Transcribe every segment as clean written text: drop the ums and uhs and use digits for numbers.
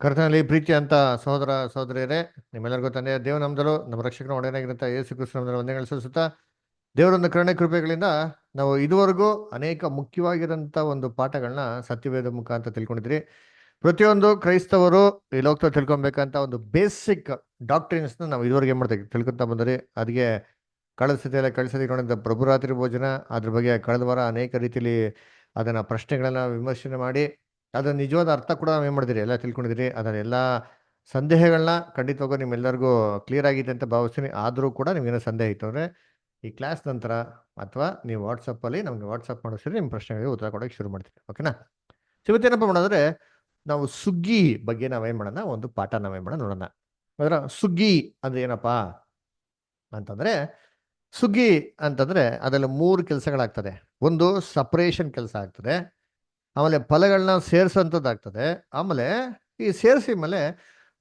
ಕರ್ತನಲ್ಲಿ ಪ್ರೀತಿ ಅಂತ ಸಹೋದರ ಸಹೋದರಿಯರೇ, ನಿಮ್ಮೆಲ್ಲರಿಗೂ ತಂದೆಯ ದೇವ ನಮ್ದಲು ನಮ್ಮ ರಕ್ಷಕನ ಒಡೆಯನಾಗಿರಂತ ಯೇಸು ಕ್ರಿಸ್ತನ ವಂದನೆಗಳು ಸಲ್ಲಿಸುತ್ತಾ, ದೇವರೊಂದು ಕರುಣೆ ಕೃಪೆಗಳಿಂದ ನಾವು ಇದುವರೆಗೂ ಅನೇಕ ಮುಖ್ಯವಾಗಿರೋಂಥ ಒಂದು ಪಾಠಗಳನ್ನ ಸತ್ಯವೇದ ಮುಖಾಂತರ ತಿಳ್ಕೊಂಡಿದ್ರಿ. ಪ್ರತಿಯೊಂದು ಕ್ರೈಸ್ತವರು ಈ ಲೋಕದಲ್ಲಿ ತಿಳ್ಕೊಬೇಕಂತ ಒಂದು ಬೇಸಿಕ್ ಡಾಕ್ಟ್ರಿನ್ಸ್ನ ನಾವು ಇದುವರೆಗೆ ಏನ್ ಮಾಡ್ತೀವಿ ತಿಳ್ಕೊತಾ ಬಂದ್ರಿ. ಅದಕ್ಕೆ ಕಳೆದ ಸತಿಯೆಲ್ಲ ಕಳಿಸದಿ ನೋಡಿದ ಪ್ರಭುರಾತ್ರಿ ಭೋಜನ ಅದ್ರ ಬಗ್ಗೆ ಕಳೆದ ವಾರ ಅನೇಕ ರೀತಿಯಲ್ಲಿ ಅದನ್ನ ಪ್ರಶ್ನೆಗಳನ್ನ ವಿಮರ್ಶನೆ ಮಾಡಿ ಅದರ ನಿಜವಾದ ಅರ್ಥ ಕೂಡ ನಾವು ಏನು ಮಾಡಿದಿರಿ ಎಲ್ಲ ತಿಳ್ಕೊಂಡಿದ್ದೀರಿ. ಅದರ ಎಲ್ಲ ಸಂದೇಹಗಳನ್ನ ಖಂಡಿತವಾಗೂ ನಿಮ್ಮೆಲ್ಲರಿಗೂ ಕ್ಲಿಯರ್ ಆಗಿದೆ ಅಂತ ಭಾವಿಸ್ತೀನಿ. ಆದರೂ ಕೂಡ ನಿಮ್ಗೇನೋ ಸಂದೇಹ ಇತ್ತು ಅಂದರೆ ಈ ಕ್ಲಾಸ್ ನಂತರ ಅಥವಾ ನೀವು ವಾಟ್ಸಪ್ಪಲ್ಲಿ ನಮಗೆ ವಾಟ್ಸಪ್ ಮಾಡಿಸಿದ್ರೆ ನಿಮ್ಮ ಪ್ರಶ್ನೆಗಳಿಗೆ ಉತ್ತರ ಕೊಡೋಕ್ಕೆ ಶುರು ಮಾಡ್ತೀವಿ. ಓಕೆನಾ? ಇವತ್ತೇನಪ್ಪ ಮಾಡೋದ್ರೆ ನಾವು ಸುಗ್ಗಿ ಬಗ್ಗೆ ನಾವೇನು ಮಾಡೋಣ, ಒಂದು ಪಾಠ ನಾವೇನು ಮಾಡೋಣ ನೋಡೋಣ. ಅದರ ಸುಗ್ಗಿ ಅಂದ್ರೆ ಏನಪ್ಪಾ ಅಂತಂದ್ರೆ, ಸುಗ್ಗಿ ಅಂತಂದ್ರೆ ಅದರಲ್ಲಿ 3 ಕೆಲಸಗಳಾಗ್ತದೆ. ಒಂದು ಸಪರೇಷನ್ ಕೆಲಸ ಆಗ್ತದೆ, ಆಮೇಲೆ ಫಲಗಳನ್ನ ಸೇರಿಸೋಂಥದ್ದಾಗ್ತದೆ, ಆಮೇಲೆ ಈ ಸೇರಿಸಿ ಮೇಲೆ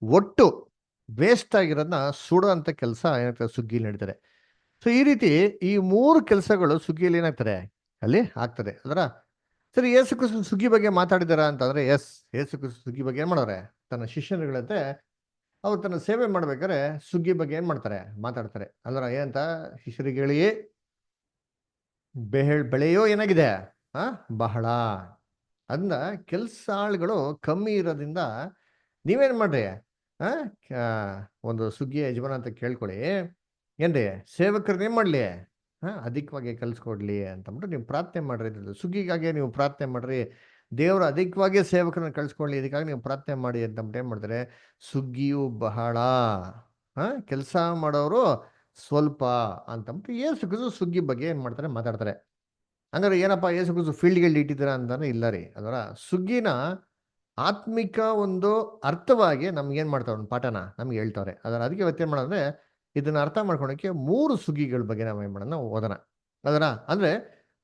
ಒಟ್ಟು ವೇಸ್ಟ್ ಆಗಿರೋದನ್ನ ಸುಡೋ ಅಂತ ಕೆಲಸ ಏನಾಗ್ತದೆ ಸುಗ್ಗಿಲಿ ನಡೀತದೆ. ಸೊ ಈ ರೀತಿ ಈ 3 ಕೆಲಸಗಳು ಸುಗ್ಗಿಯಲ್ಲಿ ಏನಾಗ್ತದೆ ಅಲ್ಲಿ ಆಗ್ತದೆ. ಅದರ ಸರಿ, ಯೇಸು ಕ್ರಿಸ್ತ ಸುಗ್ಗಿ ಬಗ್ಗೆ ಮಾತಾಡಿದಾರ ಅಂತಂದ್ರೆ ಎಸ್, ಯೇಸು ಕ್ರಿಸ್ತ ಸುಗ್ಗಿ ಬಗ್ಗೆ ಏನ್ ಮಾಡೋರೆ ತನ್ನ ಶಿಷ್ಯರುಗಳಂತೆ ಅವ್ರು ತನ್ನ ಸೇವೆ ಮಾಡ್ಬೇಕಾದ್ರೆ ಸುಗ್ಗಿ ಬಗ್ಗೆ ಏನ್ ಮಾಡ್ತಾರೆ ಮಾತಾಡ್ತಾರೆ. ಅಲ್ರ ಏನಂತ ಶಿಷ್ಯರಿಗೆ ಹೇಳಿ, ಬೆಳೆಯೋ ಏನಾಗಿದೆ ಆ ಬಹಳ, ಅದನ್ನ ಕೆಲಸ ಆಳುಗಳು ಕಮ್ಮಿ ಇರೋದ್ರಿಂದ ನೀವೇನ್ ಮಾಡ್ರಿ ಆ ಒಂದು ಸುಗ್ಗಿ ಯಜಮಾನ ಅಂತ ಕೇಳ್ಕೊಳ್ಳಿ, ಏನ್ರಿ ಸೇವಕರನ್ನ ಏನ್ ಮಾಡ್ಲಿ ಅಧಿಕವಾಗಿ ಕಲ್ಸ್ಕೊಡ್ಲಿ ಅಂತಂದ್ಬಿಟ್ಟು ನೀವು ಪ್ರಾರ್ಥನೆ ಮಾಡ್ರಿ. ಸುಗ್ಗಿಗಾಗಿ ನೀವು ಪ್ರಾರ್ಥನೆ ಮಾಡ್ರಿ, ದೇವರು ಅಧಿಕವಾಗಿ ಸೇವಕರನ್ನ ಕಳ್ಸ್ಕೊಳ್ಳಿ, ಇದಕ್ಕಾಗಿ ನೀವು ಪ್ರಾರ್ಥನೆ ಮಾಡಿ ಅಂತಂದ್ಬಿಟ್ಟು ಏನ್ ಮಾಡ್ತಾರೆ. ಸುಗ್ಗಿಯು ಬಹಳ, ಕೆಲಸ ಮಾಡೋರು ಸ್ವಲ್ಪ ಅಂತಂದ್ಬಿಟ್ಟು ಯೇಸು ಕ್ರಿಸ್ತ ಸುಗ್ಗಿ ಬಗ್ಗೆ ಏನ್ ಮಾಡ್ತಾರೆ ಮಾತಾಡ್ತಾರೆ. ಹಂಗಾರೆ ಏನಪ್ಪ ಯೇಸು ಕ್ರಿಸ್ತ ಫೀಲ್ಡ್ಗಳು ಇಟ್ಟಿದ್ದೀರಾ ಅಂತಾನೆ ಇಲ್ಲ ರೀ. ಅದರ ಸುಗ್ಗಿನ ಆತ್ಮಿಕ ಒಂದು ಅರ್ಥವಾಗಿ ನಮ್ಗೆ ಏನ್ ಮಾಡ್ತಾವ್ರೆ ಒಂದು ಪಾಠನ ನಮ್ಗೆ ಹೇಳ್ತಾವ್ರೆ. ಅದರ ಅದಕ್ಕೆ ಇವತ್ತೇನ್ ಮಾಡೋದ್ರೆ ಇದನ್ನ ಅರ್ಥ ಮಾಡ್ಕೊಳಕ್ಕೆ 3 ಸುಗ್ಗಿಗಳ ಬಗ್ಗೆ ನಾವು ಏನ್ ಮಾಡೋಣ ಓದೋಣ. ಅದರ ಅಂದ್ರೆ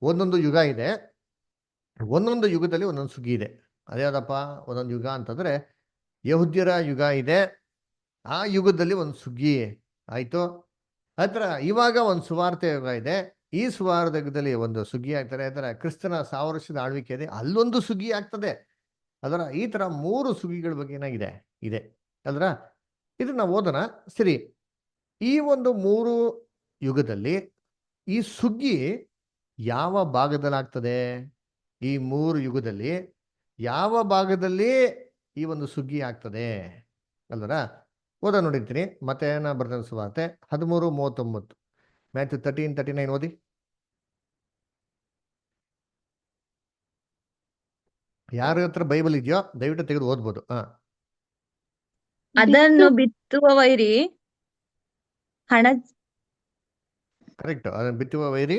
ಒಂದೊಂದು ಯುಗ ಇದೆ, ಒಂದೊಂದು ಯುಗದಲ್ಲಿ ಒಂದೊಂದು ಸುಗ್ಗಿ ಇದೆ. ಅದ್ಯಾವ್ದಪ್ಪ ಒಂದೊಂದು ಯುಗ ಅಂತಂದ್ರೆ ಯಹೂದ್ಯರ ಯುಗ ಇದೆ, ಆ ಯುಗದಲ್ಲಿ ಒಂದು ಸುಗ್ಗಿ ಆಯ್ತು. ಆತರ ಇವಾಗ ಒಂದು ಸುವಾರ್ತೆ ಯುಗ ಇದೆ, ಈ ಸುವಾರ್ತೆ ಯುಗದಲ್ಲಿ ಒಂದು ಸುಗ್ಗಿ ಆಗ್ತಾರೆ. ಅದರ ಕ್ರಿಸ್ತನ 1000 ವರ್ಷದ ಆಳ್ವಿಕೆ ಇದೆ, ಅಲ್ಲೊಂದು ಸುಗ್ಗಿ ಆಗ್ತದೆ. ಅದರ ಈ ತರ 3 ಸುಗ್ಗಿಗಳ ಬಗ್ಗೆ ಏನಾಗಿದೆ ಇದೆ. ಅಲ್ರ ಇದನ್ನ ಓದೋಣ. ಸರಿ, ಈ ಒಂದು 3 ಯುಗದಲ್ಲಿ ಈ ಸುಗ್ಗಿ ಯಾವ ಭಾಗದಲ್ಲಿ ಆಗ್ತದೆ? ಈ 3 ಯುಗದಲ್ಲಿ ಯಾವ ಭಾಗದಲ್ಲಿ ಈ ಒಂದು ಸುಗ್ಗಿ ಆಗ್ತದೆ ಅಲ್ವರ? ಓದ ನೋಡಿರ್ತೀನಿ. ಮತ್ತೆ ಬರ್ದ ಸುವಾರ್ತೆ 13:39, ಮ್ಯಾಥ್ಯೂ 13:39 ಓದಿ. ಯಾರ ಹತ್ರ ಬೈಬಲ್ ಇದೆಯೋ ದಯವಿಟ್ಟು ತೆಗೆದು ಓದ್ಬೋದು. ಅದನ್ನು ಬಿತ್ತುವ ವೈರಿ ಹಣ ಕರೆಕ್ಟ್, ಅದನ್ನ ಬಿತ್ತುವ ವೈರಿ.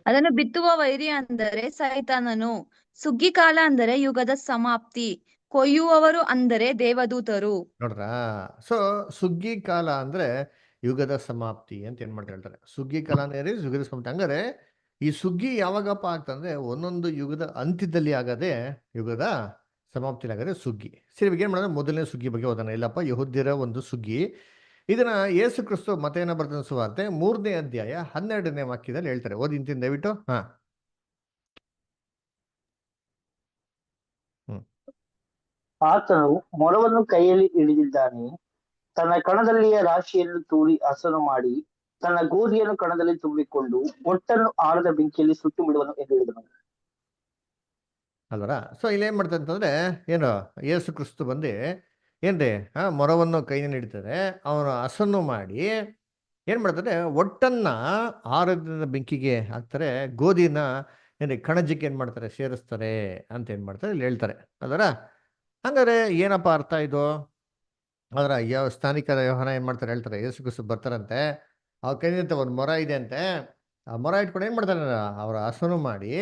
ಅದನ್ನು ಬಿತ್ತುವ ವೈರಿ ಅಂದರೆ ಸೈತಾನನು. ಸುಗ್ಗಿ ಕಾಲ ಅಂದರೆ ಯುಗದ ಸಮಾಪ್ತಿ, ಕೊಯ್ಯುವವರು ಅಂದರೆ ದೇವದೂತರು. ನೋಡ್ರ, ಸೊ ಸುಗ್ಗಿ ಕಾಲ ಅಂದ್ರೆ ಯುಗದ ಸಮಾಪ್ತಿ ಅಂತ ಏನ್ ಮಾಡ್ತಾ ಹೇಳ್ತಾರೆ. ಸುಗ್ಗಿ ಕಾಲ ಅಂದ್ರೆ ಯುಗದ ಸಮಾಪ್ತಿ. ಹಂಗಾರೆ ಈ ಸುಗ್ಗಿ ಯಾವಾಗಪ್ಪ ಆಗ್ತಂದ್ರೆ ಒಂದೊಂದು ಯುಗದ ಅಂತ್ಯದಲ್ಲಿ ಆಗದೆ ಯುಗದ ಸಮಾಪ್ತಿಲಿ ಆಗದೆ ಸುಗ್ಗಿ. ಸರಿ, ಇವಾಗ ಏನ್ ಮಾಡಿದ್ರೆ ಮೊದಲನೇ ಸುಗ್ಗಿ ಬಗ್ಗೆ ಓದೋಣ. ಇಲ್ಲಪ್ಪ ಯಹೂದ್ಯರ ಒಂದು ಸುಗ್ಗಿ, ಇದನ್ನ ಯೇಸು ಕ್ರಿಸ್ತ ಮತ್ತೆ ಬರ್ದ ಸುವಾರ್ತೆ 3ನೇ ಅಧ್ಯಾಯ 12ನೇ ವಾಕ್ಯದಲ್ಲಿ ಹೇಳ್ತಾರೆ. ಓದಿಂತೀನಿ ದಯವಿಟ್ಟು. ಆತನು ಮೊರವನ್ನು ಕೈಯಲ್ಲಿ ಹಿಡಿದಿದ್ದಾನೆ, ತನ್ನ ಕಣದಲ್ಲಿಯ ರಾಶಿಯನ್ನು ತೂರಿ ಹಸನು ಮಾಡಿ ತನ್ನ ಗೋಧಿಯನ್ನು ಕಣದಲ್ಲಿ ತುಂಬಿಕೊಂಡು ಒಟ್ಟನ್ನು ಆಳದ ಬೆಂಕಿಯಲ್ಲಿ ಸುಟ್ಟು ಬಿಡುವನು ಎಂದು ಹೇಳಿದನು. ಅಲ್ವರ? ಸೊ ಇಲ್ಲಿ ಏನ್ ಮಾಡ್ತಾರೆ ಅಂತಂದ್ರೆ ಏನು ಯೇಸು ಕ್ರಿಸ್ತು ಬಂದು ಏನ್ರಿ ಮೊರವನ್ನು ಕೈಯಲ್ಲಿ ಹಿಡಿತಾರೆ, ಅವನು ಹಸನ್ನು ಮಾಡಿ ಏನ್ ಮಾಡ್ತಾರೆ, ಒಟ್ಟನ್ನ ಆರೋಗ್ಯದ ಬೆಂಕಿಗೆ ಹಾಕ್ತಾರೆ, ಗೋಧಿನ ಏನ್ರಿ ಕಣಜಕ್ಕೆ ಏನ್ ಮಾಡ್ತಾರೆ ಸೇರಿಸ್ತಾರೆ ಅಂತ ಏನ್ ಮಾಡ್ತಾರೆ ಇಲ್ಲಿ ಹೇಳ್ತಾರೆ. ಅದರ ಹಂಗಾರೆ ಏನಪ್ಪ ಅರ್ಥ ಇದು? ಅದರ ಯಾವ ಸ್ಥಾನಿಕರ ವ್ಯವಹಾರ ಏನ್ ಮಾಡ್ತಾರೆ ಹೇಳ್ತಾರೆ, ಯೇಸು ಕ್ರಿಸ್ತು ಬರ್ತಾರಂತೆ, ಅವ್ರ ಕೈಯಿಂದ ಒಂದು ಮೊರ ಇದೆ ಅಂತೆ, ಆ ಮೊರ ಇಟ್ಕೊಂಡು ಏನ್ ಮಾಡ್ತಾರೆ ಅವ್ರ ಹಸನು ಮಾಡಿ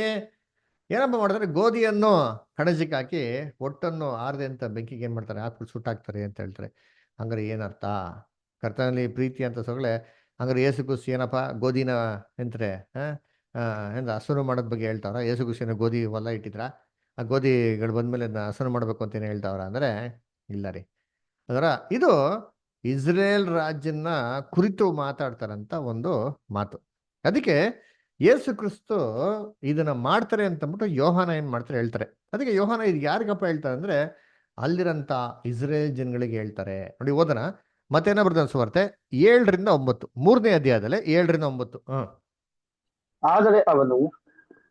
ಏನಪ್ಪ ಮಾಡ್ತಾರೆ, ಗೋಧಿಯನ್ನು ಕಣಜಕ್ಕೆ ಹಾಕಿ ಒಟ್ಟನ್ನು ಆರದೆ ಅಂತ ಬೆಂಕಿಗೆ ಏನ್ ಮಾಡ್ತಾರೆ ಹಾಕ್ಬಿಟ್ಟು ಸುಟ್ಟಾಕ್ತಾರೆ ಅಂತ ಹೇಳ್ತಾರೆ. ಹಂಗಾರೆ ಏನರ್ಥ? ಕರ್ತನಲ್ಲಿ ಪ್ರೀತಿ ಅಂತ ಸೊಗಳೆ. ಹಂಗಾರೆ ಯೇಸು ಕ್ರಿಸ್ತು ಏನಪ್ಪ ಗೋಧಿನ ಎಂತಾರೆ ಏನ್ ಹಸನು ಮಾಡೋದ್ ಬಗ್ಗೆ ಹೇಳ್ತಾವ್ರ? ಯೇಸು ಕ್ರಿಸ್ತನ ಗೋಧಿ ಹೊಲ ಇಟ್ಟಿದ್ರ, ಆ ಗೋಧಿಗಳು ಬಂದ್ಮೇಲೆ ಹಸನು ಮಾಡ್ಬೇಕು ಅಂತ ಏನ್ ಹೇಳ್ತಾವ್ರ ಅಂದ್ರೆ ಇಲ್ಲ ರೀ. ಅದರ ಇದು ಇಸ್ರೇಲ್ ರಾಜ್ಯನ ಕುರಿತು ಮಾತಾಡ್ತಾರಂತ ಒಂದು ಮಾತು. ಅದಕ್ಕೆ ಯೇಸು ಕ್ರಿಸ್ತು ಇದನ್ನ ಮಾಡ್ತಾರೆ ಅಂತಂದ್ಬಿಟ್ಟು ಯೋಹಾನ ಏನ್ ಮಾಡ್ತಾರೆ ಹೇಳ್ತಾರೆ. ಅದಕ್ಕೆ ಯೋಹಾನ ಇದು ಯಾರಿಗಪ್ಪ ಹೇಳ್ತಾರೆ ಅಂದ್ರೆ ಅಲ್ಲಿರಂತ ಇಸ್ರೇಲ್ ಜನಗಳಿಗೆ ಹೇಳ್ತಾರೆ ನೋಡಿ. ಓದನ ಮತ್ತೇನ ಬರ್ತಾನೆ ಸುವಾರ್ತೆ 7-9, 3ನೇ ಅಧ್ಯಾಯದಲ್ಲಿ 7-9. ಆದರೆ ಅವನು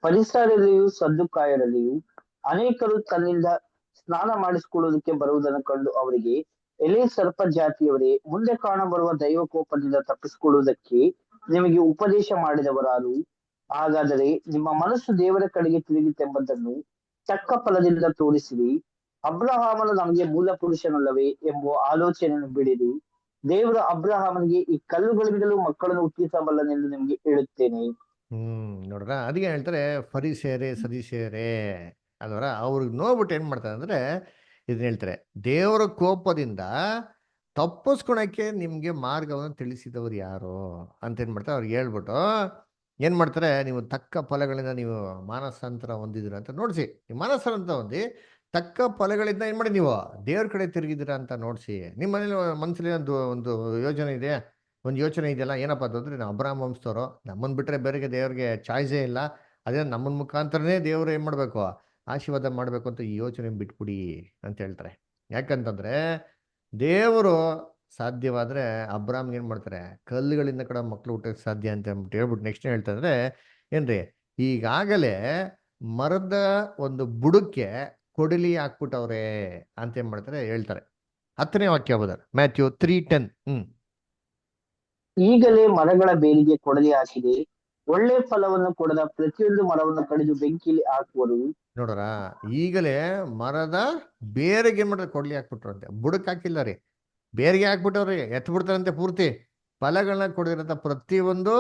ಫರಿಸಾಯರಲ್ಲಿಯೂ ಸದ್ದುಕಾಯರಲ್ಲಿಯೂ ಅನೇಕರು ತನ್ನಿಂದ ಸ್ನಾನ ಮಾಡಿಸಿಕೊಳ್ಳುವುದಕ್ಕೆ ಬರುವುದನ್ನು ಕಂಡು ಅವರಿಗೆ, ಎಲೆ ಸರ್ಪ ಜಾತಿಯವರೇ, ಮುಂದೆ ಕಾಣಬರುವ ದೈವಕೋಪದಿಂದ ತಪ್ಪಿಸಿಕೊಳ್ಳುವುದಕ್ಕೆ ನಿಮಗೆ ಉಪದೇಶ ಮಾಡಿದವರಾರು? ಹಾಗಾದರೆ ನಿಮ್ಮ ಮನಸ್ಸು ದೇವರ ಕಡೆಗೆ ತಿರುಗಿತೆಂಬುದನ್ನು ತಕ್ಕ ಫಲದಿಂದ ತೋರಿಸಿರಿ. ಅಬ್ರಹಾಮನು ನಮಗೆ ಮೂಲ ಪುರುಷನಲ್ಲವೇ ಎಂಬ ಆಲೋಚನೆಯನ್ನು ಬಿಡಿರಿ. ದೇವರು ಅಬ್ರಹಾಮನಿಗೆ ಈ ಕಲ್ಲುಗಳಿಂದಲೂ ಮಕ್ಕಳನ್ನು ಹುಟ್ಟಿಸಬಲ್ಲನೆಂದು ನಿಮಗೆ ಹೇಳುತ್ತೇನೆ. ನೋಡ್ರ, ಅದಕ್ಕೆ ಹೇಳ್ತಾರೆ ಫರಿಸೇರೆ ಸದಿಸೇರೆ ಅಲ್ವರ. ಅವ್ರಿಗೆ ನೋಡ್ಬಿಟ್ಟು ಏನ್ ಮಾಡ್ತಾರೆ ಅಂದ್ರೆ ಇದನ್ನ ಹೇಳ್ತಾರೆ, ದೇವರ ಕೋಪದಿಂದ ತಪ್ಪಿಸ್ಕೊಳಕ್ಕೆ ನಿಮ್ಗೆ ಮಾರ್ಗವನ್ನು ತಿಳಿಸಿದವರು ಯಾರು ಅಂತ ಏನ್ ಮಾಡ್ತಾರೆ ಅವ್ರಿಗೆ ಹೇಳ್ಬಿಟ್ಟು ಏನ್ ಮಾಡ್ತಾರೆ, ನೀವು ತಕ್ಕ ಫಲಗಳಿಂದ ನೀವು ಮಾನಸಾಂತರ ಹೊಂದಿದ್ದೀರ ಅಂತ ನೋಡ್ಸಿ. ನೀವು ಮಾನಸಾಂತರ ಹೊಂದಿ ತಕ್ಕ ಫಲಗಳಿಂದ ಏನ್ ಮಾಡಿ ನೀವು ದೇವ್ರ ಕಡೆ ತಿರುಗಿದ್ದೀರಾ ಅಂತ ನೋಡ್ಸಿ. ನಿಮ್ಮ ಮನೇಲಿ ಮನಸ್ಸಲ್ಲಿ ಒಂದು ಯೋಜನೆ ಇದೆ, ಒಂದು ಯೋಚನೆ ಇದೆಯಲ್ಲ, ಏನಪ್ಪ ಅಂತಂದ್ರೆ ನಾವು ಅಬ್ರಾಹ್ಮ ವಂಶದವರು, ನಮ್ಮನ್ನು ಬಿಟ್ಟರೆ ಬೇರೆಗೆ ದೇವ್ರಿಗೆ ಚಾಯ್ಸೇ ಇಲ್ಲ, ಅದೇ ನಮ್ಮನ ಮುಖಾಂತರನೇ ದೇವರು ಏನು ಮಾಡಬೇಕು, ಆಶೀರ್ವಾದ ಮಾಡಬೇಕು ಅಂತ ಈ ಯೋಚನೆ ಬಿಟ್ಬಿಡಿ ಅಂತ ಹೇಳ್ತಾರೆ. ಯಾಕಂತಂದ್ರೆ ದೇವರು ಸಾಧ್ಯವಾದರೆ ಅಬ್ರಾಮ್ಗೆ ಏನು ಮಾಡ್ತಾರೆ, ಕಲ್ಲುಗಳಿಂದ ಕೂಡ ಮಕ್ಕಳು ಹುಟ್ಟೋಕ್ಕೆ ಸಾಧ್ಯ ಅಂತ ಹೇಳ್ಬಿಟ್ಟು ನೆಕ್ಸ್ಟ್ ಹೇಳ್ತಾ ಇದ್ರೆ ಏನ್ರಿ, ಈಗಾಗಲೇ ಮರದ ಒಂದು ಬುಡಕ್ಕೆ ಕೊಡಲಿ ಹಾಕ್ಬಿಟ್ಟವ್ರೆ ಅಂತ ಏನ್ ಮಾಡ್ತಾರೆ ಹೇಳ್ತಾರೆ. 10ನೇ ವಾಕ್ಯ ಹೋದ ಮ್ಯಾಥ್ಯೂ 3:10. ಈಗಲೇ ಮರಗಳ ಬೇರಿಗೆ ಕೊಡಲಿ ಹಾಕಿದೆ, ಒಳ್ಳೆ ಫಲವನ್ನು ಕೊಡದ ಪ್ರತಿಯೊಂದು ಮರವನ್ನು ಕಡಿದು ಬೆಂಕಿಯಲ್ಲಿ ಹಾಕುವರು. ನೋಡ್ರ, ಈಗಲೇ ಮರದ ಬೇರೆಗೆ ಏನ್ ಮಾಡ್ತಾರೆ, ಕೊಡ್ಲಿ ಹಾಕ್ಬಿಟ್ರಂತೆ, ಬುಡಕ್ ಹಾಕಿಲ್ಲ ರೀ, ಬೇರೆಗೆ ಹಾಕ್ಬಿಟ್ಟವ್ರಿ, ಎತ್ ಬಿಡ್ತಾರಂತೆ ಪೂರ್ತಿ. ಫಲಗಳನ್ನ ಕೊಡಿರಂತ ಪ್ರತಿಯೊಂದು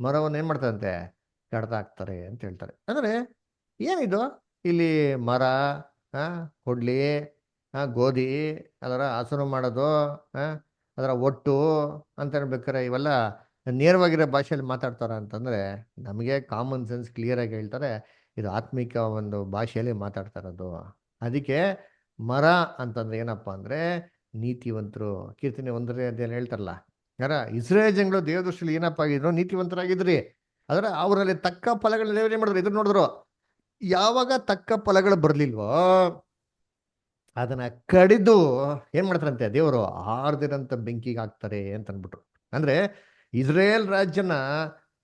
ಮರವನ್ನು ಏನ್ ಮಾಡ್ತಾರಂತೆ, ಕಡ್ದಾಕ್ತಾರೆ ಅಂತ ಹೇಳ್ತಾರೆ. ಅಂದ್ರೆ ಏನಿದು, ಇಲ್ಲಿ ಮರ, ಕೊಡ್ಲಿ, ಗೋಧಿ, ಅದರ ಹಸನು ಮಾಡೋದು, ಅದರ ಒಟ್ಟು ಅಂತ ಹೇಳ್ಬೇಕಾರೆ ಇವೆಲ್ಲ ನೇರವಾಗಿರೋ ಭಾಷೆಯಲ್ಲಿ ಮಾತಾಡ್ತಾರ ಅಂತಂದ್ರೆ ನಮಗೆ ಕಾಮನ್ ಸೆನ್ಸ್ ಕ್ಲಿಯರ್ ಆಗಿ ಹೇಳ್ತಾರೆ, ಇದು ಆತ್ಮಿಕ ಒಂದು ಭಾಷೆಯಲ್ಲಿ ಮಾತಾಡ್ತಾ ಇರೋದು. ಅದಕ್ಕೆ ಮರ ಅಂತಂದ್ರೆ ಏನಪ್ಪಾ ಅಂದ್ರೆ ನೀತಿವಂತರು. ಕೀರ್ತನೆ 1ನೇ ಅಧ್ಯಾಯ ಹೇಳ್ತಾರಲ್ಲ, ಯಾರ ಇಸ್ರೇಲ್ ಜನಗಳು ದೇವದೃಷ್ಟಿಯಲ್ಲಿ ಏನಪ್ಪ ಆಗಿದ್ರು, ನೀತಿವಂತರಾಗಿದ್ರಿ. ಅದರ ಅವರಲ್ಲಿ ತಕ್ಕ ಫಲಗಳನ್ನ ದೇವರು ಏನ್ ಮಾಡಿದ್ರು, ಎದುರು ನೋಡಿದ್ರು. ಯಾವಾಗ ತಕ್ಕ ಫಲಗಳು ಬರ್ಲಿಲ್ವೋ ಅದನ್ನ ಕಡಿದು ಏನ್ ಮಾಡ್ತಾರಂತೆ, ದೇವರು ಆರ್ದಿರಂತ ಬೆಂಕಿಗೆ ಹಾಕ್ತಾರೆ ಅಂತ ಅನ್ಬಿಟ್ರು. ಅಂದ್ರೆ ಇಸ್ರೇಲ್ ರಾಜ್ಯನ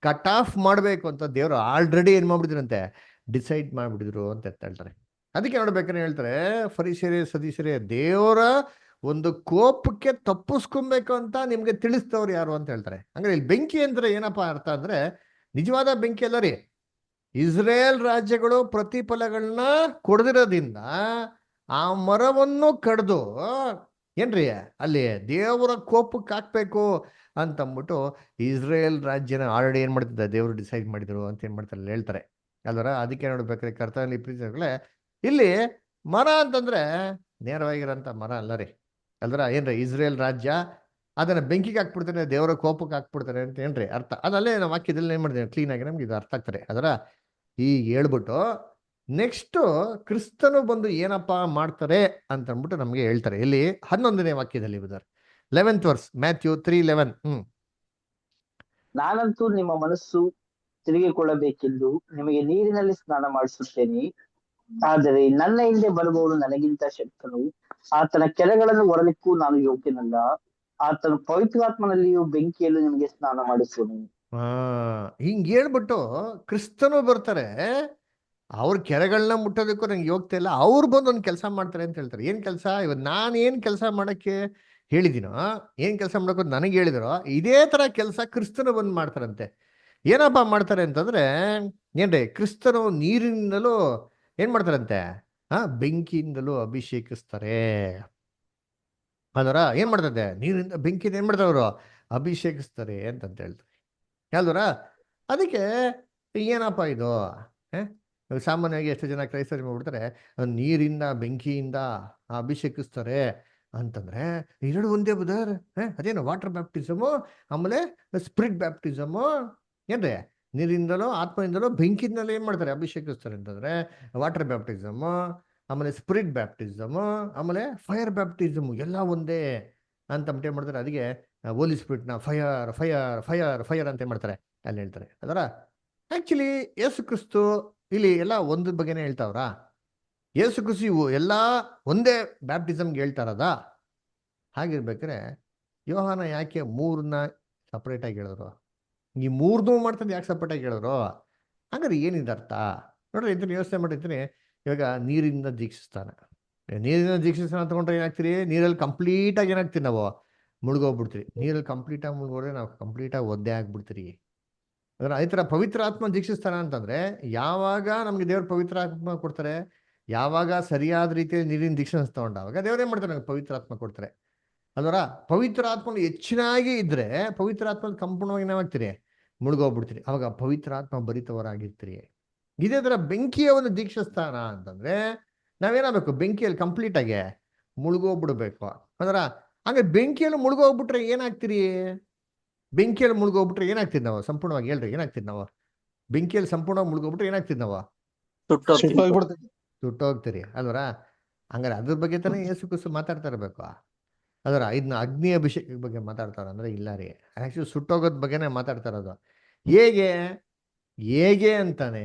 ಕಟ್ ಆಫ್ ಮಾಡ್ಬೇಕು ಅಂತ ದೇವರು ಆಲ್ರೆಡಿ ಏನ್ ಮಾಡ್ಬಿಟ್ಟಿದ್ರಂತೆ, ಡಿಸೈಡ್ ಮಾಡ್ಬಿಟ್ಟಿದ್ರು ಅಂತ ಹೇಳ್ತಾರೆ. ಅದಕ್ಕೆ ನೋಡ್ಬೇಕಾದ್ರೆ ಹೇಳ್ತಾರೆ, ಫರಿಸೇರೆ ಸದೀಸರೇ, ದೇವರ ಒಂದು ಕೋಪಕ್ಕೆ ತಪ್ಪಿಸ್ಕೊಬೇಕು ಅಂತ ನಿಮ್ಗೆ ತಿಳಿಸ್ತವ್ರು ಯಾರು ಅಂತ ಹೇಳ್ತಾರೆ. ಅಂದ್ರೆ ಇಲ್ಲಿ ಬೆಂಕಿ ಅಂದ್ರೆ ಏನಪ್ಪಾ ಅರ್ಥ ಅಂದ್ರೆ ನಿಜವಾದ ಬೆಂಕಿ ಅಲ್ಲ ರೀ. ಇಸ್ರೇಲ್ ರಾಜ್ಯಗಳು ಪ್ರತಿಫಲಗಳನ್ನ ಕೊಡದಿರೋದ್ರಿಂದ ಆ ಮರವನ್ನು ಕಡ್ದು ಏನ್ರಿ ಅಲ್ಲಿ ದೇವರ ಕೋಪಕ್ಕೆ ಹಾಕ್ಬೇಕು ಅಂತಂದ್ಬಿಟ್ಟು ಇಸ್ರೇಲ್ ರಾಜ್ಯನ ಆಲ್ರೆಡಿ ಏನ್ ಮಾಡ್ತಿದ್ದ ದೇವರು ಡಿಸೈಡ್ ಮಾಡಿದ್ರು ಅಂತ ಏನ್ ಮಾಡ್ತಾರೆ ಹೇಳ್ತಾರೆ ಅಲ್ವರ. ಅದಕ್ಕೆ ನೋಡ್ಬೇಕ್ರಿ ಕರ್ತನಲ್ಲಿ ಪ್ರೀತಿಗಳೇ, ಇಲ್ಲಿ ಮರ ಅಂತಂದ್ರೆ ನೇರವಾಗಿರೋಂಥ ಮರ ಅಲ್ಲ ರೀ ಅಲ್ವರ. ಏನ್ರಿ ಇಸ್ರೇಲ್ ರಾಜ್ಯ ಅದನ್ನ ಬೆಂಕಿಗೆ ಹಾಕ್ಬಿಡ್ತಾರೆ, ದೇವರ ಕೋಪಕ್ಕೆ ಹಾಕ್ಬಿಡ್ತಾರೆ ಅಂತ ಏನ್ರಿ ಅರ್ಥ. ಅದಲ್ಲೇ ನಾವು ವಾಕ್ಯದಲ್ಲಿ ಏನ್ ಮಾಡಿದೆ ಕ್ಲೀನ್ ಆಗಿ ನಮ್ಗೆ ಇದು ಅರ್ಥ ಆಗ್ತಾರೆ. ಅದರ ಈಗ ಹೇಳ್ಬಿಟ್ಟು ನೆಕ್ಸ್ಟ್ ಕ್ರಿಸ್ತನು ಬಂದು ಏನಪ್ಪಾ ಮಾಡ್ತಾರೆ ಅಂತ ಅಂದ್ಬಿಟ್ಟು ನಮ್ಗೆ ಹೇಳ್ತಾರೆ. ಇಲ್ಲಿ 11ನೇ ವಾಕ್ಯದಲ್ಲಿ ಬದರ್ 11th verse ಮ್ಯಾಥ್ಯೂ 3:11. ನಾನಂತೂ ನಿಮ್ಮ ಮನಸ್ಸು ತಿರುಗಿಕೊಳ್ಳಬೇಕೆಂದು ನಿಮಗೆ ನೀರಿನಲ್ಲಿ ಸ್ನಾನ ಮಾಡಿಸುತ್ತೇನೆ. ಆದರೆ ನನ್ನ ಹಿಂದೆ ಬರುವವನು ನನಗಿಂತ ಶಕ್ತನು, ಆತನ ಕೆಳಗಳನ್ನು ಹೊರಲಿಕ್ಕೂ ನಾನು ಯೋಗ್ಯನಲ್ಲ. ಆತನು ಪವಿತ್ರಾತ್ಮನಲ್ಲಿಯೂ ಬೆಂಕಿಯಲ್ಲೂ ನಿಮಗೆ ಸ್ನಾನ ಮಾಡಿಸುವನು. ಹಿಂಗ್ ಹೇಳ್ಬಿಟ್ಟು ಕ್ರಿಸ್ತನು ಬರ್ತಾರೆ, ಅವ್ರ ಕೆರೆಗಳನ್ನ ಮುಟ್ಟೋದಕ್ಕೂ ನಂಗೆ ಯೋಗ್ಯತೆ ಇಲ್ಲ, ಅವ್ರು ಬಂದು ಒಂದು ಕೆಲಸ ಮಾಡ್ತಾರೆ ಅಂತ ಹೇಳ್ತಾರೆ. ಏನ್ ಕೆಲಸ? ಇವತ್ತು ನಾನು ಏನ್ ಕೆಲಸ ಮಾಡಕ್ಕೆ ಹೇಳಿದಿನೋ, ಏನ್ ಕೆಲಸ ಮಾಡಕ್ಕೂ ನನಗೆ ಹೇಳಿದಿರೋ ಇದೇ ತರ ಕೆಲಸ ಕ್ರಿಸ್ತನು ಬಂದು ಮಾಡ್ತಾರಂತೆ. ಏನಪ್ಪಾ ಮಾಡ್ತಾರೆ ಅಂತಂದ್ರೆ ಏನ್ರಿ, ಕ್ರಿಸ್ತನು ನೀರಿನಿಂದಲೂ ಏನ್ ಮಾಡ್ತಾರಂತೆ, ಬೆಂಕಿಯಿಂದಲೂ ಅಭಿಷೇಕಿಸ್ತಾರೆ. ಅದರ ಏನ್ ಮಾಡ್ತದೆ, ನೀರಿಂದ ಬೆಂಕಿಯಿಂದ ಏನ್ ಮಾಡ್ತಾರೆ ಅವರು ಅಭಿಷೇಕಿಸ್ತಾರೆ ಅಂತಂತ ಹೇಳ್ತಾರೆ ಅಲ್ವರ. ಅದಕ್ಕೆ ಏನಪ್ಪ ಇದು, ಸಾಮಾನ್ಯವಾಗಿ ಎಷ್ಟು ಜನ ಕ್ರೈಸ್ತರು ಮಾಡ್ಬಿಡ್ತಾರೆ, ನೀರಿಂದ ಬೆಂಕಿಯಿಂದ ಅಭಿಷೇಕಿಸ್ತಾರೆ ಅಂತಂದ್ರೆ ಎರಡು ಒಂದೇ ಬದರ್. ಅದೇನು ವಾಟರ್ ಬ್ಯಾಪ್ಟಿಸಮು ಆಮೇಲೆ ಸ್ಪಿರಿಟ್ ಬ್ಯಾಪ್ಟಿಸಮು ಏನ್ರಿ, ನೀರಿಂದಲೋ ಆತ್ಮದಿಂದಲೋ ಬೆಂಕಿಯಿಂದಲೋ ಏನ್ ಮಾಡ್ತಾರೆ ಅಭಿಷೇಕಿಸ್ತಾರೆ ಅಂತಂದ್ರೆ ವಾಟರ್ ಬ್ಯಾಪ್ಟಿಸಮು ಆಮೇಲೆ ಸ್ಪಿರಿಟ್ ಬ್ಯಾಪ್ಟಿಸಮು ಆಮೇಲೆ ಫೈರ್ ಬ್ಯಾಪ್ಟಿಸಮು ಎಲ್ಲ ಒಂದೇ ಅಂತ ಏನ್ ಮಾಡ್ತಾರೆ. ಅದಕ್ಕೆ ಹೋಲಿ ಸ್ಪಿರಿಟ್ನ ಫೈರ್ ಫೈರ್ ಫೈರ್ ಫೈರ್ ಅಂತ ಏನ್ ಮಾಡ್ತಾರೆ ಅಲ್ಲಿ ಹೇಳ್ತಾರೆ. ಅದರ ಆಕ್ಚುಲಿ ಯೇಸು ಕ್ರಿಸ್ತು ಇಲ್ಲಿ ಎಲ್ಲ ಒಂದು ಬಗ್ಗೆನೇ ಹೇಳ್ತಾವ್ರಾ? ಯೇಸು ಕ್ರಿಸ್ತು ಇವು ಎಲ್ಲ ಒಂದೇ ಬ್ಯಾಪ್ಟಿಸಮ್ಗೆ ಹೇಳ್ತಾರದ? ಹಾಗಿರ್ಬೇಕಾರೆ ಯೋಹಾನ ಯಾಕೆ ಮೂರನ್ನ ಸಪ್ರೇಟಾಗಿ ಹೇಳಿದ್ರು? ಈ ಮೂರ್ದು ಮಾಡ್ತಂದು ಯಾಕೆ ಸಪ್ರೇಟಾಗಿ ಹೇಳಿದ್ರು? ಹಂಗಾರೆ ಏನಿದೆ ಅರ್ಥ ನೋಡ್ರಿ, ಇದನ್ನ ಯೋಚನೆ ಮಾಡಿರ್ತೀನಿ. ಇವಾಗ ನೀರಿಂದ ದೀಕ್ಷಿಸ್ತಾನೆ, ನೀರಿನ ದೀಕ್ಷಿಸ್ತಾನೆ ತಗೊಂಡ್ರೆ ಏನಾಗ್ತೀರಿ? ನೀರಲ್ಲಿ ಕಂಪ್ಲೀಟಾಗಿ ಏನಾಗ್ತೀರಿ ನಾವು? ಮುಳುಗೋಗ್ಬಿಡ್ತೀರಿ. ನೀರಲ್ಲಿ ಕಂಪ್ಲೀಟಾಗಿ ಮುಳುಗೋದ್ರೆ ನಾವು ಕಂಪ್ಲೀಟಾಗಿ ಒದ್ದೆ ಆಗ್ಬಿಡ್ತೀರಿ. ಅದರ ಈ ಥರ ಪವಿತ್ರ ಆತ್ಮ ದೀಕ್ಷಿಸ್ತಾನ ಅಂತಂದ್ರೆ ಯಾವಾಗ ನಮ್ಗೆ ದೇವ್ರ ಪವಿತ್ರ ಆತ್ಮ ಕೊಡ್ತಾರೆ? ಯಾವಾಗ ಸರಿಯಾದ ರೀತಿಯಲ್ಲಿ ನೀರಿನ ದೀಕ್ಷೆ ತಗೊಂಡಾಗ ದೇವ್ರು ಏನ್ ಮಾಡ್ತಾರೆ? ನಮ್ಗೆ ಪವಿತ್ರ ಆತ್ಮ ಕೊಡ್ತಾರೆ. ಅಲ್ವರ ಪವಿತ್ರ ಆತ್ಮ ಹೆಚ್ಚಿನಾಗಿ ಇದ್ರೆ ಪವಿತ್ರ ಆತ್ಮ ಸಂಪೂರ್ಣವಾಗಿ ನಾವಾಗ್ತೀರಿ, ಮುಳುಗೋಗ್ಬಿಡ್ತೀರಿ. ಅವಾಗ ಪವಿತ್ರ ಆತ್ಮ ಭರಿತವರಾಗಿರ್ತೀರಿ. ಇದೇ ತರ ಬೆಂಕಿಯ ಒಂದು ದೀಕ್ಷಾಸ್ಥಾನ ಅಂತಂದ್ರೆ ನಾವೇನಾಗಬೇಕು? ಬೆಂಕಿಯಲ್ಲಿ ಕಂಪ್ಲೀಟ್ ಆಗಿ ಮುಳುಗೋಗ್ಬಿಡ್ಬೇಕು. ಅದರ ಹಂಗೆ ಬೆಂಕಿಯಲ್ಲಿ ಮುಳುಗೋಗ್ಬಿಟ್ರೆ ಏನಾಗ್ತೀರಿ? ಬೆಂಕಿಯಲ್ಲಿ ಮುಳುಗೋಗ್ಬಿಟ್ರೆ ಏನಾಗ್ತಿದ್ ನಾವು? ಸಂಪೂರ್ಣವಾಗಿ ಹೇಳ್ರಿ, ಏನಾಗ್ತಿದ್ ನಾವು? ಬೆಂಕಿಯಲ್ಲಿ ಸಂಪೂರ್ಣವಾಗಿ ಮುಳುಗೋಗ್ಬಿಟ್ರೆ ಏನಾಗ್ತಿದ್ ನಾವು? ಸುಟ್ಟೋಗ್ಬಿಡ್ತೈತಿ. ಸುಟ್ಟೋಗ್ತೀರಿ ಅಲ್ವರ? ಹಂಗಾರೆ ಅದ್ರ ಬಗ್ಗೆ ತಾನೇ ಯೇಸು ಕ್ರಿಸ್ತು ಮಾತಾಡ್ತಾ ಇರ್ಬೇಕು. ಅದರ ಇದನ್ನ ಅಗ್ನಿ ಅಭಿಷೇಕದ ಬಗ್ಗೆ ಮಾತಾಡ್ತಾರ ಅಂದ್ರೆ ಇಲ್ಲ ರೀ, ಆಕ್ಚುಲಿ ಸುಟ್ಟೋಗೋದ್ ಬಗ್ಗೆನೇ ಮಾತಾಡ್ತಾ ಇರೋದು. ಹೇಗೆ ಹೇಗೆ ಅಂತಾನೆ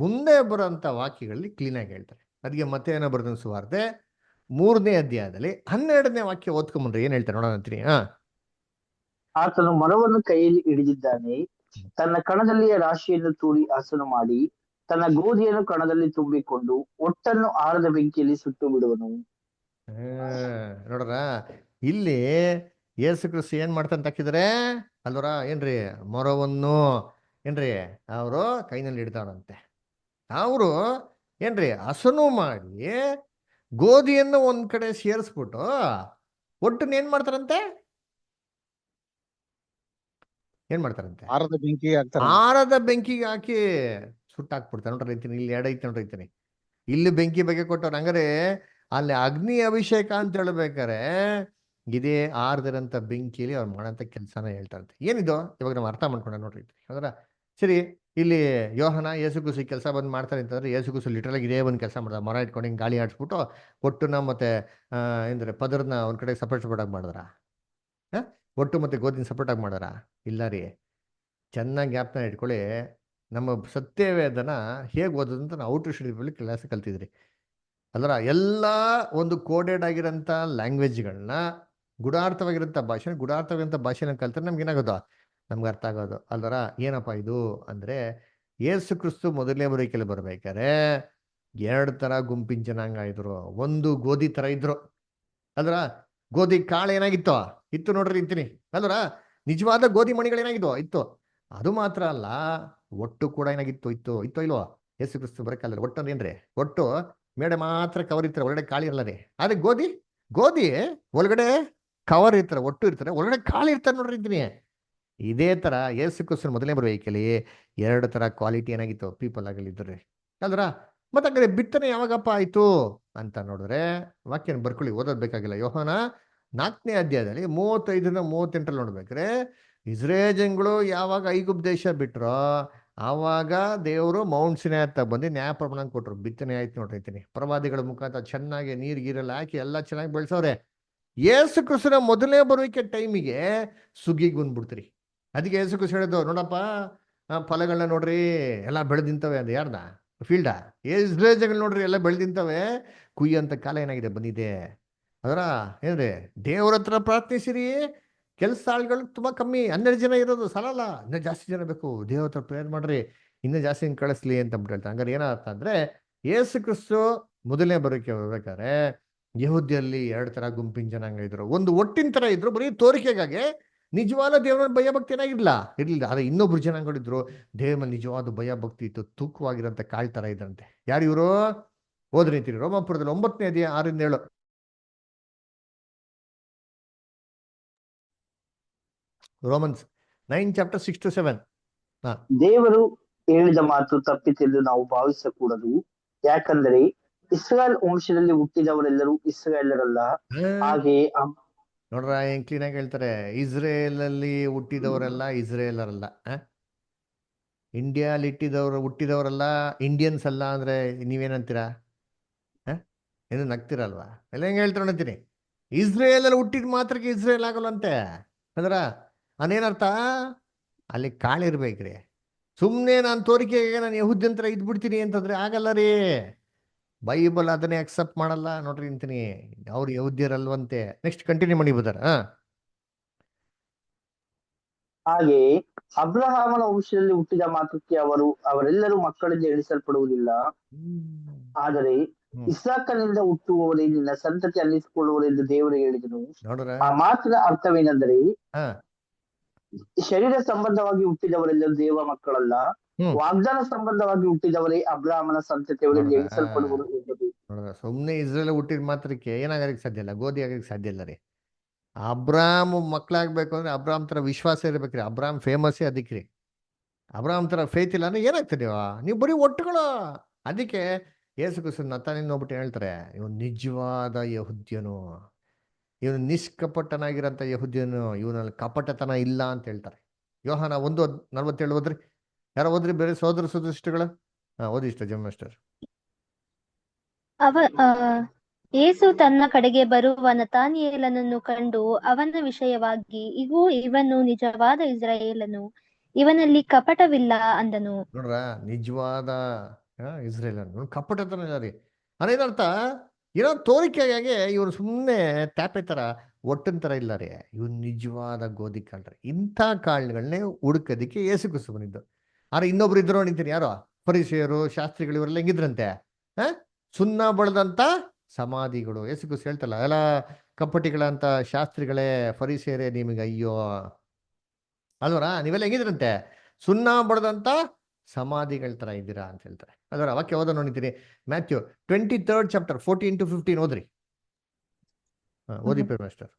ಮುಂದೆ ಬರೋಂಥ ವಾಕ್ಯಗಳಲ್ಲಿ ಕ್ಲೀನಾಗಿ ಹೇಳ್ತಾರೆ. ಅದಕ್ಕೆ ಮತ್ತೆ ಏನೋ ಬರ್ದನ್ ಸುವಾರ್ತೆ 3ನೇ ಅಧ್ಯಾಯದಲ್ಲಿ 12ನೇ ವಾಕ್ಯ ಓದ್ಕೊಂಬಂದ್ರೆ ಏನ್ ಹೇಳ್ತಾರೆ ನೋಡೋಣ ಅಂತೀನಿ. ಆತನು ಮರವನ್ನು ಕೈಯಲ್ಲಿ ಹಿಡಿದಿದ್ದಾನೆ, ತನ್ನ ಕಣದಲ್ಲಿಯ ರಾಶಿಯನ್ನು ತೂರಿ ಹಸನು ಮಾಡಿ ತನ್ನ ಗೋಧಿಯನ್ನು ಕಣದಲ್ಲಿ ತುಂಬಿಕೊಂಡು ಒಟ್ಟನ್ನು ಆರದ ಬೆಂಕಿಯಲ್ಲಿ ಸುಟ್ಟು ಬಿಡುವನು. ನೋಡ್ರ, ಇಲ್ಲಿ ಯೇಸು ಕ್ರಿಸ್ತು ಏನ್ ಮಾಡ್ತಾನೆ ಹಾಕಿದ್ರೆ ಅಲ್ವರ? ಏನ್ರಿ ಮರವನ್ನು ಏನ್ರಿ ಅವರು ಕೈನಲ್ಲಿ ಹಿಡ್ತಾರಂತೆ. ಅವರು ಏನ್ರಿ ಹಸನು ಮಾಡಿ ಗೋಧಿಯನ್ನು ಒಂದ್ ಕಡೆ ಸೇರಿಸ್ಬಿಟ್ಟು ಒಟ್ಟನ್ನ ಏನ್ ಮಾಡ್ತಾರಂತೆ? ಏನ್ ಮಾಡ್ತಾರಂತೆ? ಆರದ ಬೆಂಕಿ ಹಾಕ್ತಾರ. ಆರದ ಬೆಂಕಿಗೆ ಹಾಕಿ ಸುಟ್ಟಾಕ್ಬಿಡ್ತಾರೆ. ನೋಡ್ರಿ ರೈತೀನಿ, ಇಲ್ಲಿ ಎರಡೈತಿ ನೋಡ್ರಿ ರೈತೀನಿ. ಇಲ್ಲಿ ಬೆಂಕಿ ಬಗ್ಗೆ ಕೊಟ್ಟವ್ರು. ಹಂಗಾರೆ ಅಲ್ಲಿ ಅಗ್ನಿ ಅಭಿಷೇಕ ಅಂತ ಹೇಳ್ಬೇಕಾರೆ ಇದೇ ಆರ್ದಿರಂತ ಬೆಂಕಿಯಲ್ಲಿ ಅವ್ರು ಮಾಡೋಂಥ ಕೆಲಸನ ಹೇಳ್ತಾರಂತೆ. ಏನಿದು ಇವಾಗ ನಾವು ಅರ್ಥ ಮಾಡ್ಕೊಂಡ ನೋಡ್ರಿ ಅದರ. ಸರಿ, ಇಲ್ಲಿ ಯೋಹನ ಯೇಸು ಕ್ರಿಸ್ತು ಕೆಲಸ ಬಂದು ಮಾಡ್ತಾರೆ ಅಂತಂದ್ರೆ ಯೇಸು ಕ್ರಿಸ್ತು ಲಿಟರಲ್ ಆಗಿ ಇದೇ ಒಂದು ಕೆಲಸ ಮಾಡ್ತಾರೆ. ಮರ ಇಟ್ಕೊಂಡು ಹಿಂಗೆ ಗಾಳಿ ಆಡಿಸ್ಬಿಟ್ಟು ಒಟ್ಟುನ ಮತ್ತೆ ಏನಂದ್ರೆ ಪದರನ ಒಂದ್ ಕಡೆ ಸಪ್ರೇಟ್ ಆಗಿ ಮಾಡಿದ್ರ? ಒಟ್ಟು ಮತ್ತೆ ಗೋಧಿನ ಸಪ್ರೇಟ್ ಆಗಿ ಮಾಡಾರ? ಇಲ್ಲ ರೀ. ಚೆನ್ನಾಗಿ ಜ್ಞಾಪನ ಇಟ್ಕೊಳ್ಳಿ. ನಮ್ಮ ಸತ್ಯವೇದನ ಹೇಗೆ ಓದೋದಂತ ನಾವು ಔಟರ್ ಶೆಡ್ಯೂಲ್ ಕ್ಲಾಸ್ ಕಲ್ತಿದ್ರಿ ಅಲ್ರ? ಎಲ್ಲ ಒಂದು ಕೋಡೆಡ್ ಆಗಿರೋಂಥ ಲ್ಯಾಂಗ್ವೇಜ್ಗಳನ್ನ ಗುಡಾರ್ಥವಾಗಿರೋಂಥ ಭಾಷೆನ ಕಲ್ತ್ರೆ ನಮ್ಗೆ ಏನಾಗೋದು? ನಮ್ಗೆ ಅರ್ಥ ಆಗೋದು ಅಲ್ವರ? ಏನಪ್ಪ ಇದು ಅಂದ್ರೆ ಯೇಸು ಕ್ರಿಸ್ತು ಮೊದಲನೇ ಬರುವಿಕೆಯಲ್ಲಿ ಬರ್ಬೇಕಾರೆ 2 ತರ ಗುಂಪಿನ ಜನಾಂಗ ಇದ್ರು. ಒಂದು ಗೋಧಿ ತರ ಇದ್ರು ಅಲ್ರ? ಗೋಧಿ ಕಾಳು ಏನಾಗಿತ್ತು? ಇತ್ತು ನೋಡ್ರಿ ಇಂತೀನಿ ಅಲ್ವರ? ನಿಜವಾದ ಗೋಧಿ ಮಣಿಗಳೇನಾಗಿದ್ವು? ಇತ್ತು. ಅದು ಮಾತ್ರ ಅಲ್ಲ, ಒಟ್ಟು ಕೂಡ ಏನಾಗಿತ್ತು? ಇತ್ತೋ ಇಲ್ವೋ? ಯೇಸು ಕ್ರಿಸ್ತು ಬರಕಲ್ಲ. ಒಟ್ಟು ಅಂದ್ರೆ ಏನ್ರಿ? ಒಟ್ಟು ಮೇಡೆ ಮಾತ್ರ ಕವರ್ ಇರ್ತಾರೆ, ಒಳಗಡೆ ಕಾಳು ಇರಲ್ಲ ರೀ. ಆದ್ರೆ ಗೋಧಿ ಒಳಗಡೆ ಕವರ್ ಇರ್ತಾರೆ, ಒಟ್ಟು ಇರ್ತಾರೆ, ಒಳಗಡೆ ಕಾಳು ಇರ್ತಾರೆ ನೋಡ್ರಿ ಇದ್ದೀನಿ. ಇದೇ ತರ ಯೇಸು ಕ್ರಿಸ್ತನ ಮೊದಲನೇ ಬರುವಿಕೆಯಲ್ಲಿ 2 ತರ ಕ್ವಾಲಿಟಿ ಏನಾಗಿತ್ತು? ಪೀಪಲ್ ಆಗಲಿದ್ರಿ ಅಲ್ರ? ಮತ್ತೆ ಹಂಗಾರೆ ಬಿತ್ತನೆ ಯಾವಾಗಪ್ಪ ಆಯ್ತು ಅಂತ ನೋಡಿದ್ರೆ ವಾಕ್ಯನ ಬರ್ಕೊಳ್ಳಿ, ಓದೋದ್ ಬೇಕಾಗಿಲ್ಲ. ಯೋಹಾನ 4ನೇ ಅಧ್ಯಾಯದಲ್ಲಿ 35-38 ನೋಡ್ಬೇಕ್ರೆ ಇಸ್ರೇಲ್ ಜನಗಳು ಯಾವಾಗ ಐಗುಪ್ತ ದೇಶ ಬಿಟ್ರೋ ಆವಾಗ ದೇವರು ಮೌಂಟ್ ಸಿನಾಯ್ ಹತ್ತ ಬಂದು ನ್ಯಾಯ ಪ್ರಮಾಣ ಕೊಟ್ರು. ಬಿತ್ತನೆ ಆಯ್ತು ನೋಡ್ರೈತೀನಿ. ಪ್ರವಾದಿಗಳ ಮುಖಾಂತರ ಚೆನ್ನಾಗಿ ನೀರ್ ಗೀರೆಲ್ಲ ಹಾಕಿ ಎಲ್ಲ ಚೆನ್ನಾಗಿ ಬೆಳೆಸವ್ರೆ. ಯೇಸು ಕ್ರಿಸ್ತನ ಮೊದಲನೇ ಬರುವಿಕೆ ಟೈಮಿಗೆ ಸುಗ್ಗಿಗೆ ಬಂದ್ಬಿಡ್ತೀರಿ. ಅದಕ್ಕೆ ಯೇಸು ಕ್ರಿಸ್ತು ಹೇಳಿದ್ದು, ನೋಡಪ್ಪ ಫಲಗಳನ್ನ ನೋಡ್ರಿ ಎಲ್ಲ ಬೆಳೆದಿಂತವೆ. ಅದು ಯಾರ್ದ? ಫೀಲ್ಡ? ಇಸ್ರೇಲ್ ಜನಗಳು ನೋಡ್ರಿ ಎಲ್ಲ ಬೆಳೆದಿಂತವೆ. ಕುಯ್ಯಂತ ಕಾಲ ಏನಾಗಿದೆ? ಬಂದಿದೆ. ಅದರ ಏನ್ರಿ? ದೇವ್ರ ಹತ್ರ ಪ್ರಾರ್ಥಿಸಿರಿ. ಕೆಲಸ ಆಳುಗಳು ತುಂಬಾ ಕಮ್ಮಿ, 12 ಜನ ಇರೋದು ಸಾಲಲ್ಲ, ಇನ್ನೂ ಜಾಸ್ತಿ ಜನ ಬೇಕು. ದೇವ್ರ ಹತ್ರ ಪ್ರೇಯರ್ ಮಾಡ್ರಿ, ಇನ್ನೂ ಜಾಸ್ತಿ ಕಳಿಸ್ಲಿ ಅಂತ ಹೇಳ್ತಾರೆ. ಹಂಗಾರೆ ಏನರ್ಥ ಅಂದ್ರೆ ಯೇಸು ಕ್ರಿಸ್ತು ಮೊದಲನೇ ಬರೋಕೆ ಬರ್ಬೇಕಾದ್ರೆ ಯಹೂದ್ಯಲ್ಲಿ 2 ತರ ಗುಂಪಿನ ಜನಾಂಗ ಇದ್ರು. ಒಂದು ಒಟ್ಟಿನ ತರ ಇದ್ರು, ಬರೀ ತೋರಿಕೆಗಾಗಿ. ನಿಜವಾದ ದೇವರ ಭಯ ಭಕ್ತಿ ಏನಾಗಿರ್ಲಿಲ್ಲ, ಇರ್ಲಿಲ್ಲ. ಆದ್ರೆ ಇನ್ನೊಬ್ರು ಜನಾಂಗಗಳಿದ್ರು, ದೇವರ ನಿಜವಾದ ಭಯ ಭಕ್ತಿ ಇತ್ತು, ತೂಕವಾಗಿರಂತ ಕಾಳ್ ತರ ಇದ್ರಂತೆ. ಯಾರು ಇವರು? ಹೋದ್ರಿ ಅಂತೀರಿ ರೋಮಾಪುರದಲ್ಲಿ 9ನೇ ಅಧ್ಯಾಯ 6-7. Romans 9 chapter 6-7. ದೇವರು ಹೇಳಿದ ಮಾತು ತಪ್ಪಿತೆಂದು ನಾವು ಭಾವಿಸಕೂಡದು. ಯಾಕಂದರೆ ಇಸ್ರಾಯೇಲ್ ವಂಶದಲ್ಲಿ ಹುಟ್ಟಿದವರೆಲ್ಲರೂ ಇಸ್ರಾಯೇಲರಲ್ಲ. ಹಾಗೆ ನೋಡ್ರ ಹೆಂಗ್ ಕ್ಲೀನ್ ಆಗಿ ಹೇಳ್ತಾರೆ, ಇಸ್ರೇಲ್ ಅಲ್ಲಿ ಹುಟ್ಟಿದವರೆಲ್ಲ ಇಸ್ರೇಲರಲ್ಲ. ಇಂಡಿಯಾಲಿ ಹುಟ್ಟಿದವರೆಲ್ಲ ಇಂಡಿಯನ್ಸ್ ಅಲ್ಲ ಅಂದ್ರೆ ನೀವೇನಂತೀರಾ? ಏನು ನಗ್ತಿರಲ್ವಾ? ಎಲ್ಲ ಹೆಂಗ್ ಹೇಳ್ತಾರೆ ಅಂತೀನಿ. ಇಸ್ರೇಲ್ ಅಲ್ಲಿ ಹುಟ್ಟಿದ ಮಾತ್ರಕ್ಕೆ ಇಸ್ರೇಲ್ ಆಗಲ್ಲಂತೆ ಅಂದ್ರ ಅದೇನರ್ಥ? ಅಲ್ಲಿ ಕಾಳಿರ್ಬೇಕ್ರಿ. ಸುಮ್ಮನೆ ನಾನು ತೋರಿಕೆಗೆ ನಾನು ಯಹೂದ್ಯಂತರ ಇದ್ಬಿಡ್ತೀನಿ ಅಂತಂದ್ರೆ ಆಗಲ್ಲ ರೀ. ಬೈಬಲ್ ಅದನ್ನೇ ಅಕ್ಸೆಪ್ಟ್ ಮಾಡಲ್ಲ ನೋಡ್ರಿ ಅಂತೀನಿ. ಅವ್ರು ಯಹೂದ್ಯರಲ್ವಂತೆ. ನೆಕ್ಸ್ಟ್ ಕಂಟಿನ್ಯೂ ಮಾಡಿ ಬದಾರ. ಹಾಗೆಯೇ ಅಬ್ರಹಾಮನ ವಂಶದಲ್ಲಿ ಹುಟ್ಟಿದ ಮಾತ್ರಕ್ಕೆ ಅವರೆಲ್ಲರೂ ಮಕ್ಕಳಿಂದ ಎಣಿಸಲ್ಪಡುವುದಿಲ್ಲ. ಆದರೆ ಇಸಾಕನಿಂದ ಹುಟ್ಟುವವರೇ ನಿನ್ನ ಸಂತತಿ ಅನ್ನಿಸಿಕೊಳ್ಳುವರೆಂದು ದೇವರು ಹೇಳಿದನು. ನೋಡ್ರ ಆ ಮಾತಿನ ಅರ್ಥವೇನೆಂದರೆ, ಹಾ ಶರೀರ ಸಂಬಂಧವಾಗಿ ಹುಟ್ಟಿದವರೆಲ್ಲರೂ ದೇವ ಮಕ್ಕಳಲ್ಲ, ವಾಗ್ದಾನ ಸಂಬಂಧವಾಗಿ ಹುಟ್ಟಿದವರೇ ಅಬ್ರಹಾಮನ ಸಂತತಿಯವರೆಂದು ಎಣಿಸಲ್ಪಡುವರು ಎಂಬುದು. ನೋಡ್ರ ಸುಮ್ನೆ ಇಸ್ರೇಲ್ ಹುಟ್ಟಿದ ಮಾತ್ರಕ್ಕೆ ಏನಾಗಲಿಕ್ಕೆ ಸಾಧ್ಯ ಇಲ್ಲ, ಗೋಧಿ ಆಗಲಿಕ್ಕೆ ಸಾಧ್ಯ ಇಲ್ಲ ರೀ. ಅಬ್ರಾಮ್ ಮಕ್ಳಾಗ್ಬೇಕು ಅಂದ್ರೆ ಅಬ್ರಾಮ್ ತರ ವಿಶ್ವಾಸ ಇರ್ಬೇಕ್ರಿ. ಅಬ್ರಾಮ್ ಫೇಮಸ್ಸೇ ಅದಕ್ಕೆ ರೀ. ಅಬ್ರಾಮ್ ತರ ಫೇತ್ ಇಲ್ಲ ಅಂದ್ರೆ ಏನಾಗ್ತದೆ ನೀವು ಬರೀ ಒಟ್ಟುಗಳು. ಅದಕ್ಕೆ ಯೇಸು ಕ್ರಿಸ್ತ ನತಾನಿಂದ ಹೋಗ್ಬಿಟ್ಟು ಹೇಳ್ತಾರೆ, ಇವನು ನಿಜವಾದ ಯಹೂದ್ಯನು, ಇವನು ನಿಷ್ಕಪಟನಾಗಿರೋಂಥ ಯಹೂದ್ಯನು, ಇವನಲ್ಲಿ ಕಪಟತನ ಇಲ್ಲ ಅಂತ ಹೇಳ್ತಾರೆ. ಯೋಹಾನ 1:47 ಓದ್ರಿ. ಯಾರೋ ಓದ್ರಿ ಬೇರೆ ಸೋದರ ಸದೃಷ್ಟಗಳು. ಓದಿ ಇಷ್ಟ ಜಮ್ಮಸ್ಟರ್. ಯೇಸು ತನ್ನ ಕಡೆಗೆ ಬರುವ ನತಾನಿಯೇಲನನ್ನು ಕಂಡು ಅವನ ವಿಷಯವಾಗಿ, ಇಗೋ, ಇವನು ನಿಜವಾದ ಇಸ್ರಾಯೇಲನು, ಇವನಲ್ಲಿ ಕಪಟವಿಲ್ಲ ಅಂದನು. ನೋಡ್ರ ನಿಜವಾದ ಇಸ್ರೇಲ್ ಕಪಟತನ ಇಲ್ಲ ರೀ. ಅದೇನರ್ಥ, ಏನೋ ತೋರಿಕೆಯಾಗೆ ಇವ್ರು ಸುಮ್ಮನೆ ಟ್ಯಾಪೆ ತರ ಒಟ್ಟನ್ ತರ ಇಲ್ಲ ರೀ. ಇವ್ರು ನಿಜವಾದ ಗೋಧಿ ಕಾಳ್ರಿ. ಇಂಥ ಕಾಳುಗಳನ್ನೇ ಹುಡುಕೋದಿಕ್ಕೆ ಯೇಸು ಕ್ರಿಸ್ತ ಬಂದಿದ್ದು. ಆದ್ರೆ ಇನ್ನೊಬ್ರು ಇದ್ರು ನಿಂತೀನಿ, ಯಾರೋ ಫರಿಸೇಯರು ಶಾಸ್ತ್ರಿಗಳು ಇವರೆಲ್ಲ ಹೆಂಗಿದ್ರಂತೆ, ಸುಣ್ಣ ಬಳದಂತ ಸಮಾಧಿಗಳು. ಯೇಸು ಕ್ರಿಸ್ತ ಹೇಳ್ತಲ್ಲ, ಎಲ್ಲ ಕಪಟಿಗಳಂತ ಶಾಸ್ತ್ರಿಗಳೇ, ಫರಿಸೇಯರೇ ನಿಮಗೆ ಅಯ್ಯೋ ಅಲ್ವರ, ನೀವೆಲ್ಲ ಹೆಂಗಿದ್ರಂತೆ, ಸುಣ್ಣ ಬಡದಂತ ಸಮಾಧಿಗಳ ತರ ಇದ್ದೀರಾ ಅಂತ ಹೇಳ್ತಾರೆ. ಅದರ ವಾಕ್ಯ ಓದ ನೋಡಿದ್ದೀನಿ. ಮ್ಯಾಥ್ಯೂ 23rd chapter 14-15 ಓದ್ರಿ. ಓದಿ ಮಾಸ್ಟರ್.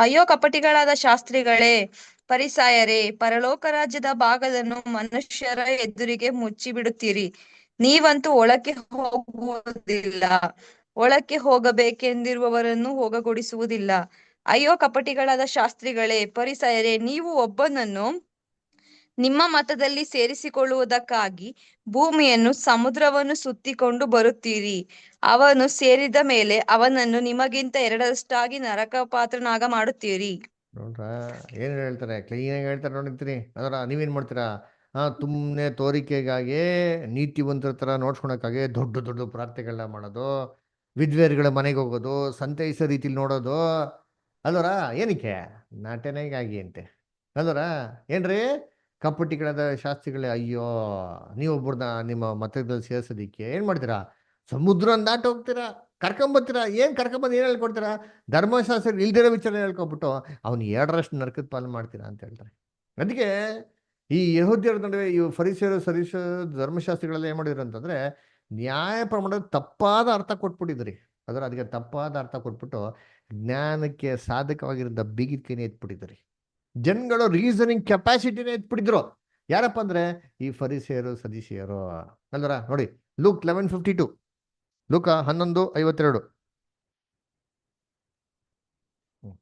ಅಯ್ಯೋ ಕಪಟಿಗಳಾದ ಶಾಸ್ತ್ರಿಗಳೇ, ಫರಿಸಾಯರೇ, ಪರಲೋಕ ರಾಜ್ಯದ ಭಾಗವನ್ನು ಮನುಷ್ಯರ ಎದುರಿಗೆ ಮುಚ್ಚಿಬಿಡುತ್ತೀರಿ. ನೀವಂತೂ ಒಳಕ್ಕೆ ಹೋಗುವುದಿಲ್ಲ, ಒಳಕ್ಕೆ ಹೋಗಬೇಕೆಂದಿರುವವರನ್ನು ಹೋಗಗೊಡಿಸುವುದಿಲ್ಲ. ಅಯ್ಯೋ ಕಪಟಿಗಳಾದ ಶಾಸ್ತ್ರಿಗಳೇ, ಫರಿಸಾಯರೇ, ನೀವು ಒಬ್ಬನನ್ನು ನಿಮ್ಮ ಮತದಲ್ಲಿ ಸೇರಿಸಿಕೊಳ್ಳುವುದಕ್ಕಾಗಿ ಭೂಮಿಯನ್ನು ಸಮುದ್ರವನ್ನು ಸುತ್ತಿಕೊಂಡು ಬರುತ್ತೀರಿ. ಅವನು ಸೇರಿದ ಮೇಲೆ ಅವನನ್ನು ನಿಮಗಿಂತ ಎರಡರಷ್ಟಾಗಿ ನರಕ ಪಾತ್ರನಾಗ ಮಾಡುತ್ತೀರಿ. ನೋಡ್ರ ಏನ್ ಹೇಳ್ತಾರೆ, ಕ್ಲೀನಾಗಿ ಹೇಳ್ತಾರೆ ನೋಡಿರ್ತೀನಿ. ಅದರ ನೀವೇನ್ ಮಾಡ್ತೀರಾ, ಸುಮ್ಮನೆ ತೋರಿಕೆಗಾಗಿ ನೀತಿವಂತರ ತರ ನೋಡ್ಸ್ಕೊಳಕ್ಕಾಗಿ ದೊಡ್ಡ ದೊಡ್ಡ ಪ್ರಾರ್ಥನೆಗಳನ್ನ ಮಾಡೋದು, ವಿದ್ವೇರ್ಗಳ ಮನೆಗೆ ಹೋಗೋದು, ಸಂತೈಸೋ ರೀತಿಲಿ ನೋಡೋದು ಅಲ್ವರ. ಏನಕ್ಕೆ, ನಟನೆಗಾಗಿ ಅಂತೆ ಅಲ್ವರ. ಏನ್ರಿ ಕಪಟಿಗಳಾದ ಶಾಸ್ತ್ರಿಗಳೇ, ಅಯ್ಯೋ ನೀವೊಬ್ಬರನ್ನ ನಿಮ್ಮ ಮತದಲ್ಲಿ ಸೇರ್ಸೋದಿಕ್ಕೆ ಏನ್ ಮಾಡ್ತೀರಾ, ಸಮುದ್ರ ದಾಟ ಹೋಗ್ತೀರಾ, ಕರ್ಕೊಂಬತ್ತೀರಾ. ಏನ್ ಕರ್ಕೊಂಬಂದು ಏನ್ ಹೇಳ್ಕೊಡ್ತೀರಾ, ಧರ್ಮಶಾಸ್ತ್ರ ಇಲ್ದಿರೋ ವಿಚಾರ ಹೇಳ್ಕೊಬಿಟ್ಟು ಅವ್ನು 2ರಷ್ಟು ನರಕದ ಪಾಲನೆ ಮಾಡ್ತೀರಾ ಅಂತ ಹೇಳ್ತಾರೆ. ಅದಕ್ಕೆ ಈ ಯಹೂದ್ಯರ ನಡುವೆ ಇವು ಫರಿಸೇಯರು ಧರ್ಮಶಾಸ್ತ್ರಿಗಳೆಲ್ಲ ಏನ್ ಮಾಡಿದ್ರು ಅಂತಂದ್ರೆ, ನ್ಯಾಯ ಪ್ರಮಾಣದ ತಪ್ಪಾದ ಅರ್ಥ ಕೊಟ್ಬಿಟ್ಟಿದ್ರಿ. ಅದಕ್ಕೆ ತಪ್ಪಾದ ಅರ್ಥ ಕೊಟ್ಬಿಟ್ಟು ಜ್ಞಾನಕ್ಕೆ ಸಾಧಕವಾಗಿರೋ ಬಿಗಿದ ಕೈನೇ ಎತ್ಬಿಟ್ಟಿದ್ರಿ. ಜನಗಳು ರೀಸನಿಂಗ್ ಕೆಪಾಸಿಟಿನೇ ಎತ್ಬಿಟ್ಟಿದ್ರು. ಯಾರಪ್ಪ ಅಂದ್ರೆ ಈ ಫರಿಸೇಯರು ಸದಿಸಿಯರು ಅಲ್ವರ. ನೋಡಿ ಲೂಕ್ 11:52, ಲೂಕ 11:52.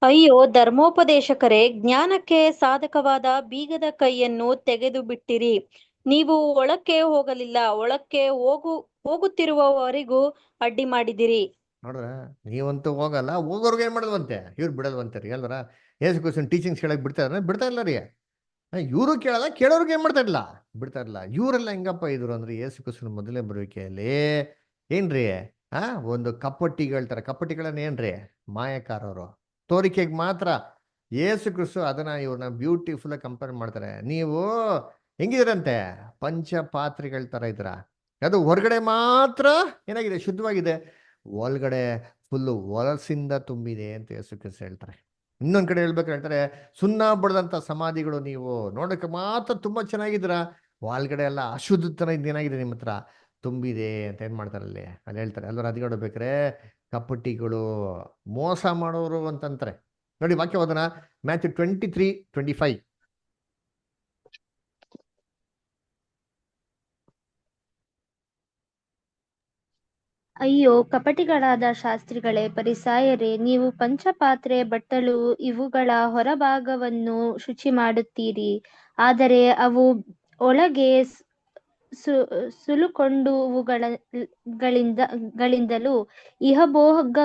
ಅಯ್ಯೋ ಧರ್ಮೋಪದೇಶಕರೇ, ಜ್ಞಾನಕ್ಕೆ ಸಾಧಕವಾದ ಬೀಗದ ಕೈಯನ್ನು ತೆಗೆದು ಬಿಟ್ಟಿರಿ. ನೀವು ಒಳಕ್ಕೆ ಹೋಗಲಿಲ್ಲ, ಒಳಕ್ಕೆ ಹೋಗುತ್ತಿರುವವರಿಗೂ ಅಡ್ಡಿ ಮಾಡಿದಿರಿ. ನೋಡ್ರ ನೀವಂತೂ ಹೋಗಲ್ಲ, ಹೋಗೋರ್ಗೆ ಏನ್ ಮಾಡಲ್ವಂತೆ, ಇವ್ರು ಬಿಡಲ್ವಂತೆ ರೀ ಅಲ್ವರ. ಯೇಸು ಕ್ರಿಸ್ತನ ಟೀಚಿಂಗ್ಸ್ ಕೇಳಕ್ ಬಿಡ್ತಾ ಇಲ್ಲ ರೀ. ಇವರು ಕೇಳಲ್ಲ, ಕೇಳೋರ್ಗೆ ಏನ್ ಮಾಡ್ತಾ ಇಲ್ಲ, ಬಿಡ್ತಾ ಇಲ್ಲ. ಇವರೆಲ್ಲ ಹೆಂಗಪ್ಪ ಇದ್ರು ಅಂದ್ರೆ, ಯೇಸು ಕ್ರಿಸ್ತನ ಮೊದಲನೇ ಬರುವಿಕೆಯಲ್ಲಿ ಏನ್ರಿ ಒಂದು ಕಪಟಿಗಳ ಕಪಟಿಗಳನ್ನ ಏನ್ರಿ ಮಾಯಕಾರರು, ತೋರಿಕೆಗೆ ಮಾತ್ರ. ಯೇಸು ಕ್ರಿಸ್ತು ಅದನ್ನ ಇವ್ರನ್ನ ಬ್ಯೂಟಿಫುಲ್ ಕಂಪೇರ್ ಮಾಡ್ತಾರೆ. ನೀವು ಹೆಂಗಿದ್ರಂತೆ, ಪಂಚಪಾತ್ರೆಗಳ ತರ ಇದ್ರ. ಅದು ಹೊರಗಡೆ ಮಾತ್ರ ಏನಾಗಿದೆ, ಶುದ್ಧವಾಗಿದೆ, ಒಳಗಡೆ ಫುಲ್ಲು ಹೊಲಸಿಂದ ತುಂಬಿದೆ ಅಂತ ಯೇಸು ಕ್ರಿಸ್ತು ಹೇಳ್ತಾರೆ. ಇನ್ನೊಂದ್ ಕಡೆ ಹೇಳ್ತಾರೆ, ಸುಣ್ಣ ಬಡ್ದಂತ ಸಮಾಧಿಗಳು, ನೀವು ನೋಡಕ್ಕೆ ಮಾತ್ರ ತುಂಬಾ ಚೆನ್ನಾಗಿದ್ರ, ಒಳಗಡೆ ಎಲ್ಲ ಅಶುದ್ಧತನ ಏನಾಗಿದೆ ನಿಮ್ಮ ಹತ್ರ ತುಂಬಿದೆ ಅಂತ ಏನ್ ಮಾಡ್ತಾರೆ ಅಲ್ಲಿ ಹೇಳ್ತಾರೆ ಅಲ್ವ. ಅದಕ್ಕೆ ನೋಡ್ಬೇಕ್ರೆ ಕಪಟಿಗಳು, ಮೋಸ ಮಾಡೋರು ಅಂತಂತಾರೆ. ನೋಡಿ ವಾಕ್ಯ ಓದೋಣ, ಮ್ಯಾಥ್ಯೂ 23:25. ಅಯ್ಯೋ ಕಪಟಿಗಳಾದ ಶಾಸ್ತ್ರಿಗಳೇ, ಫರಿಸಾಯರೇ, ನೀವು ಪಂಚಪಾತ್ರೆ, ಬಟ್ಟಲು ಇವುಗಳ ಹೊರಭಾಗವನ್ನು ಶುಚಿ ಮಾಡುತ್ತೀರಿ, ಆದರೆ ಅವು ಒಳಗೆ ಸುಲುಕೊಂಡುವುಗಳಿಂದಲೂ ಇಹಭೋಗ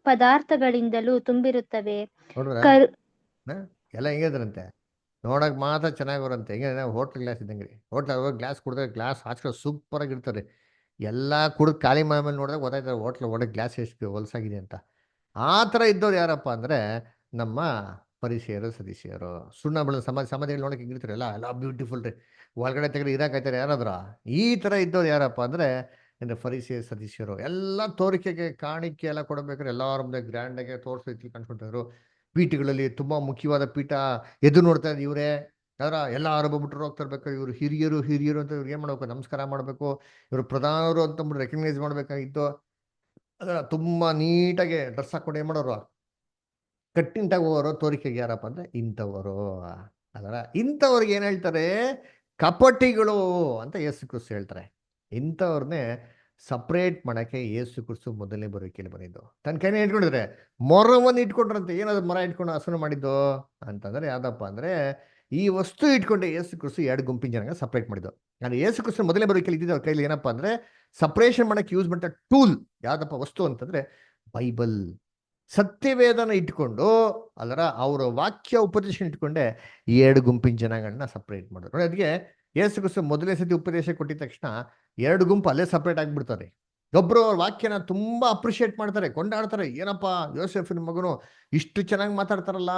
ಪದಾರ್ಥಗಳಿಂದಲೂ ತುಂಬಿರುತ್ತವೆ. ನೋಡ್ರ ಎಲ್ಲ ಹೆಂಗಿದ್ರಂತೆ, ನೋಡಕ್ ಮಾತ್ರ ಚೆನ್ನಾಗಿರಂತೆ. ಹೆಂಗೆ ಹೋಟ್ಲ್ ಗ್ಲಾಸ್ ಇದ್ದಂಗೆ ರೀ. ಹೋಟ್ಲ್ ಹೋಗಿ ಗ್ಲಾಸ್ ಕುಡಿದ್ರೆ ಗ್ಲಾಸ್ ಆಚ್ಕೊಂಡು ಸೂಪರ್ ಆಗಿರ್ತಾರೆ. ಎಲ್ಲ ಕುಡಿದು ಖಾಲಿ ಮೇಲೆ ನೋಡಿದ್ರೆ ಗೊತ್ತಾಯ್ತಾರೆ ಹೋಟ್ಲ್ ಒಳಗೆ ಗ್ಲಾಸ್ ಎಷ್ಟು ಹೊಲಸಾಗಿದೆ ಅಂತ. ಆ ಥರ ಇದ್ದವ್ರು ಯಾರಪ್ಪ ಅಂದರೆ ನಮ್ಮ ಪರಿಸೆಯರು ಸದಸ್ಯರು. ಸುಣ್ಣ ಬೆಳೆದ ಸಮಾಧಿಗಳು ನೋಡಕ್ಕೆ ಹೆಂಗಿರ್ತಾರಲ್ಲ ಎಲ್ಲ ಬ್ಯೂಟಿಫುಲ್ ರೀ. ಒಳಗಡೆ ತೆಗೆದು ಇರಾಕಾಯ್ತಾರೆ ಯಾರಾದ್ರ. ಈ ಥರ ಇದ್ದವ್ರು ಯಾರಪ್ಪ ಅಂದರೆ ಅಂದರೆ ಫರಿಸೆ ಸದಸ್ಯರು. ಎಲ್ಲ ತೋರಿಕೆಗೆ ಕಾಣಿಕೆ ಎಲ್ಲ ಕೊಡಬೇಕಾದ್ರೆ ಎಲ್ಲರ ಮುಂದೆ ಗ್ರ್ಯಾಂಡಾಗೆ ತೋರಿಸಿ ಕಾಣಿಸ್ಕೊಳ್ತಾಯಿದ್ರು. ಪೀಠಗಳಲ್ಲಿ ತುಂಬ ಮುಖ್ಯವಾದ ಪೀಠ ಎದು ನೋಡ್ತಾ ಇದ್ದು ಇವರೇ ಅದರ ಎಲ್ಲ ಬಿಟ್ಟರು ಹೋಗ್ತಾ ಇರ್ಬೇಕು. ಇವರು ಹಿರಿಯರು ಹಿರಿಯರು ಅಂತ ಇವ್ರಿಗೆ ಏನು ಮಾಡಬೇಕು, ನಮಸ್ಕಾರ ಮಾಡಬೇಕು. ಇವರು ಪ್ರಧಾನರು ಅಂತಂದ್ಬಿಟ್ಟು ರೆಕಗ್ನೈಸ್ ಮಾಡಬೇಕಾಗಿತ್ತು. ಅದರ ತುಂಬ ನೀಟಾಗಿ ಡ್ರೆಸ್ ಹಾಕೊಂಡು ಏನು ಮಾಡೋರು, ಕಟ್ಟಿಂಟಾಗಿ ಹೋಗೋರು ತೋರಿಕೆಗೆ ಯಾರಪ್ಪ ಅಂದರೆ ಇಂಥವರು. ಅದರ ಇಂಥವ್ರಿಗೆ ಏನು ಹೇಳ್ತಾರೆ, ಕಪಟಿಗಳು ಅಂತ ಯೇಸು ಕ್ರಿಸ್ತು ಹೇಳ್ತಾರೆ. ಇಂಥವ್ರನ್ನೇ ಸಪ್ರೇಟ್ ಮಾಡೋಕ್ಕೆ ಯೇಸು ಕ್ರಿಸ್ತು ಮೊದಲನೇ ಬರೋಕೆಯಲ್ಲಿ ಬಂದಿದ್ದು. ತನ್ನ ಕೈನೇ ಇಟ್ಕೊಂಡಿದ್ರೆ ಮೊರವನ್ನು ಇಟ್ಕೊಂಡ್ರಂತೆ. ಏನಾದ್ರು ಮರ ಇಟ್ಕೊಂಡು ಹಸನು ಮಾಡಿದ್ದು ಅಂತಂದರೆ ಯಾವುದಪ್ಪ ಅಂದರೆ ಈ ವಸ್ತು ಇಟ್ಕೊಂಡೆ ಯೇಸು ಕ್ರಿಸ್ತು ಎರಡು ಗುಂಪಿನ ಜನಗೆ ಸಪ್ರೇಟ್ ಮಾಡಿದ್ದು. ಅಂದರೆ ಯೇಸು ಕ್ರಿಸ್ತು ಮೊದಲನೇ ಬರೋಕೆಯಲ್ಲಿ ಇದ್ದಿದ್ದು ಅವ್ರ ಕೈಲಿ ಏನಪ್ಪ ಅಂದರೆ ಸಪ್ರೇಷನ್ ಮಾಡೋಕ್ಕೆ ಯೂಸ್ ಮಾಡಿದ ಟೂಲ್ ಯಾವುದಪ್ಪ ವಸ್ತು ಅಂತಂದರೆ ಬೈಬಲ್, ಸತ್ಯವೇದನ ಇಟ್ಕೊಂಡು ಅದರ ಅವರ ವಾಕ್ಯ ಉಪದೇಶ ಇಟ್ಕೊಂಡೆ ಈ ಎರಡು ಗುಂಪಿನ ಜನಗಳನ್ನ ಸಪ್ರೇಟ್ ಮಾಡೋದು ನೋಡಿ. ಅದಕ್ಕೆ ಯೇಸು ಕ್ರಿಸ್ತು ಮೊದಲನೇ ಸತಿ ಉಪದೇಶ ಕೊಟ್ಟಿದ ತಕ್ಷಣ ಎರಡು ಗುಂಪು ಅಲ್ಲೇ ಸಪ್ರೇಟ್ ಆಗಿಬಿಡ್ತಾರೆ. ಒಬ್ಬರು ಅವ್ರ ವಾಕ್ಯನ ತುಂಬ ಅಪ್ರಿಷಿಯೇಟ್ ಮಾಡ್ತಾರೆ, ಕೊಂಡಾಡ್ತಾರೆ, ಏನಪ್ಪ ಯೋಸೆಫಿನ ಮಗನು ಇಷ್ಟು ಚೆನ್ನಾಗಿ ಮಾತಾಡ್ತಾರಲ್ಲ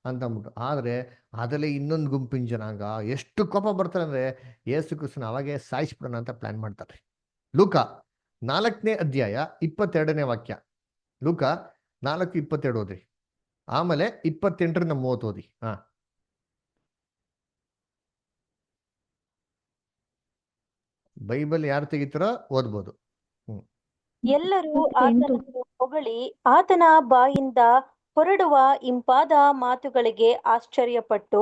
ಅಂತಂದ್ಬಿಟ್ಟು. ಆದರೆ ಅದರಲ್ಲಿ ಇನ್ನೊಂದು ಗುಂಪಿನ ಜನಾಂಗ ಎಷ್ಟು ಕೋಪ ಬರ್ತಾರೆ ಅಂದರೆ ಯೇಸು ಕ್ರಿಸ್ತನ ಅವಾಗೇ ಸಾಯಿಸ್ಬಿಡೋಣ ಅಂತ ಪ್ಲಾನ್ ಮಾಡ್ತಾರೆ. ಲೂಕ 4ನೇ ಅಧ್ಯಾಯ 22ನೇ ವಾಕ್ಯ. ಲೂಕ 4:22 ಓದ್ರಿ. ಆಮೇಲೆ 28ರಿಂದ 30 ಓದಿ. ಬೈಬಲ್ ಯಾರು ತೆಗಿತಾರೋ ಓದ್ಬೋದು. ಎಲ್ಲರೂ ಆತನನ್ನು ಹೊಗಳಿ ಆತನ ಬಾಯಿಂದ ಹೊರಡುವ ಇಂಪಾದ ಮಾತುಗಳಿಗೆ ಆಶ್ಚರ್ಯಪಟ್ಟು